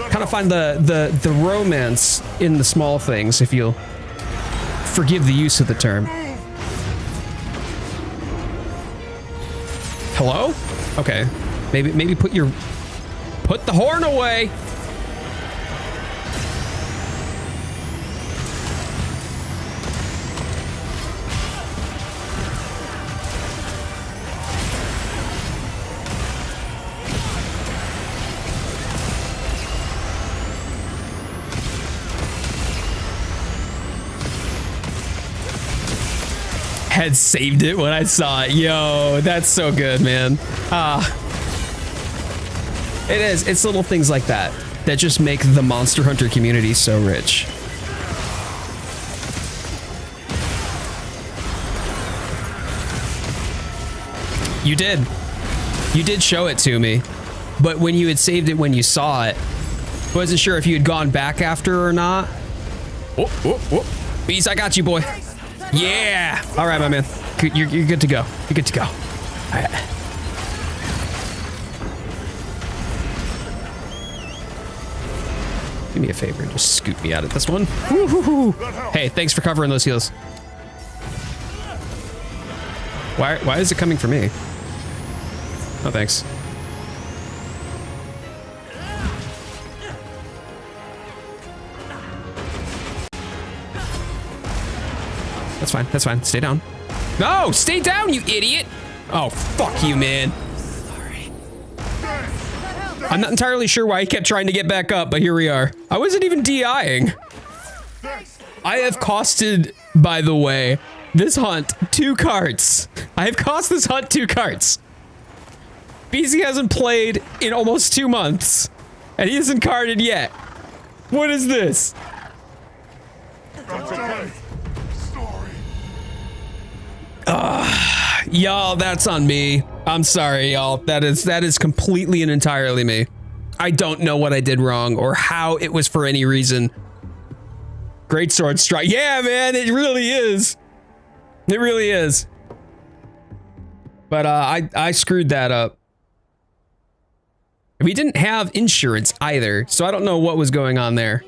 [SPEAKER 2] Kind of find the romance in the small things, if you'll forgive the use of the term. Hello? Okay. Maybe put the horn away. Had saved it when I saw it. Yo, that's so good, man. It is. It's little things like that that just make the Monster Hunter community so rich. You did. You did show it to me, but when you had saved it when you saw it, I wasn't sure if you had gone back after or not. Beast, I got you, boy. Yeah. All right, my man. You're good to go. You're good to go. All right. Do me a favor and just scoot me out of this one. Hey, thanks for covering those heals. Why is it coming for me? Oh, thanks. That's fine. That's fine. Stay down. No, stay down, you idiot. Oh, fuck you, man. I'm not entirely sure why he kept trying to get back up, but here we are. I wasn't even DIing. I have costed, by the way, this hunt 2 carts. I have cost this hunt 2 carts. BZ hasn't played in almost 2 months, and he isn't carded yet. What is this? Y'all, that's on me. I'm sorry, y'all. That is completely and entirely me. I don't know what I did wrong or how it was for any reason. Great sword strike. Yeah, man, it really is. It really is. But I screwed that up. We didn't have insurance either, so I don't know what was going on there.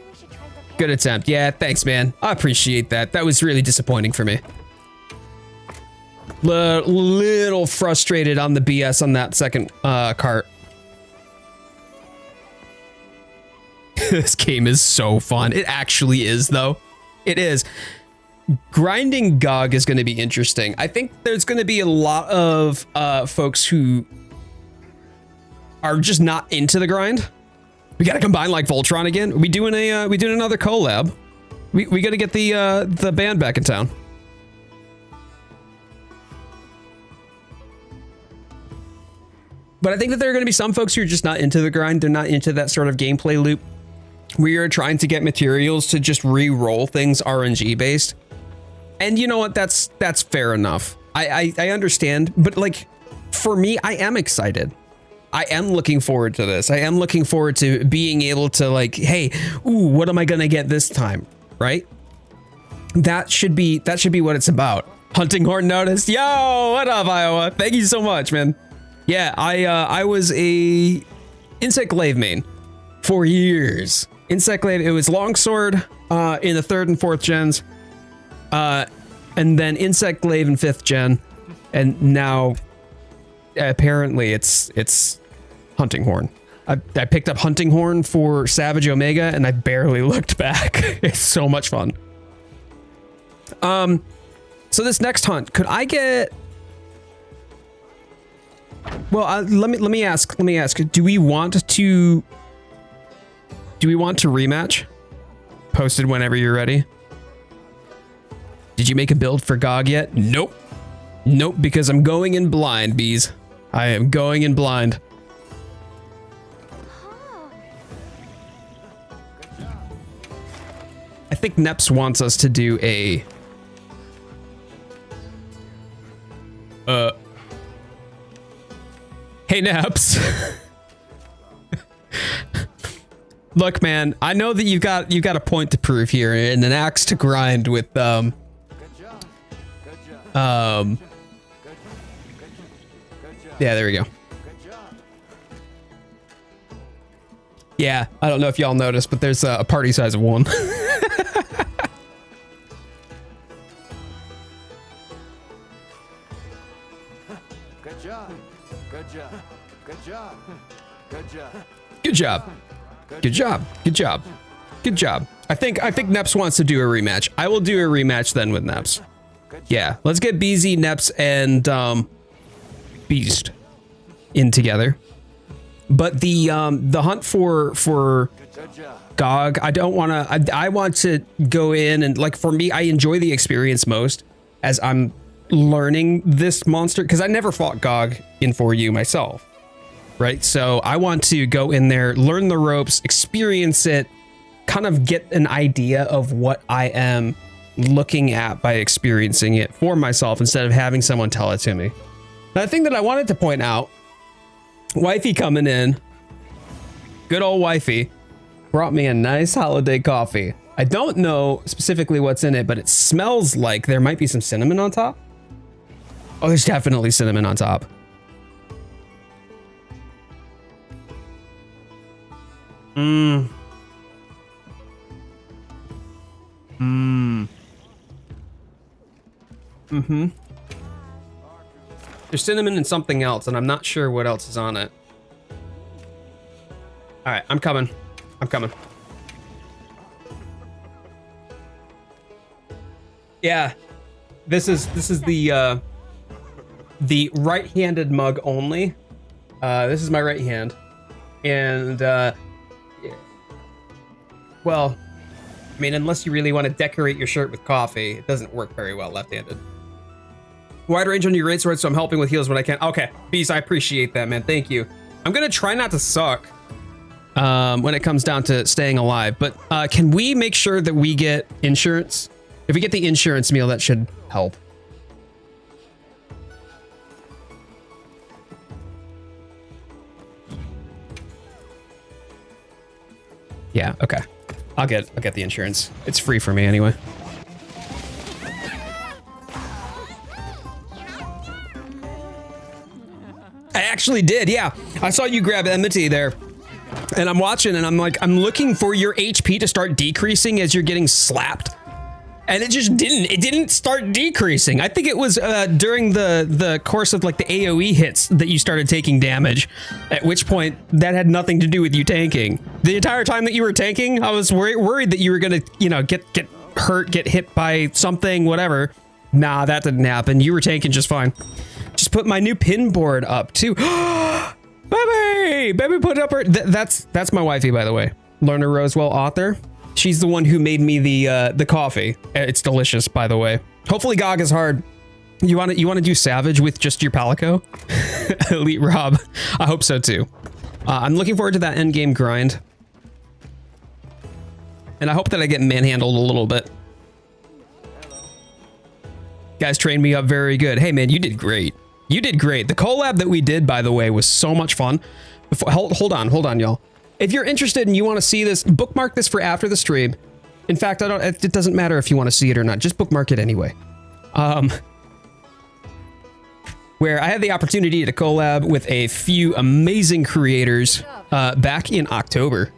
[SPEAKER 2] Good attempt. Yeah, thanks, man. I appreciate that. That was really disappointing for me. Little frustrated on the BS on that second cart. This game is so fun. It actually is, though. It is. Grinding GOG is going to be interesting. I think there's going to be a lot of folks who are just not into the grind. We got to combine like Voltron again. We doing another collab. We got to get the band back in town. But I think that there are going to be some folks who are just not into the grind. They're not into that sort of gameplay loop. We are trying to get materials to just re-roll things RNG based. And you know what? That's fair enough. I understand. But like, for me, I am excited. I am looking forward to this. I am looking forward to being able to like, hey, ooh, what am I going to get this time? Right? That should be what it's about. Hunting Horn noticed. Yo, what up, Iowa? Thank you so much, man. Yeah, I was a Insect Glaive main for years. Insect Glaive, it was Longsword in the 3rd and 4th gens, and then Insect Glaive in 5th gen, and now apparently it's Hunting Horn. I picked up Hunting Horn for Savage Omega, and I barely looked back. It's so much fun. So this next hunt, could I get... Well, let me ask. Do we want to rematch? Posted whenever you're ready. Did you make a build for Gog yet? Nope. Nope, because I'm going in blind, bees. I am going in blind. I think Neps wants us to do a... Hey, Neps. Look, man, I know that you got a point to prove here and an axe to grind with yeah, there we go. Yeah, I don't know if y'all noticed, but there's a party size of 1.
[SPEAKER 4] Good job. Good job. Good job. Good job.
[SPEAKER 2] Good job. Good job. Good job. Good job. I think Neps wants to do a rematch. I will do a rematch then with Neps. Yeah, let's get BZ, Neps, and Beast in together. But the hunt for Gog, I don't want to. I want to go in and, like, for me, I enjoy the experience most as I'm learning this monster, because I never fought Gog in 4U myself, right? So I want to go in there, learn the ropes, experience it, kind of get an idea of what I am looking at by experiencing it for myself instead of having someone tell it to me. Now, the thing that I wanted to point out, wifey coming in, good old wifey, brought me a nice holiday coffee. I don't know specifically what's in it, but it smells like there might be some cinnamon on top. Oh, there's definitely cinnamon on top. There's cinnamon and something else, and I'm not sure what else is on it. All right, I'm coming. I'm coming. Yeah, this is the right-handed mug only. This is my right hand, and well, I mean, unless you really want to decorate your shirt with coffee, it doesn't work very well left-handed. Wide range on your great sword, so I'm helping with heals when I can. Okay, Beast, I appreciate that, man. Thank you. I'm gonna try not to suck when it comes down to staying alive, but can we make sure that we get insurance? If we get the insurance meal, that should help. Yeah, okay. I'll get the insurance. It's free for me anyway. I actually did, yeah. I saw you grab Enmity there. And I'm watching and I'm like, I'm looking for your HP to start decreasing as you're getting slapped. And it just didn't. It didn't start decreasing. I think it was during the course of like the AoE hits that you started taking damage. At which point that had nothing to do with you tanking. The entire time that you were tanking, I was worried that you were gonna, you know, get hurt, get hit by something, whatever. Nah, that didn't happen. You were tanking just fine. Just put my new pin board up too. Baby put up her. That's my wifey, by the way. Lerner Rosewell, author. She's the one who made me the coffee. It's delicious, by the way. Hopefully Gog is hard. You want to do Savage with just your Palico? Elite Rob. I hope so too. I'm looking forward to that end game grind. And I hope that I get manhandled a little bit. Guys trained me up very good. Hey man, you did great. You did great. The collab that we did, by the way, was so much fun. Hold on, y'all. If you're interested and you want to see this, bookmark this for after the stream. In fact, it doesn't matter if you want to see it or not. Just bookmark it anyway. Where I had the opportunity to collab with a few amazing creators back in October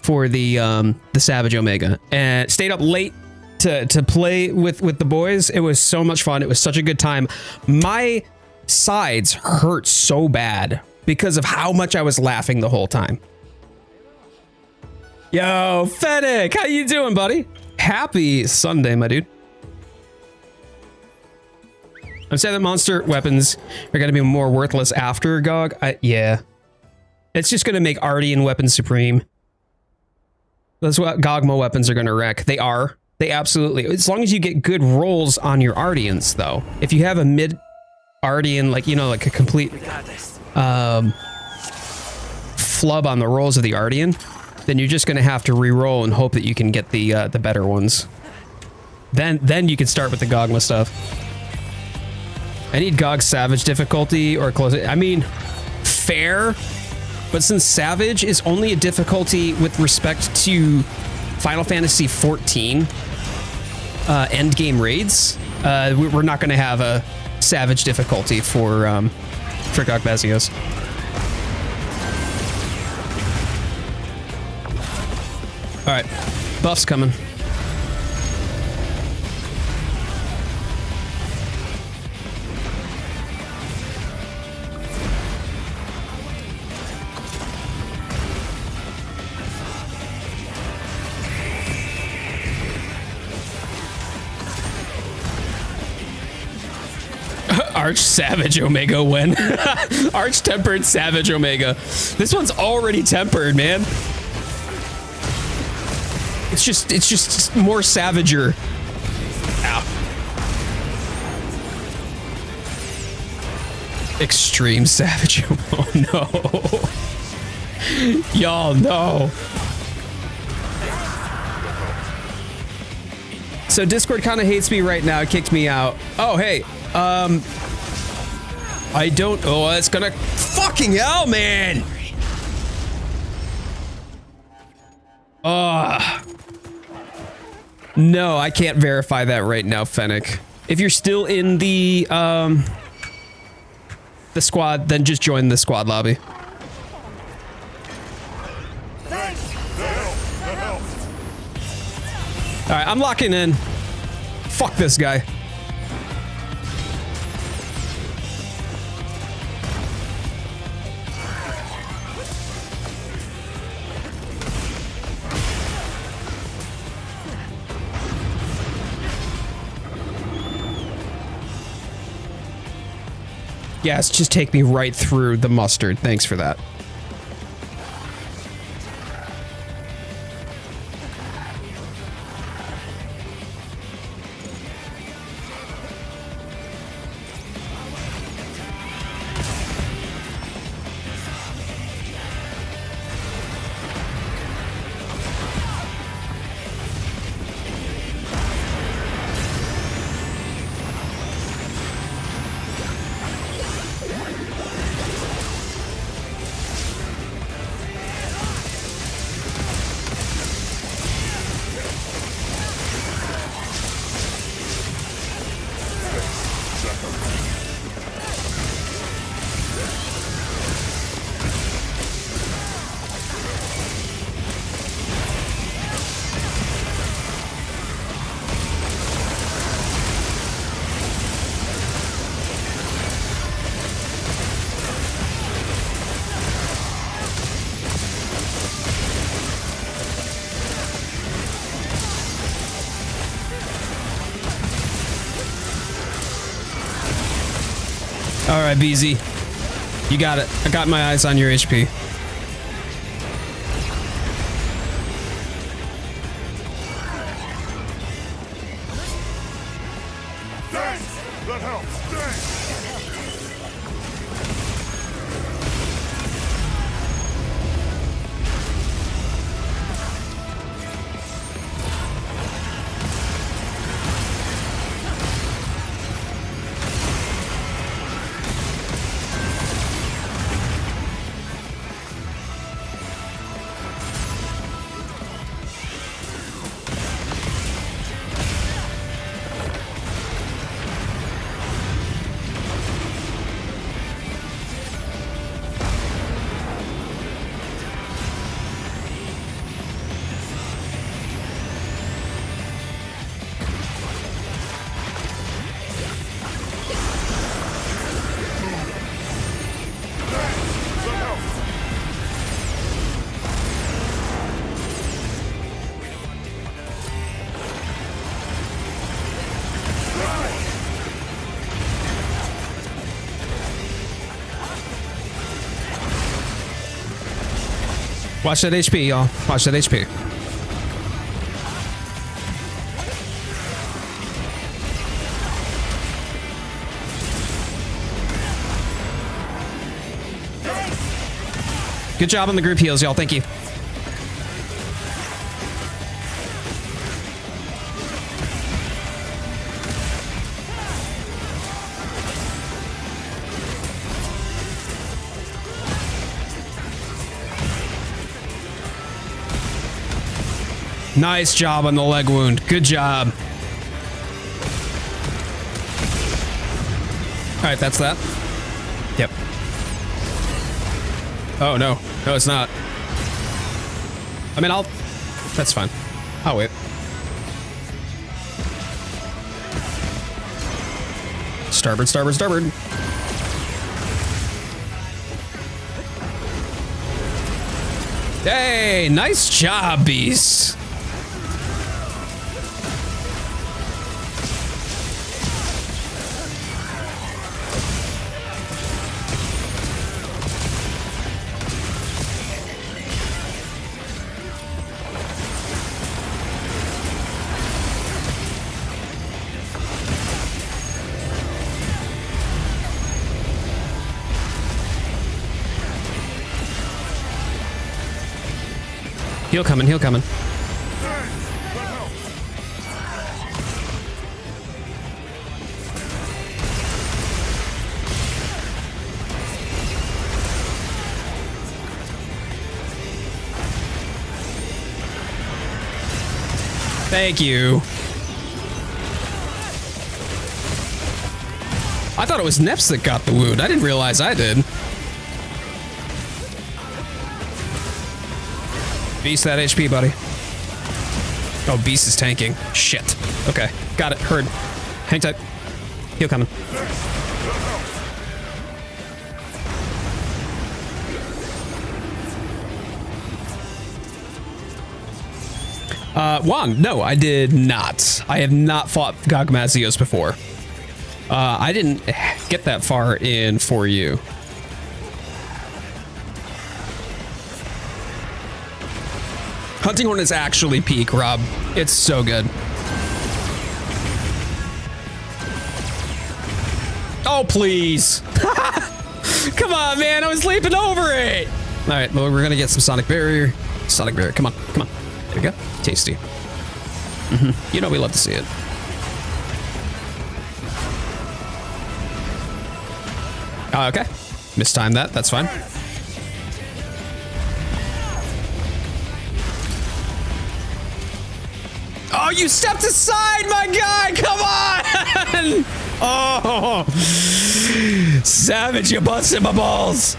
[SPEAKER 2] for the Savage Omega, and stayed up late to play with the boys. It was so much fun. It was such a good time. My sides hurt so bad because of how much I was laughing the whole time. Yo, Fennec, how you doing, buddy? Happy Sunday, my dude. I'm saying that monster weapons are going to be more worthless after Gog. Yeah. It's just going to make Artian weapons supreme. That's what Gogma weapons are going to wreck. They are. They absolutely. As long as you get good rolls on your Artians, though. If you have a mid Artian, like, you know, like a complete flub on the rolls of the Artian, then you're just going to have to re-roll and hope that you can get the better ones. Then you can start with the Gogma stuff. I need Gog Savage difficulty or close it. I mean, fair, but since Savage is only a difficulty with respect to Final Fantasy XIV endgame raids, we're not going to have a Savage difficulty for Gogmazios. All right, buff's coming. Arch Savage Omega win. Arch tempered Savage Omega. This one's already tempered, man. It's just more savager. Ow. Extreme Savage. Oh no. Y'all know. So Discord kind of hates me right now. It kicked me out. Oh, hey. I don't. Oh, it's gonna. Fucking hell, man. No, I can't verify that right now, Fennec. If you're still in the squad, then just join the squad lobby. All right, I'm locking in. Fuck this guy. Yes, just take me right through the mustard. Thanks for that. All right, BZ. You got it. I got my eyes on your HP.
[SPEAKER 6] Thanks! That helps! Thanks!
[SPEAKER 2] Watch that HP, y'all. Watch that HP. Good job on the group heals, y'all. Thank you. Nice job on the leg wound. Good job. All right, that's that. Yep. Oh, no. No, it's not. I mean, that's fine. I'll wait. Starboard, starboard, starboard. Hey, nice job, beast. Heal coming, heal coming. Thank you. I thought it was Neps that got the wound. I didn't realize I did. Beast that HP, buddy. Oh, Beast is tanking. Shit. Okay. Got it. Heard. Hang tight. Heal coming. Juan, no, I did not. I have not fought Gogmazios before. I didn't get that far in 4U. Hunting Horn is actually peak, Rob. It's so good. Oh, please. Come on, man. I was leaping over it. All right, well, we're going to get some Sonic Barrier. Sonic Barrier. Come on. Come on. There we go. Tasty. You know we love to see it. Oh, okay. Mistimed that. That's fine. Oh, you stepped aside, my guy! Come on! Oh! Savage, you busted my balls!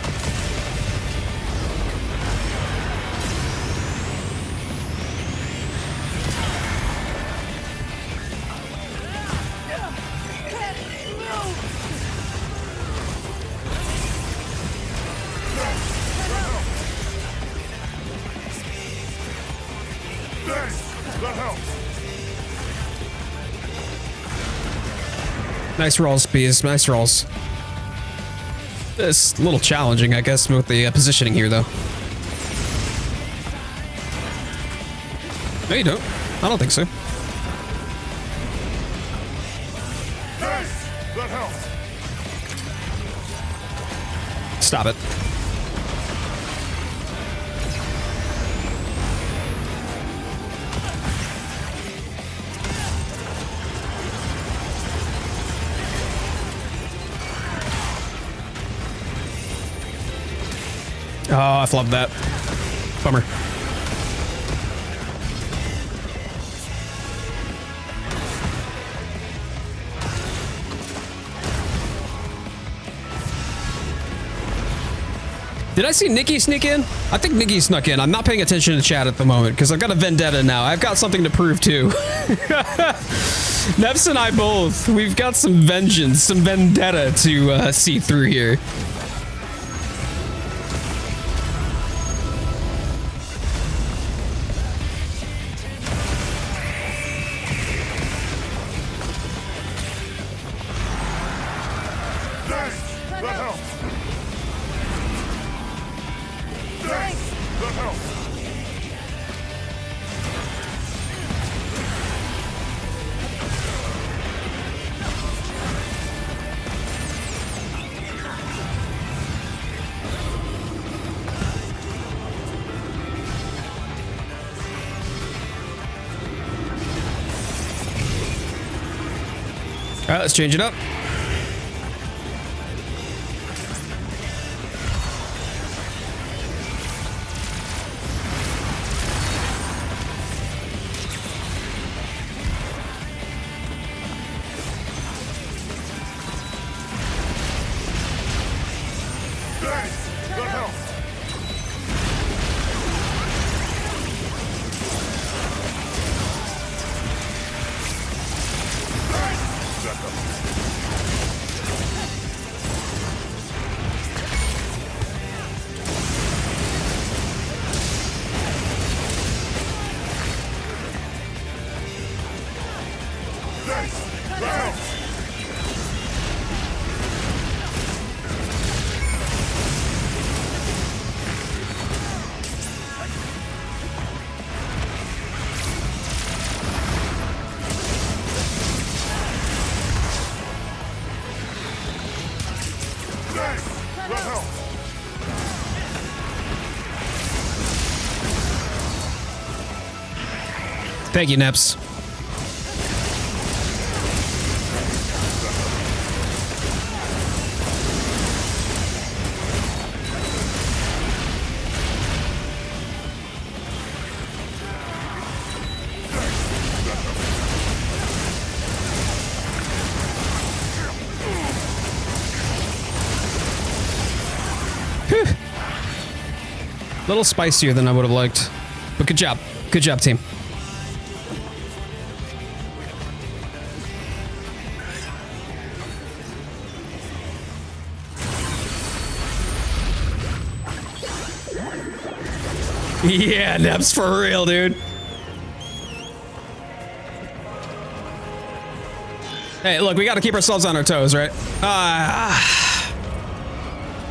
[SPEAKER 6] That helps.
[SPEAKER 2] Nice rolls, bees. Nice rolls. It's a little challenging, I guess, with the positioning here, though. No, you don't. I don't think so.
[SPEAKER 6] That helps.
[SPEAKER 2] Stop it. Oh, I flubbed that. Bummer. Did I see Nikki sneak in? I think Nikki snuck in. I'm not paying attention to chat at the moment because I've got a vendetta now. I've got something to prove too. Neps and I both. We've got some vengeance, some vendetta to see through here.
[SPEAKER 6] That helps. That helps.
[SPEAKER 2] right, let's change it up. Thank you, Nips. Whew. A little spicier than I would have liked, but good job. Good job, team. Yeah, Neb's for real, dude. Hey, look, we got to keep ourselves on our toes, right?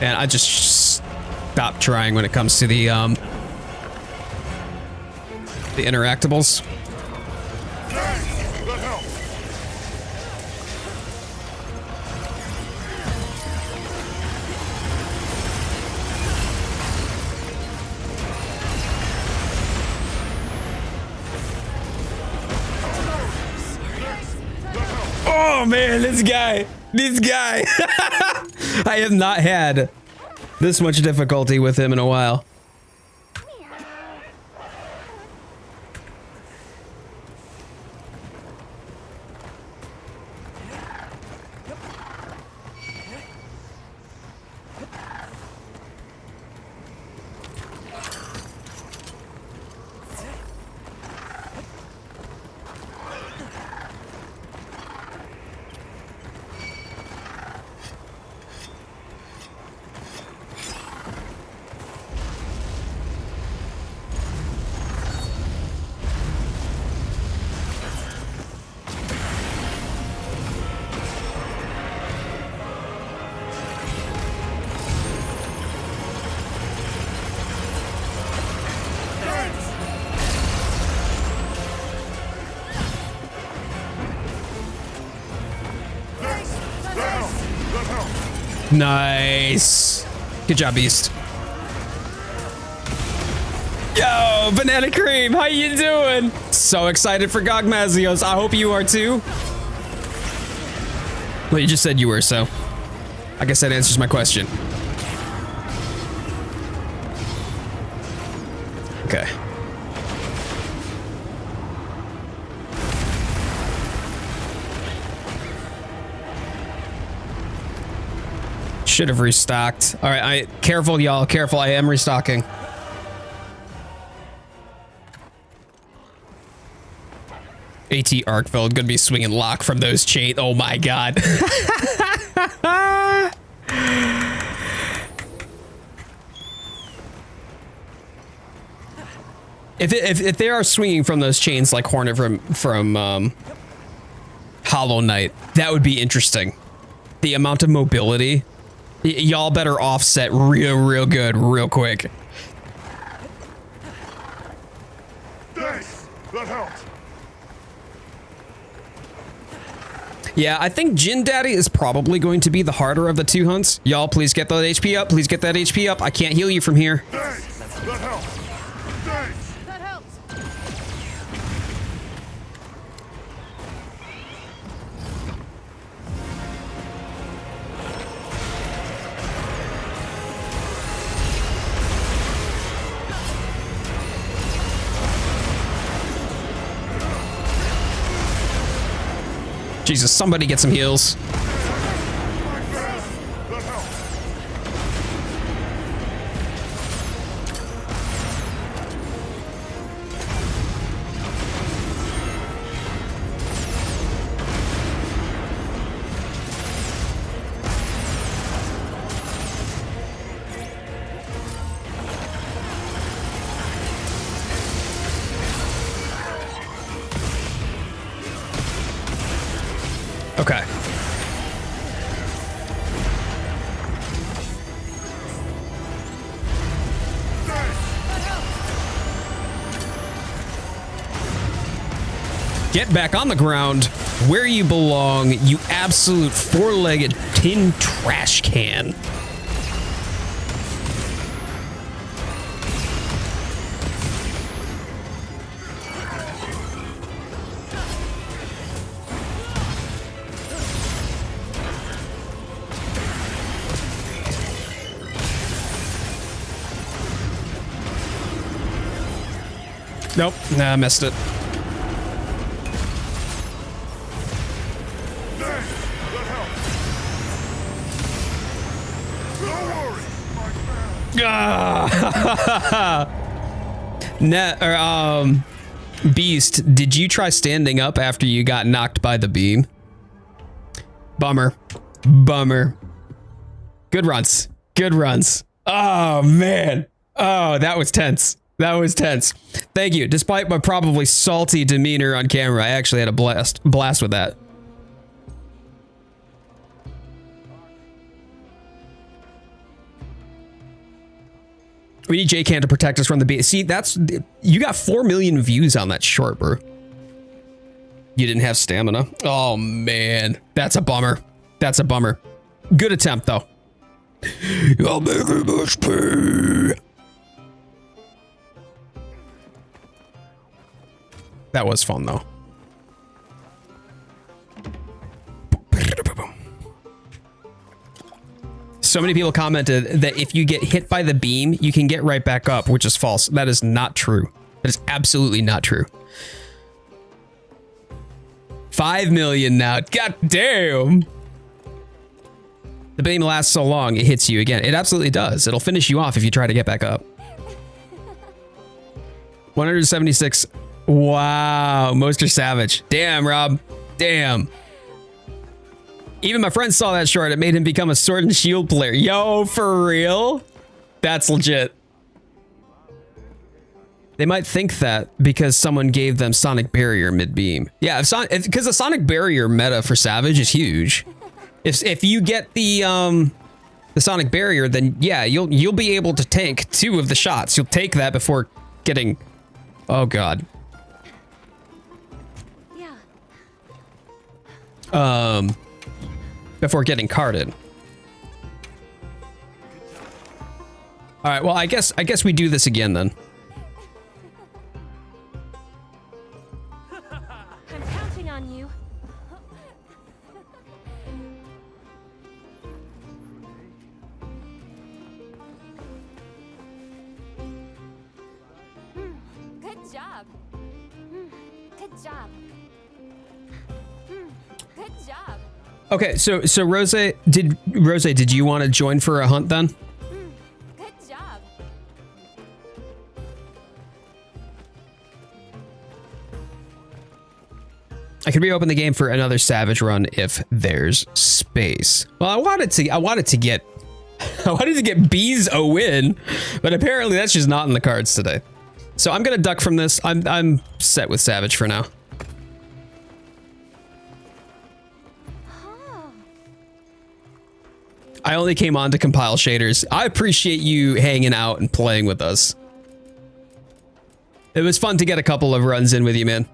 [SPEAKER 2] And I just stopped trying when it comes to the interactables. Oh man, this guy. I have not had this much difficulty with him in a while. Nice. Good job, Beast. Yo, Banana Cream, how you doing? So excited for Gogmazios. I hope you are too. Well, you just said you were, so I guess that answers my question. Okay. Should have restocked. All right, careful, y'all. Careful, I am restocking. AT Arkfeld gonna be swinging lock from those chain. Oh my god. If they are swinging from those chains like Hornet from Hollow Knight, that would be interesting. The amount of mobility. Y'all better offset real good, real quick.
[SPEAKER 6] Thanks. That helped.
[SPEAKER 2] Yeah, I think Jin Daddy is probably going to be the harder of the two hunts. Y'all, please get that HP up. Please get that HP up. I can't heal you from here.
[SPEAKER 6] Thanks. That helped. Thanks.
[SPEAKER 5] That helps.
[SPEAKER 2] Jesus, somebody get some heals.
[SPEAKER 6] That helps.
[SPEAKER 2] Okay. Get back on the ground where you belong, you absolute four-legged tin trash can. Nope, nah, I missed it.
[SPEAKER 6] Thanks. That helps. Don't worry, my friend.
[SPEAKER 2] Beast, did you try standing up after you got knocked by the beam? Bummer. Bummer. Good runs. Good runs. Oh, man. Oh, that was tense. That was tense. Thank you. Despite my probably salty demeanor on camera, I actually had a blast with that. We need J-Can to protect us from the beast. See, you got 4 million views on that short, bro. You didn't have stamina. Oh, man. That's a bummer. That's a bummer. Good attempt, though. I'll make it much pay. That was fun, though. So many people commented that if you get hit by the beam, you can get right back up, which is false. That is not true. That is absolutely not true. 5 million now. God damn. The beam lasts so long, it hits you again. It absolutely does. It'll finish you off if you try to get back up. 176. Wow. Moster Savage. Damn, Rob. Damn. Even my friend saw that short. It made him become a Sword and Shield player. Yo, for real? That's legit. They might think that because someone gave them Sonic Barrier mid-beam. Yeah, because the Sonic Barrier meta for Savage is huge. If you get the Sonic Barrier, then yeah, you'll be able to tank 2 of the shots. You'll take that before getting... Oh, God.
[SPEAKER 3] Yeah.
[SPEAKER 2] Before getting carded. All right, well, I guess we do this again then.
[SPEAKER 3] I'm counting on you. Good job. Good job. Good job.
[SPEAKER 2] Okay, so Rose, did you want to join for a hunt then?
[SPEAKER 3] Good job.
[SPEAKER 2] I could reopen the game for another Savage run if there's space. Well, I wanted to get Bees a win, but apparently that's just not in the cards today. So I'm gonna duck from this. I'm set with Savage for now. I only came on to compile shaders. I appreciate you hanging out and playing with us. It was fun to get a couple of runs in with you, man.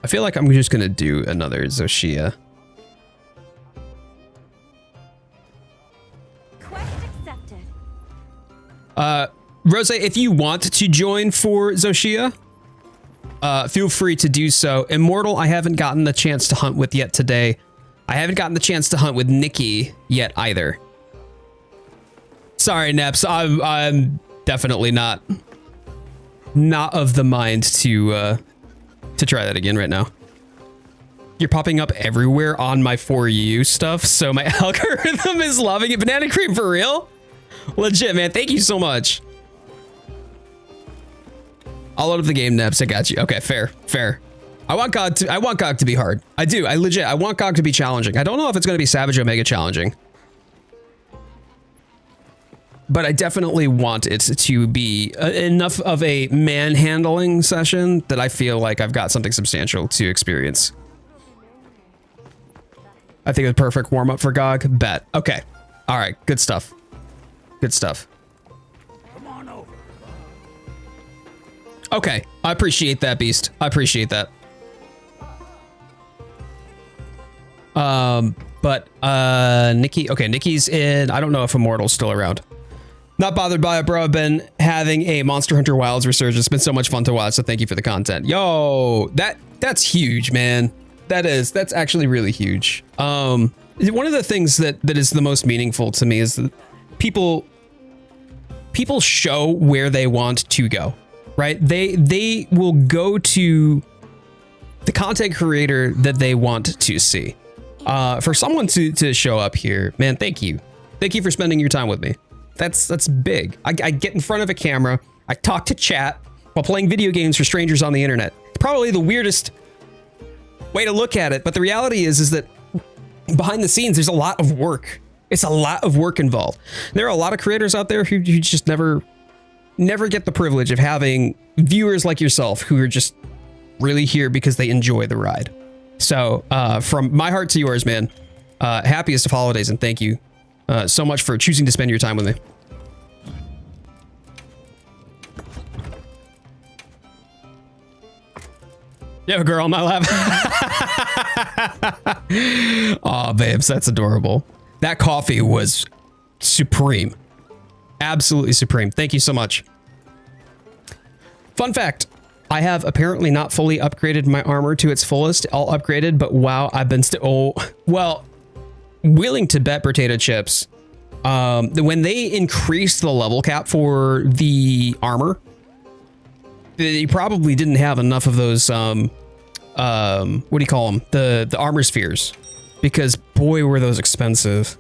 [SPEAKER 2] I feel like I'm just gonna do another Zoshia.
[SPEAKER 3] Quest accepted.
[SPEAKER 2] Rose, if you want to join for Zoshia, feel free to do so. Immortal, I haven't gotten the chance to hunt with yet today. I haven't gotten the chance to hunt with Nikki yet either. Sorry, Neps. I'm definitely not of the mind to to try that again right now. You're popping up everywhere on my For You stuff, so my algorithm is loving it. Banana cream for real? Legit, man. Thank you so much. I'll load up the game, Nebs. I got you. Okay, fair, fair. I want GOG to be hard. I do. I want GOG to be challenging. I don't know if it's going to be Savage Omega challenging, but I definitely want it to be enough of a manhandling session that I feel like I've got something substantial to experience. I think it's a perfect warm up for GOG. Bet. Okay. All right. Good stuff. Good stuff.
[SPEAKER 4] Come on over.
[SPEAKER 2] Okay. I appreciate that, Beast. I appreciate that. But Nikki. Okay, Nikki's in. I don't know if Immortal's still around. Not bothered by it, bro. I've been having a Monster Hunter Wilds resurgence. It's been so much fun to watch, so thank you for the content. Yo, that's huge, man. That's actually really huge. One of the things that is the most meaningful to me is that people show where they want to go, right? They will go to the content creator that they want to see. For someone to show up here, man, thank you. Thank you for spending your time with me. That's big. I get in front of a camera. I talk to chat while playing video games for strangers on the internet. It's probably the weirdest way to look at it, but the reality is that behind the scenes, there's a lot of work. It's a lot of work involved. There are a lot of creators out there who just never get the privilege of having viewers like yourself who are just really here because they enjoy the ride. So from my heart to yours, man, happiest of holidays, and thank you so much for choosing to spend your time with me. You have a girl on my lap. Aw, babes, that's adorable. That coffee was supreme. Absolutely supreme. Thank you so much. Fun fact. I have apparently not fully upgraded my armor to its fullest. All upgraded, but wow, I've been well, willing to bet potato chips. When they increased the level cap for the armor, they probably didn't have enough of those, what do you call them? The armor spheres, because boy, were those expensive.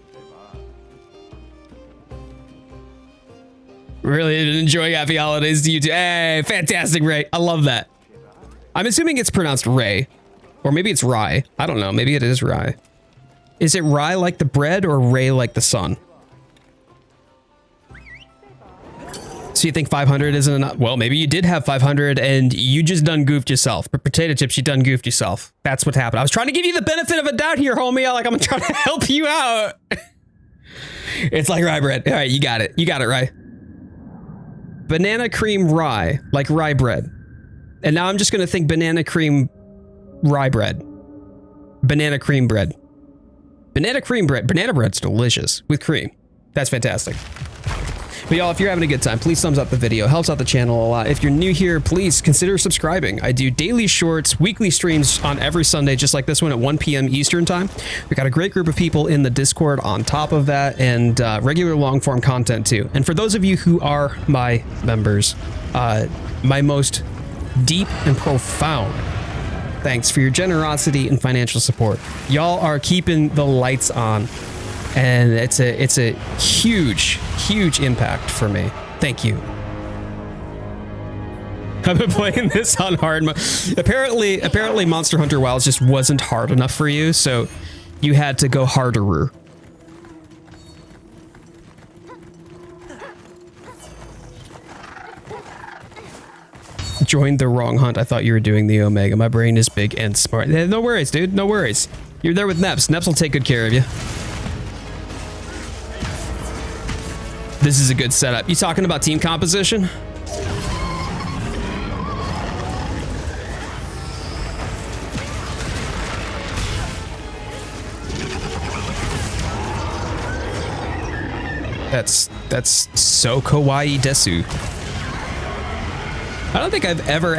[SPEAKER 2] Really enjoying happy holidays to you too. Hey, fantastic, Ray. I love that. I'm assuming it's pronounced Ray, or maybe it's Rye. I don't know. Maybe it is Rye. Is it Rye like the bread or Ray like the sun? So you think 500 isn't enough? Well, maybe you did have 500 and you just done goofed yourself. But potato chips, you done goofed yourself. That's what happened. I was trying to give you the benefit of a doubt here, homie. I'm trying to help you out. It's like rye bread. All right, you got it. You got it, Rye. Banana cream rye, like rye bread. And now I'm just going to think banana cream rye bread. Banana cream bread. Banana cream bread. Banana bread's delicious with cream. That's fantastic. But y'all, if you're having a good time, please thumbs up the video. It helps out the channel a lot. If you're new here, please consider subscribing. I do daily shorts, weekly streams on every Sunday, just like this one at 1 p.m. Eastern time. We've got a great group of people in the Discord on top of that, and regular long form content too. And for those of you who are my members, my most deep and profound thanks for your generosity and financial support. Y'all are keeping the lights on. And it's a huge impact for me. Thank you. I've been playing this on hard mode. Apparently Monster Hunter Wilds just wasn't hard enough for you, so you had to go harder. Joined the wrong hunt. I thought you were doing the Omega. My brain is big and smart. No worries, dude. No worries. You're there with Neps. Neps will take good care of you. This is a good setup. You talking about team composition? That's so kawaii desu. I don't think I've ever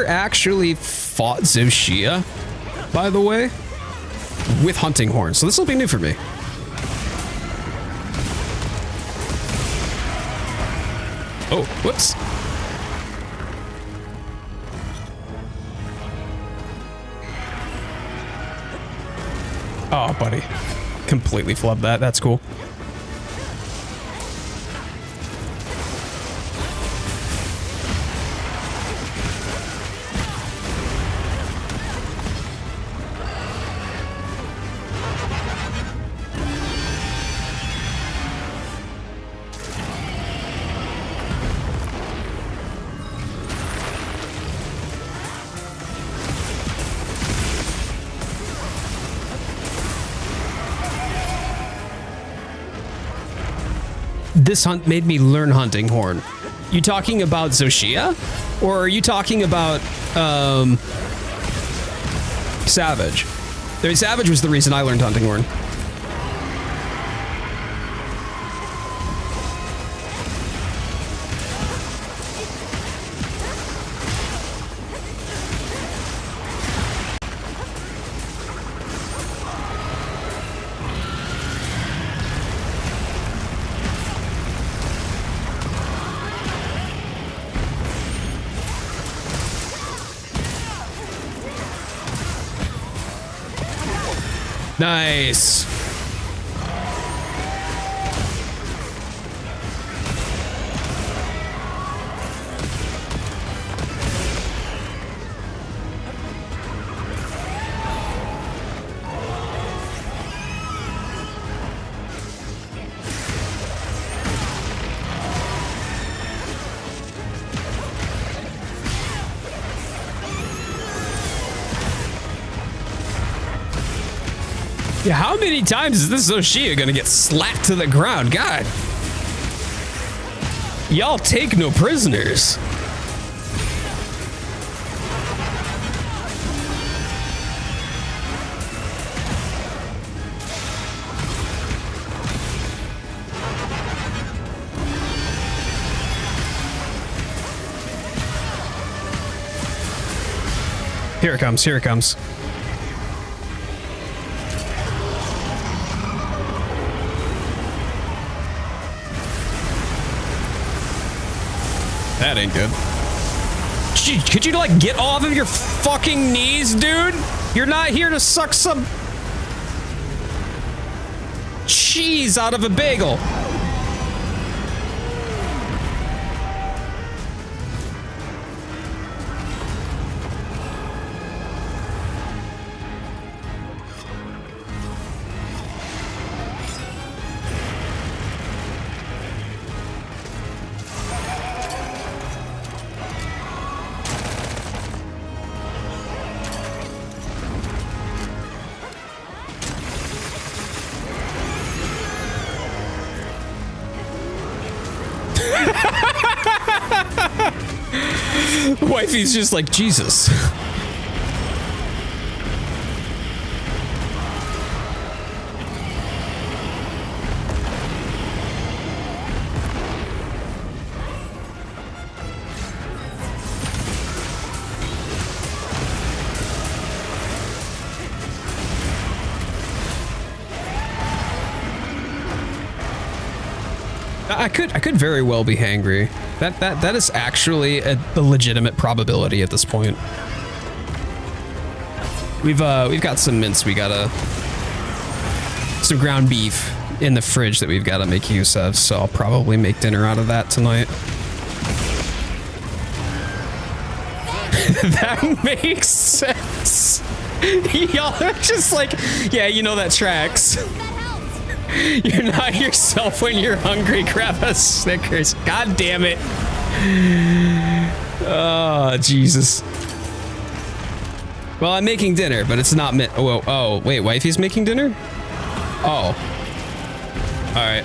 [SPEAKER 2] actually fought Zoshia, by the way, with hunting horns. So this will be new for me. Oh, whoops. Oh, buddy. Completely flubbed that. That's cool. This hunt made me learn hunting horn. You talking about Zoshia? Or are you talking about Savage? I mean, Savage was the reason I learned hunting horn. Nice. Yeah, how many times is this Zoshia gonna get slapped to the ground? God. Y'all take no prisoners. Here it comes, here it comes. That ain't good. Could you like get off of your fucking knees, dude? You're not here to suck some cheese out of a bagel. Wifey's just like, Jesus. I could very well be hangry. That is actually a legitimate probability at this point. We've got some mince. We gotta some ground beef in the fridge that we've got to make use of. So I'll probably make dinner out of that tonight. That makes sense. Y'all are just like, yeah, you know that tracks. You're not yourself when you're hungry. Grab a Snickers. God damn it. Oh, Jesus. Well, I'm making dinner, but it's not oh, wait, wifey's making dinner? Oh. All right.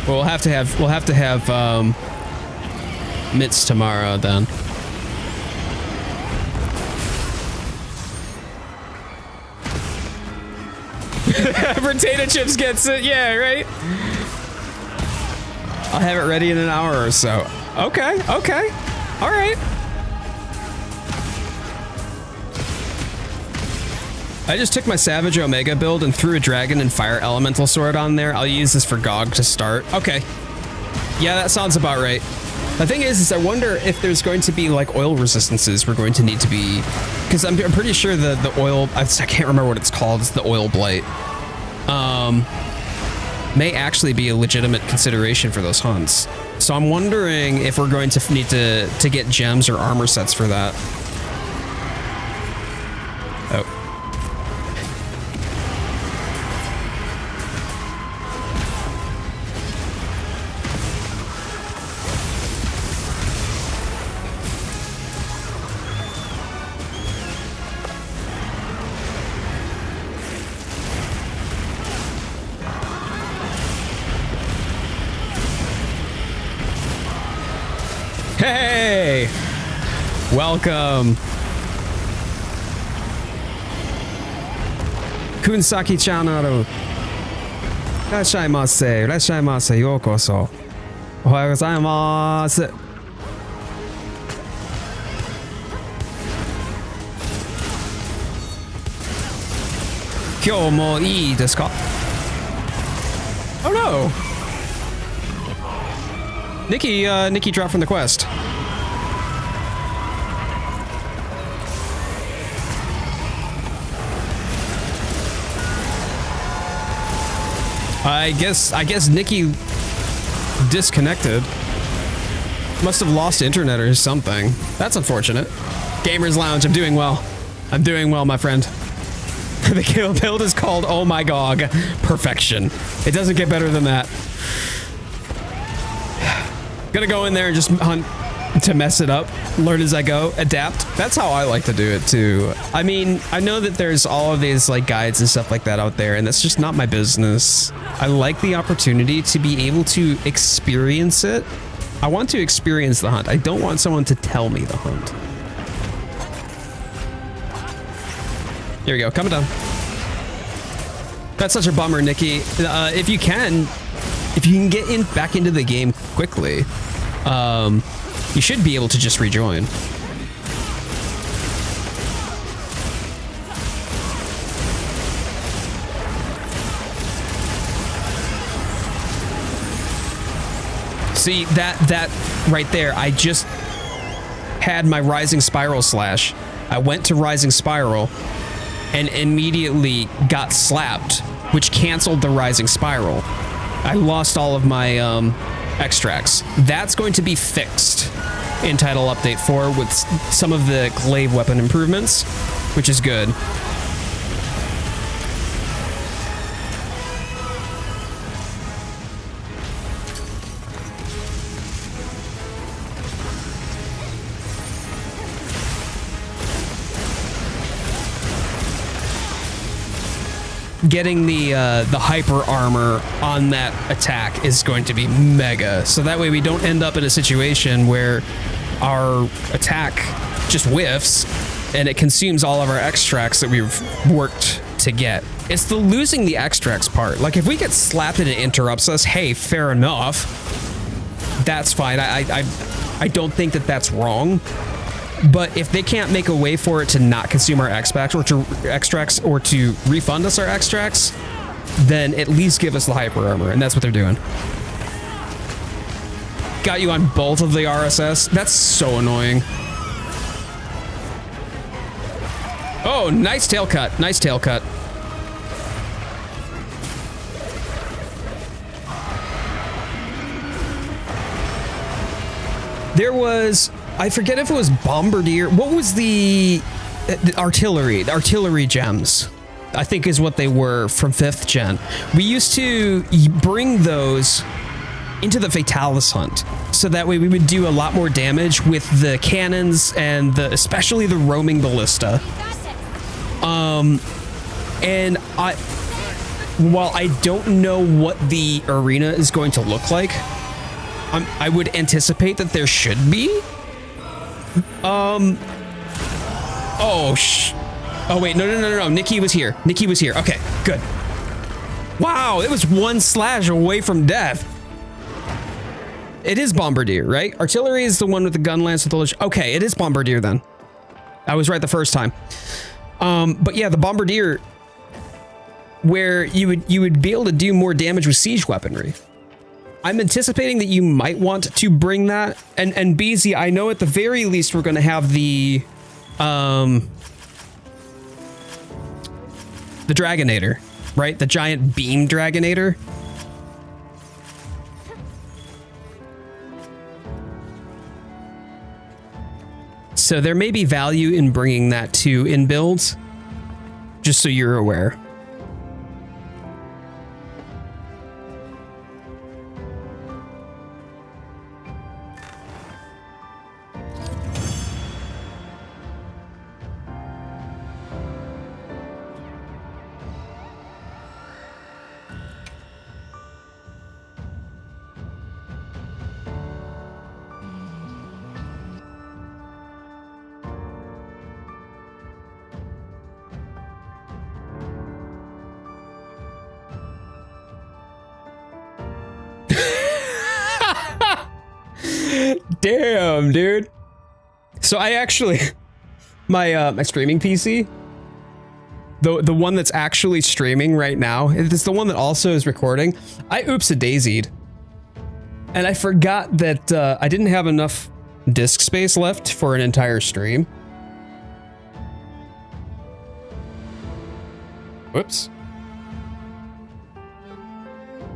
[SPEAKER 2] Well, we'll have to have mitts tomorrow then. Potato chips gets it, yeah, right? I'll have it ready in an hour or so. Okay, okay, all right. I just took my Savage Omega build and threw a dragon and fire elemental sword on there. I'll use this for Gog to start. Okay. Yeah, that sounds about right. The thing is I wonder if there's going to be like oil resistances we're going to need to be, because I'm pretty sure the oil, I can't remember what it's called, it's the oil blight, may actually be a legitimate consideration for those hunts. So I'm wondering if we're going to need to get gems or armor sets for that. Oh. Hey! Welcome. Kunsaki channel. Irashaimase, irashaimase, yokoso. Ohayou gozaimasu. Kyou mo ii desu ka? Oh no! Nikki dropped from the quest. I guess Nikki disconnected. Must have lost internet or something. That's unfortunate. Gamers Lounge, I'm doing well. I'm doing well, my friend. The kill build is called Oh My Gog Perfection. It doesn't get better than that. Gonna go in there and just hunt to mess it up, learn as I go, adapt. That's how I like to do it too. I mean, I know that there's all of these like guides and stuff like that out there, and that's just not my business. I like the opportunity to be able to experience it. I want to experience the hunt. I don't want someone to tell me the hunt. Here we go, coming down. That's such a bummer, Nikki. If you can get back into the game quickly, you should be able to just rejoin. See, that right there, I just had my Rising Spiral slash. I went to Rising Spiral and immediately got slapped, which canceled the Rising Spiral. I lost all of my extracts. That's going to be fixed in Title Update 4 with some of the glaive weapon improvements, which is good. Getting the hyper armor on that attack is going to be mega. So that way we don't end up in a situation where our attack just whiffs and it consumes all of our extracts that we've worked to get. It's the losing the extracts part. Like if we get slapped and it interrupts us, hey, fair enough. That's fine. I don't think that that's wrong. But if they can't make a way for it to not consume our extracts or to refund us our extracts, then at least give us the hyper armor, and that's what they're doing. Got you on both of the RSS. That's so annoying. Oh, nice tail cut. Nice tail cut. There was, I forget if it was Bombardier. What was the artillery? The artillery gems, I think is what they were from 5th gen. We used to bring those into the Fatalis hunt. So that way we would do a lot more damage with the cannons and especially the roaming ballista. And while I don't know what the arena is going to look like, I would anticipate that there should be. Oh wait, no. Nikki was here. Nikki was here. Okay, good. Wow, it was one slash away from death. It is Bombardier, right? Artillery is the one with the gun lance with the... Okay, it is Bombardier then. I was right the first time. But yeah, the Bombardier, where you would be able to do more damage with siege weaponry. I'm anticipating that you might want to bring that. And BZ, I know at the very least we're going to have the Dragonator, right? The giant beam Dragonator. So there may be value in bringing that too in builds, just so you're aware. Damn, dude. So I actually, my streaming PC, the one that's actually streaming right now, it's the one that also is recording. I oops-a-daisied, and I forgot that I didn't have enough disk space left for an entire stream. Whoops.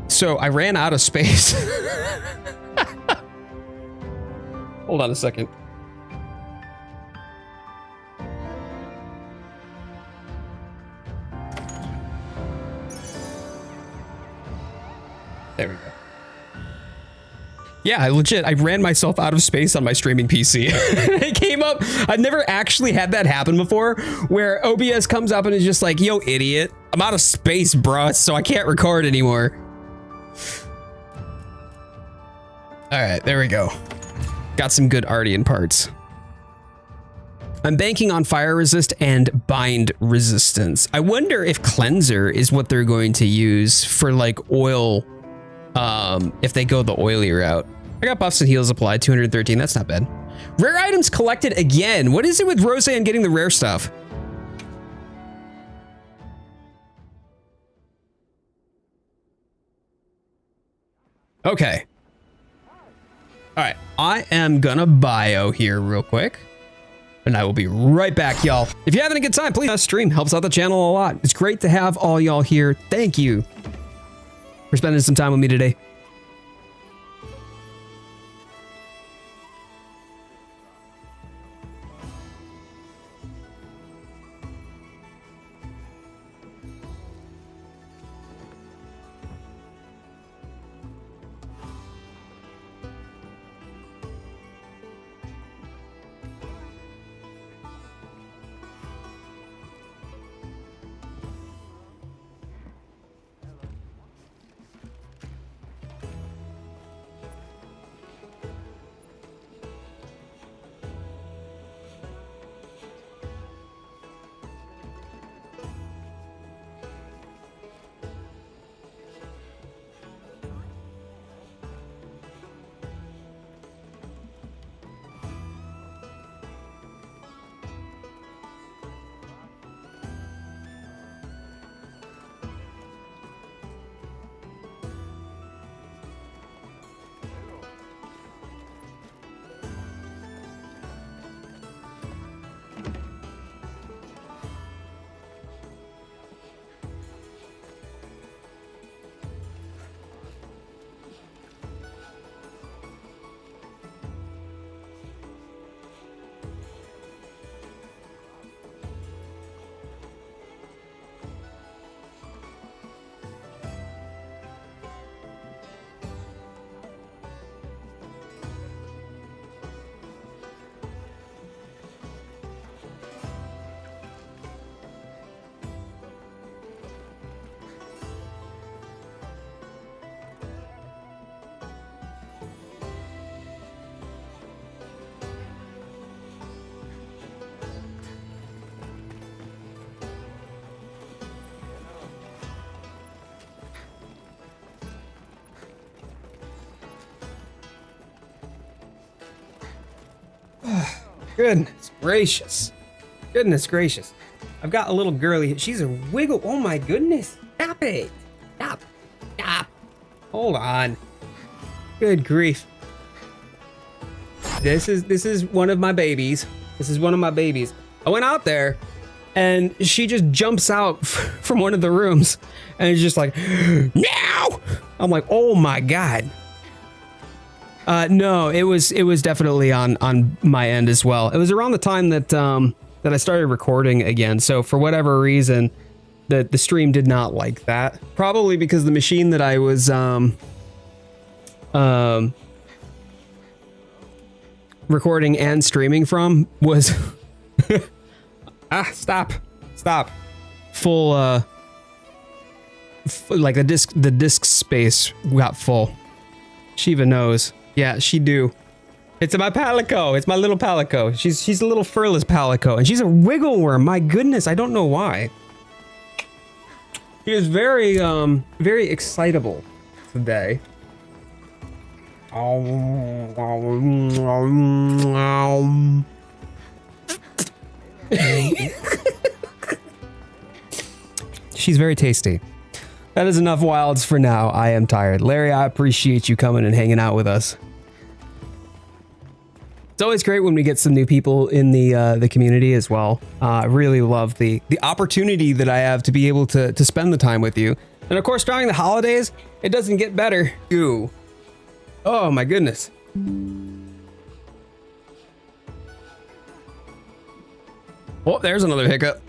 [SPEAKER 2] So I ran out of space. Hold on a second. There we go. Yeah, I ran myself out of space on my streaming PC. It came up. I've never actually had that happen before, where OBS comes up and is just like, yo, idiot, I'm out of space, bruh, so I can't record anymore. All right, there we go. Got some good Artian parts. I'm banking on fire resist and bind resistance. I wonder if cleanser is what they're going to use for like oil, if they go the oily route. I got buffs and heals applied, 213, that's not bad. Rare items collected again. What is it with Roseanne getting the rare stuff? Okay. All right, I am gonna bio here real quick, and I will be right back, y'all. If you're having a good time, please stream. Helps out the channel a lot. It's great to have all y'all here. Thank you for spending some time with me today. Goodness gracious. Goodness gracious. I've got a little girly. She's a wiggle. Oh my goodness. Stop it. Stop. Stop. Hold on. Good grief. This is one of my babies. This is one of my babies. I went out there and she just jumps out from one of the rooms and it's just like, now. I'm like, oh my God. No, it was definitely on my end as well. It was around the time that I started recording again. So for whatever reason, the stream did not like that. Probably because the machine that I was recording and streaming from was stop full like the disk space got full. Shiva knows. Yeah, she do. It's my palico. It's my little palico. She's a little furless palico, and she's a wiggle worm. My goodness, I don't know why. She is very very excitable today. She's very tasty. That is enough wilds for now. I am tired. Larry, I appreciate you coming and hanging out with us. It's always great when we get some new people in the community as well. I really love the opportunity that I have to be able to spend the time with you. And of course, during the holidays, it doesn't get better. Ew. Oh my goodness. Oh, there's another hiccup.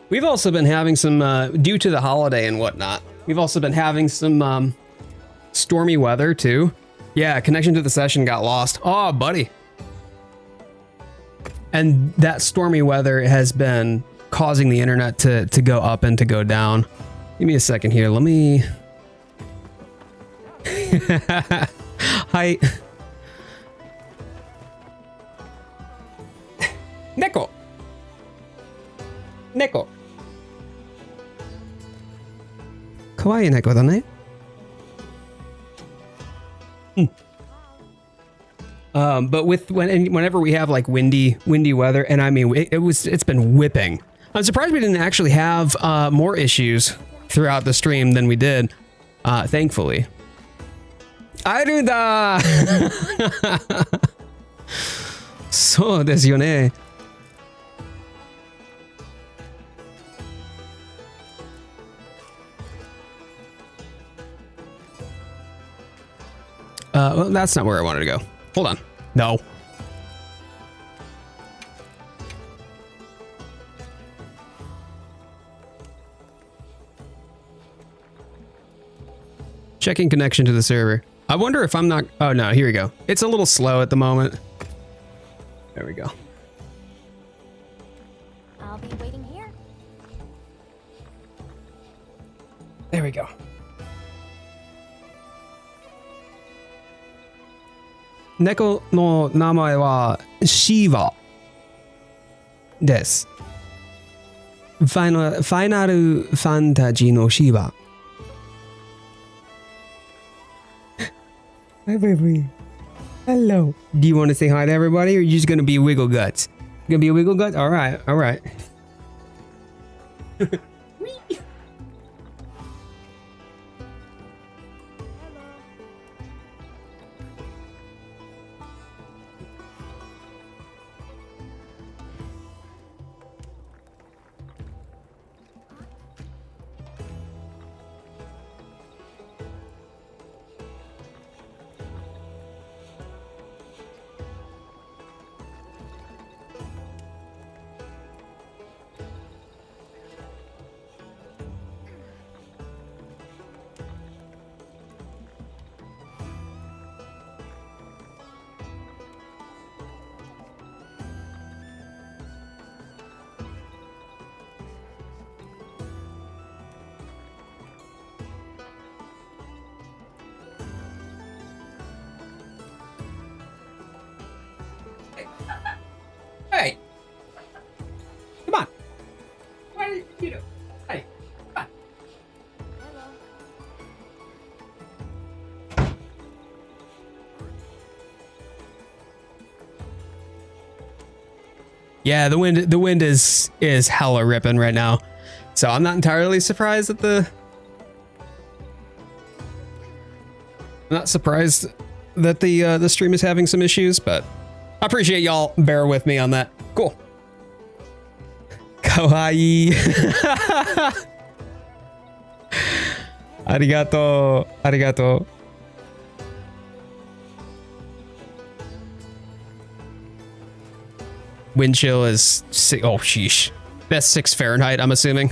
[SPEAKER 2] We've also been having some, due to the holiday and whatnot, we've also been having some stormy weather too. Yeah, connection to the session got lost. Oh, buddy. And that stormy weather has been causing the internet to go up and to go down. Give me a second here. Let me... Hi. Neko. Neko. Kawaii neko da ne. But whenever we have like windy weather, and I mean it's been whipping. I'm surprised we didn't actually have more issues throughout the stream than we did. Thankfully. Aruda. そうですよね。Well, that's not where I wanted to go. Hold on. No. Checking connection to the server. I wonder if I'm not... Oh, no. Here we go. It's a little slow at the moment. There we go.
[SPEAKER 3] I'll be waiting here.
[SPEAKER 2] There we go. 猫の名前はシーバです。ファイナルファンタジーのシーバ。Hi, baby. Hello. Do you want to say hi to everybody, or are you just gonna be wiggle guts? You gonna be a wiggle gut? All right, all right. Hey! Come on! What did you do? Hey! Come on! Yeah, the wind is hella ripping right now. So I'm not entirely surprised at the I'm not surprised that the stream is having some issues, but I appreciate y'all bear with me on that. Cool. Kawaii. Arigato. Arigato. Wind chill is oh sheesh. That's 6 Fahrenheit, I'm assuming.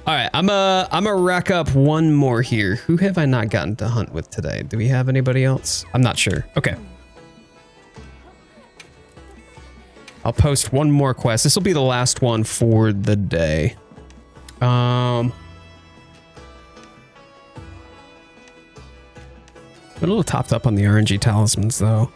[SPEAKER 2] All right, I'm a rack up one more here. Who have I not gotten to hunt with today? Do we have anybody else? I'm not sure. Okay. I'll post one more quest. This will be the last one for the day. I'm a little topped up on the RNG talismans though.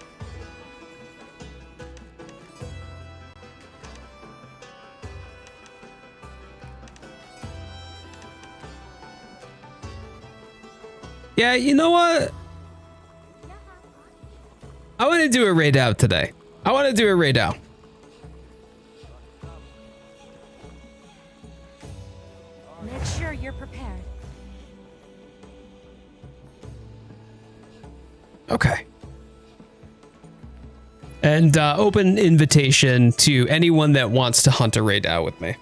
[SPEAKER 2] Yeah, you know what? I want to do a raid out today. I want to do a raid out.
[SPEAKER 3] Make sure you're prepared.
[SPEAKER 2] Okay. And open invitation to anyone that wants to hunt a raid out with me.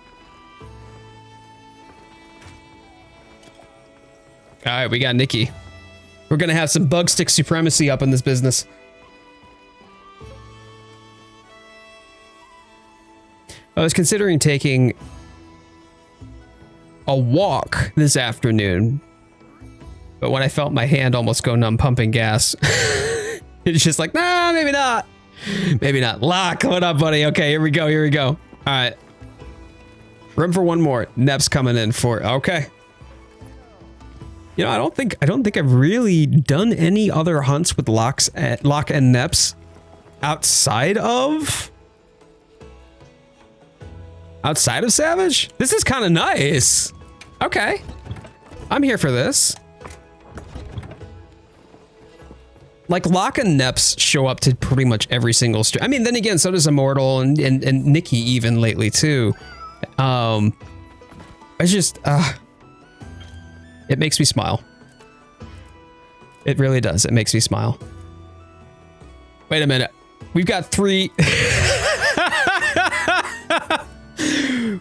[SPEAKER 2] All right, we got Nikki. We're gonna have some bug stick supremacy up in this business. I was considering taking a walk this afternoon, but when I felt my hand almost go numb pumping gas, it's just like, nah, maybe not. Maybe not. Lock, what up, buddy? Okay, here we go, here we go. All right. Room for one more. Nep's coming in for, okay. You know, I don't think I've really done any other hunts with Lock and Neps outside of Savage. This is kind of nice. Okay. I'm here for this. Like Lock and Neps show up to pretty much every single stream. I mean, then again, so does Immortal and Nikki even lately too. It's just it makes me smile. It really does. It makes me smile. Wait a minute. We've got 3.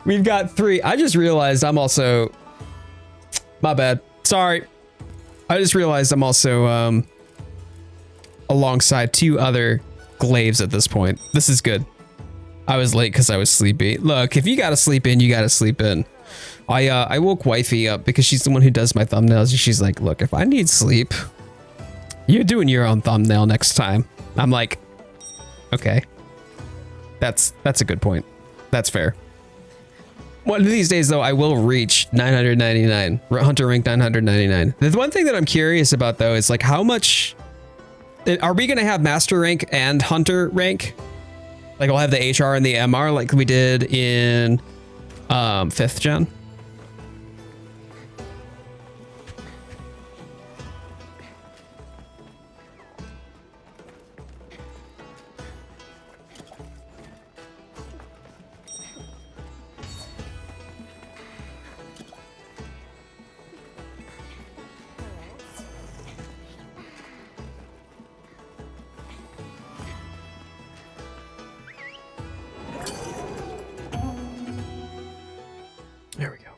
[SPEAKER 2] We've got 3. I just realized I'm also... My bad. Sorry. I just realized I'm also alongside 2 other glaives at this point. This is good. I was late because I was sleepy. Look, if you gotta sleep in, you gotta sleep in. I woke wifey up because she's the one who does my thumbnails, and she's like, look, if I need sleep, you're doing your own thumbnail next time. I'm like, okay. That's a good point. That's fair. One of these days though, I will reach 999, Hunter rank 999. The one thing that I'm curious about though is like how much, are we gonna have master rank and hunter rank? Like we'll have the HR and the MR like we did in 5th gen. There we go.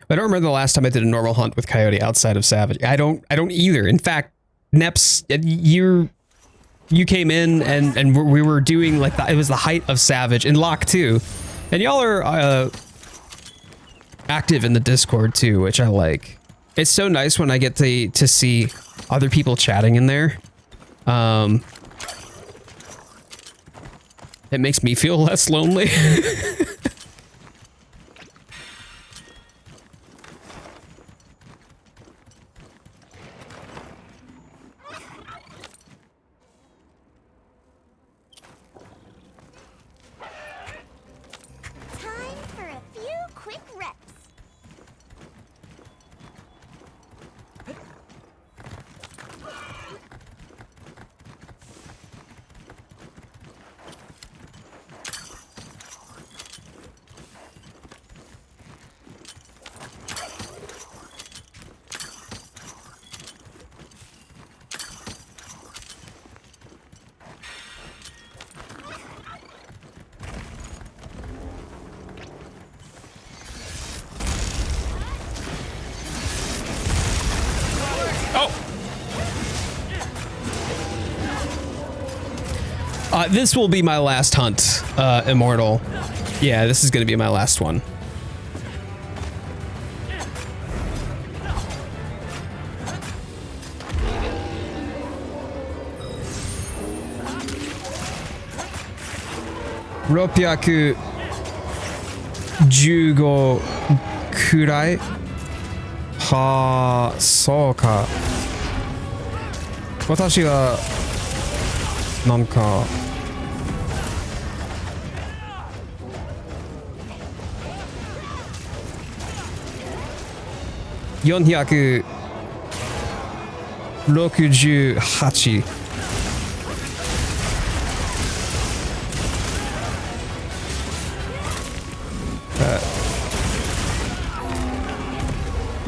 [SPEAKER 2] I don't remember the last time I did a normal hunt with Coyote outside of Savage. I don't either. In fact, Neps, you came in and we were doing like it was the height of Savage and Lock too, and y'all are active in the Discord too, which I like. It's so nice when I get to see other people chatting in there. It makes me feel less lonely.
[SPEAKER 3] Time for a few quick reps.
[SPEAKER 2] Oh! This will be my last hunt, Immortal. Yeah, this is gonna be my last one. Ropyaku 15 くらいはあ、そうか。私がなんか468。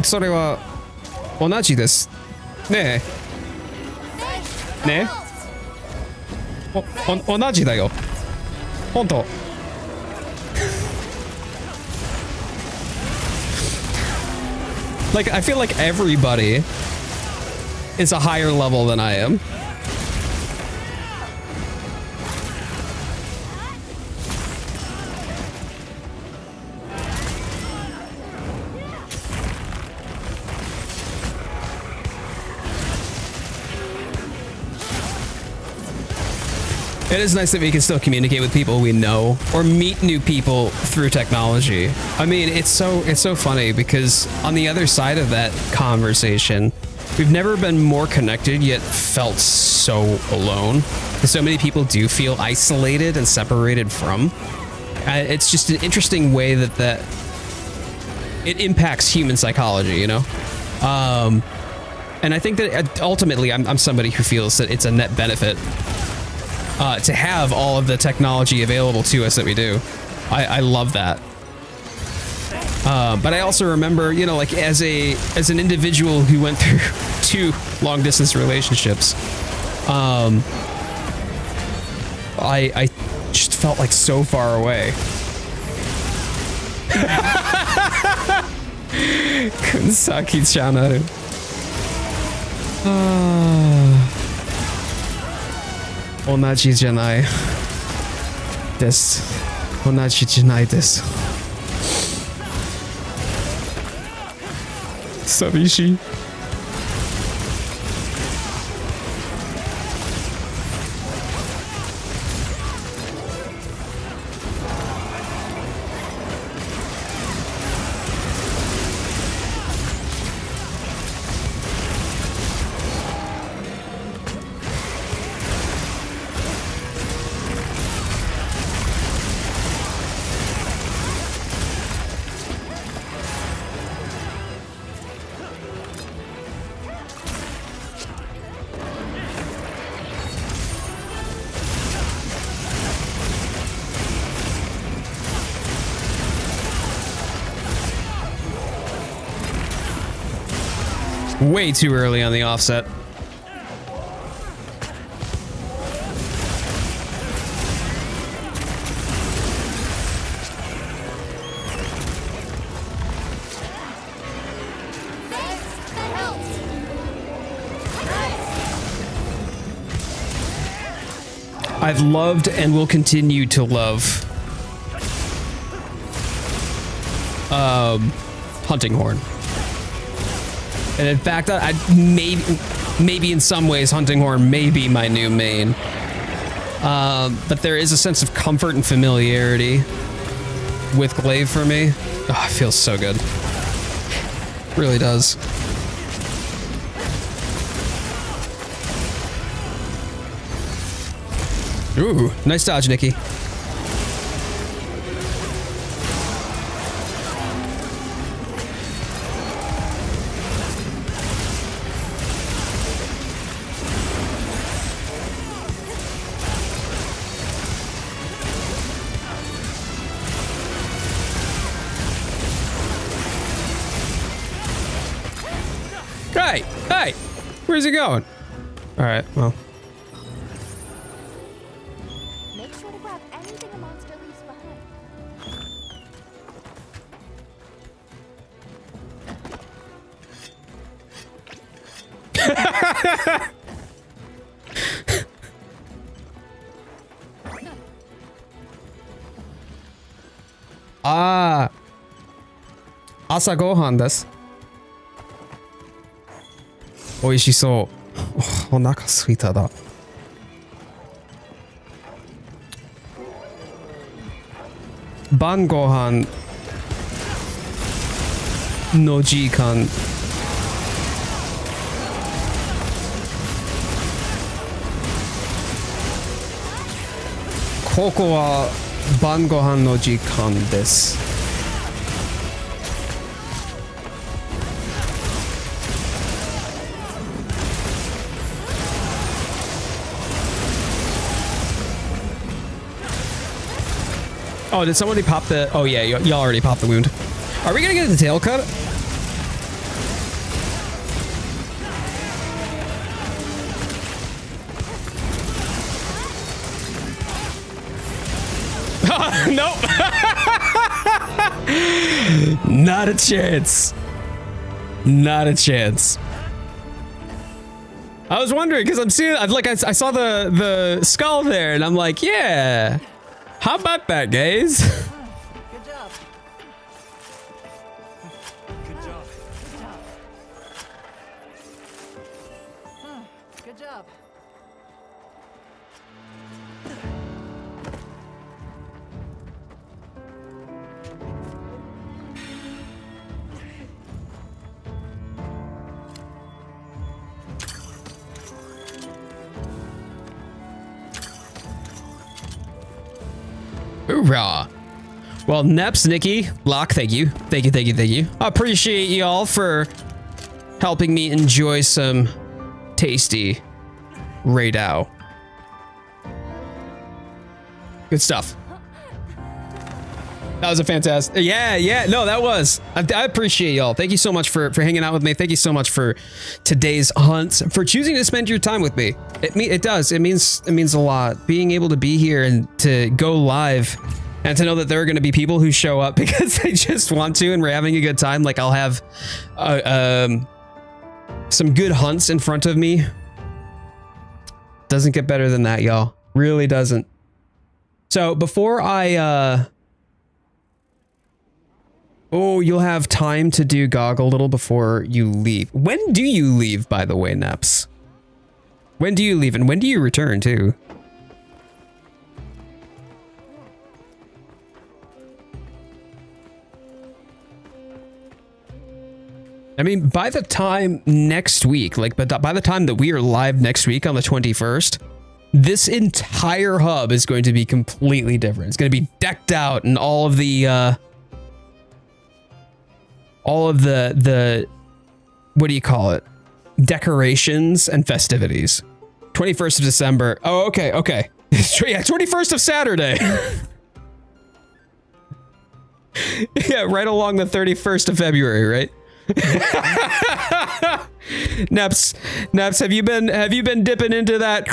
[SPEAKER 2] それは同じです。ねえ。ねえ。同じだよ。本当。Like, I feel like everybody is a higher level than I am. It is nice that we can still communicate with people we know or meet new people through technology. I mean, it's so funny because on the other side of that conversation, we've never been more connected yet felt so alone. So many people do feel isolated and separated from. It's just an interesting way that it impacts human psychology, you know? And I think that ultimately I'm somebody who feels that it's a net benefit to have all of the technology available to us that we do. I love that. But I also remember, you know, like as an individual who went through 2 long distance relationships, I just felt like so far away. Kunsaki channel. 同じじゃないです。同じじゃないです。寂しい。Way too early on the offset. I've loved and will continue to love Hunting Horn. And in fact, I maybe in some ways Hunting Horn may be my new main. But there is a sense of comfort and familiarity with Glaive for me. Oh, it feels so good. It really does. Ooh, nice dodge, Nikki. Hey, hey, where's he going? All right, well.
[SPEAKER 3] Make sure to grab anything a monster leaves behind.
[SPEAKER 2] Ah. 朝ごはんです。美味しそう。お腹すいただ。晩ご飯の時間。ここは晩ご飯の時間です。Oh, did somebody pop the... Oh, yeah, y'all already popped the wound. Are we gonna get the tail cut? Nope. Not a chance. Not a chance. I was wondering, because I'm seeing... Like, I saw the skull there, and I'm like, yeah... How about that, guys?
[SPEAKER 4] Good job. Good job. Good job.
[SPEAKER 2] Hoorah. Well, Neps, Nikki, Locke, thank you. Thank you, thank you, thank you. I appreciate y'all for helping me enjoy some tasty Raidao. Good stuff. That was a fantastic... Yeah, no, that was. I appreciate y'all. Thank you so much for hanging out with me. Thank you so much for today's hunt, for choosing to spend your time with me. It does. It means a lot. Being able to be here and to go live and to know that there are going to be people who show up because they just want to and we're having a good time. Like, I'll have some good hunts in front of me. Doesn't get better than that, y'all. Really doesn't. So before I... Oh, you'll have time to do Gog a little before you leave. When do you leave, by the way, Neps? When do you leave and when do you return, too? I mean, by the time next week, like, but by the time that we are live next week on the 21st, this entire hub is going to be completely different. It's going to be decked out and all of the what do you call it? Decorations and festivities. 21st of December. Oh, okay. Yeah, 21st of Saturday. Yeah, right along the 31st of February, right? Neps, have you been dipping into that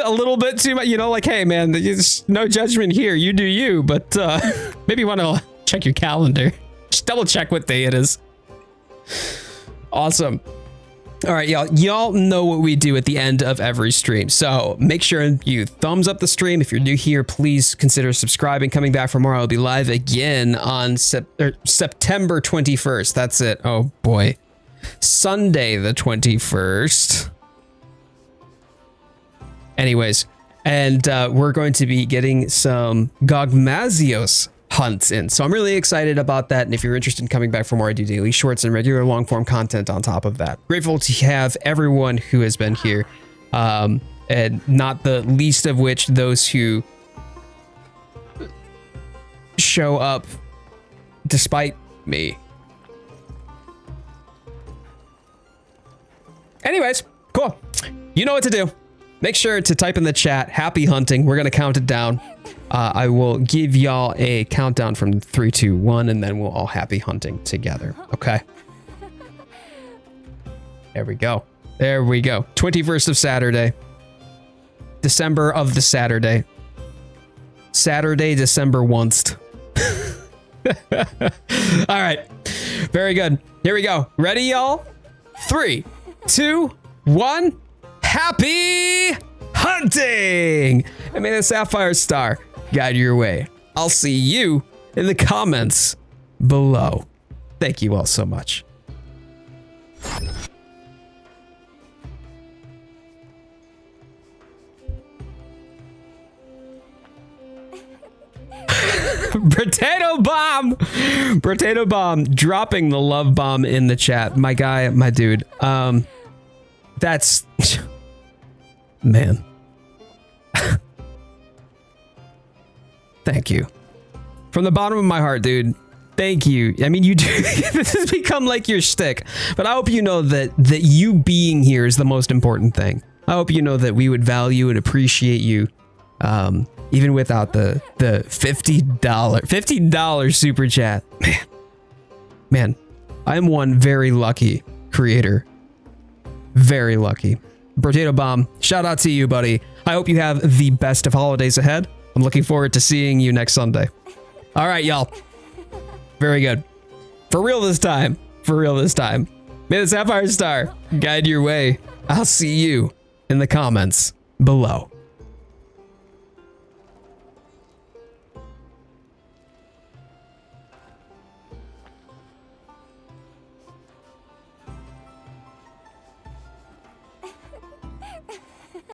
[SPEAKER 2] a little bit too much? You know, like, hey man, there's no judgment here. You do you, but maybe you want to check your calendar. Just double check what day it is. Awesome. All right, y'all know what we do at the end of every stream. So make sure you thumbs up the stream. If you're new here, please consider subscribing. Coming back for more. I'll be live again on September 21st. That's it. Oh boy. Sunday the 21st. Anyways, and we're going to be getting some Gogmazios hunts in. So I'm really excited about that. And if you're interested in coming back for more, I do daily shorts and regular long form content on top of that. Grateful to have everyone who has been here. And not the least of which those who show up despite me. Anyways, cool. You know what to do. Make sure to type in the chat, happy hunting. We're going to count it down. I will give y'all a countdown from 3, 2, 1, and then we'll all happy hunting together. Okay. There we go. There we go. 21st of Saturday. December of the Saturday. Saturday, December once. All right. Very good. Here we go. Ready, y'all? 3, 2, one. Happy hunting! And may the Sapphire Star guide your way. I'll see you in the comments below. Thank you all so much. Potato bomb dropping the love bomb in the chat. My guy, my dude. That's man. Thank you from the bottom of my heart, dude. Thank you. I mean, you do. This has become like your shtick, but I hope you know that you being here is the most important thing. I hope you know that we would value and appreciate you, even without the $50 super chat. Man, I'm one very lucky creator. Very lucky. Potato Bomb, shout out to you, buddy. I hope you have the best of holidays ahead. I'm looking forward to seeing you next Sunday. All right, y'all. Very good. For real this time. For real this time. May the Sapphire Star guide your way. I'll see you in the comments below.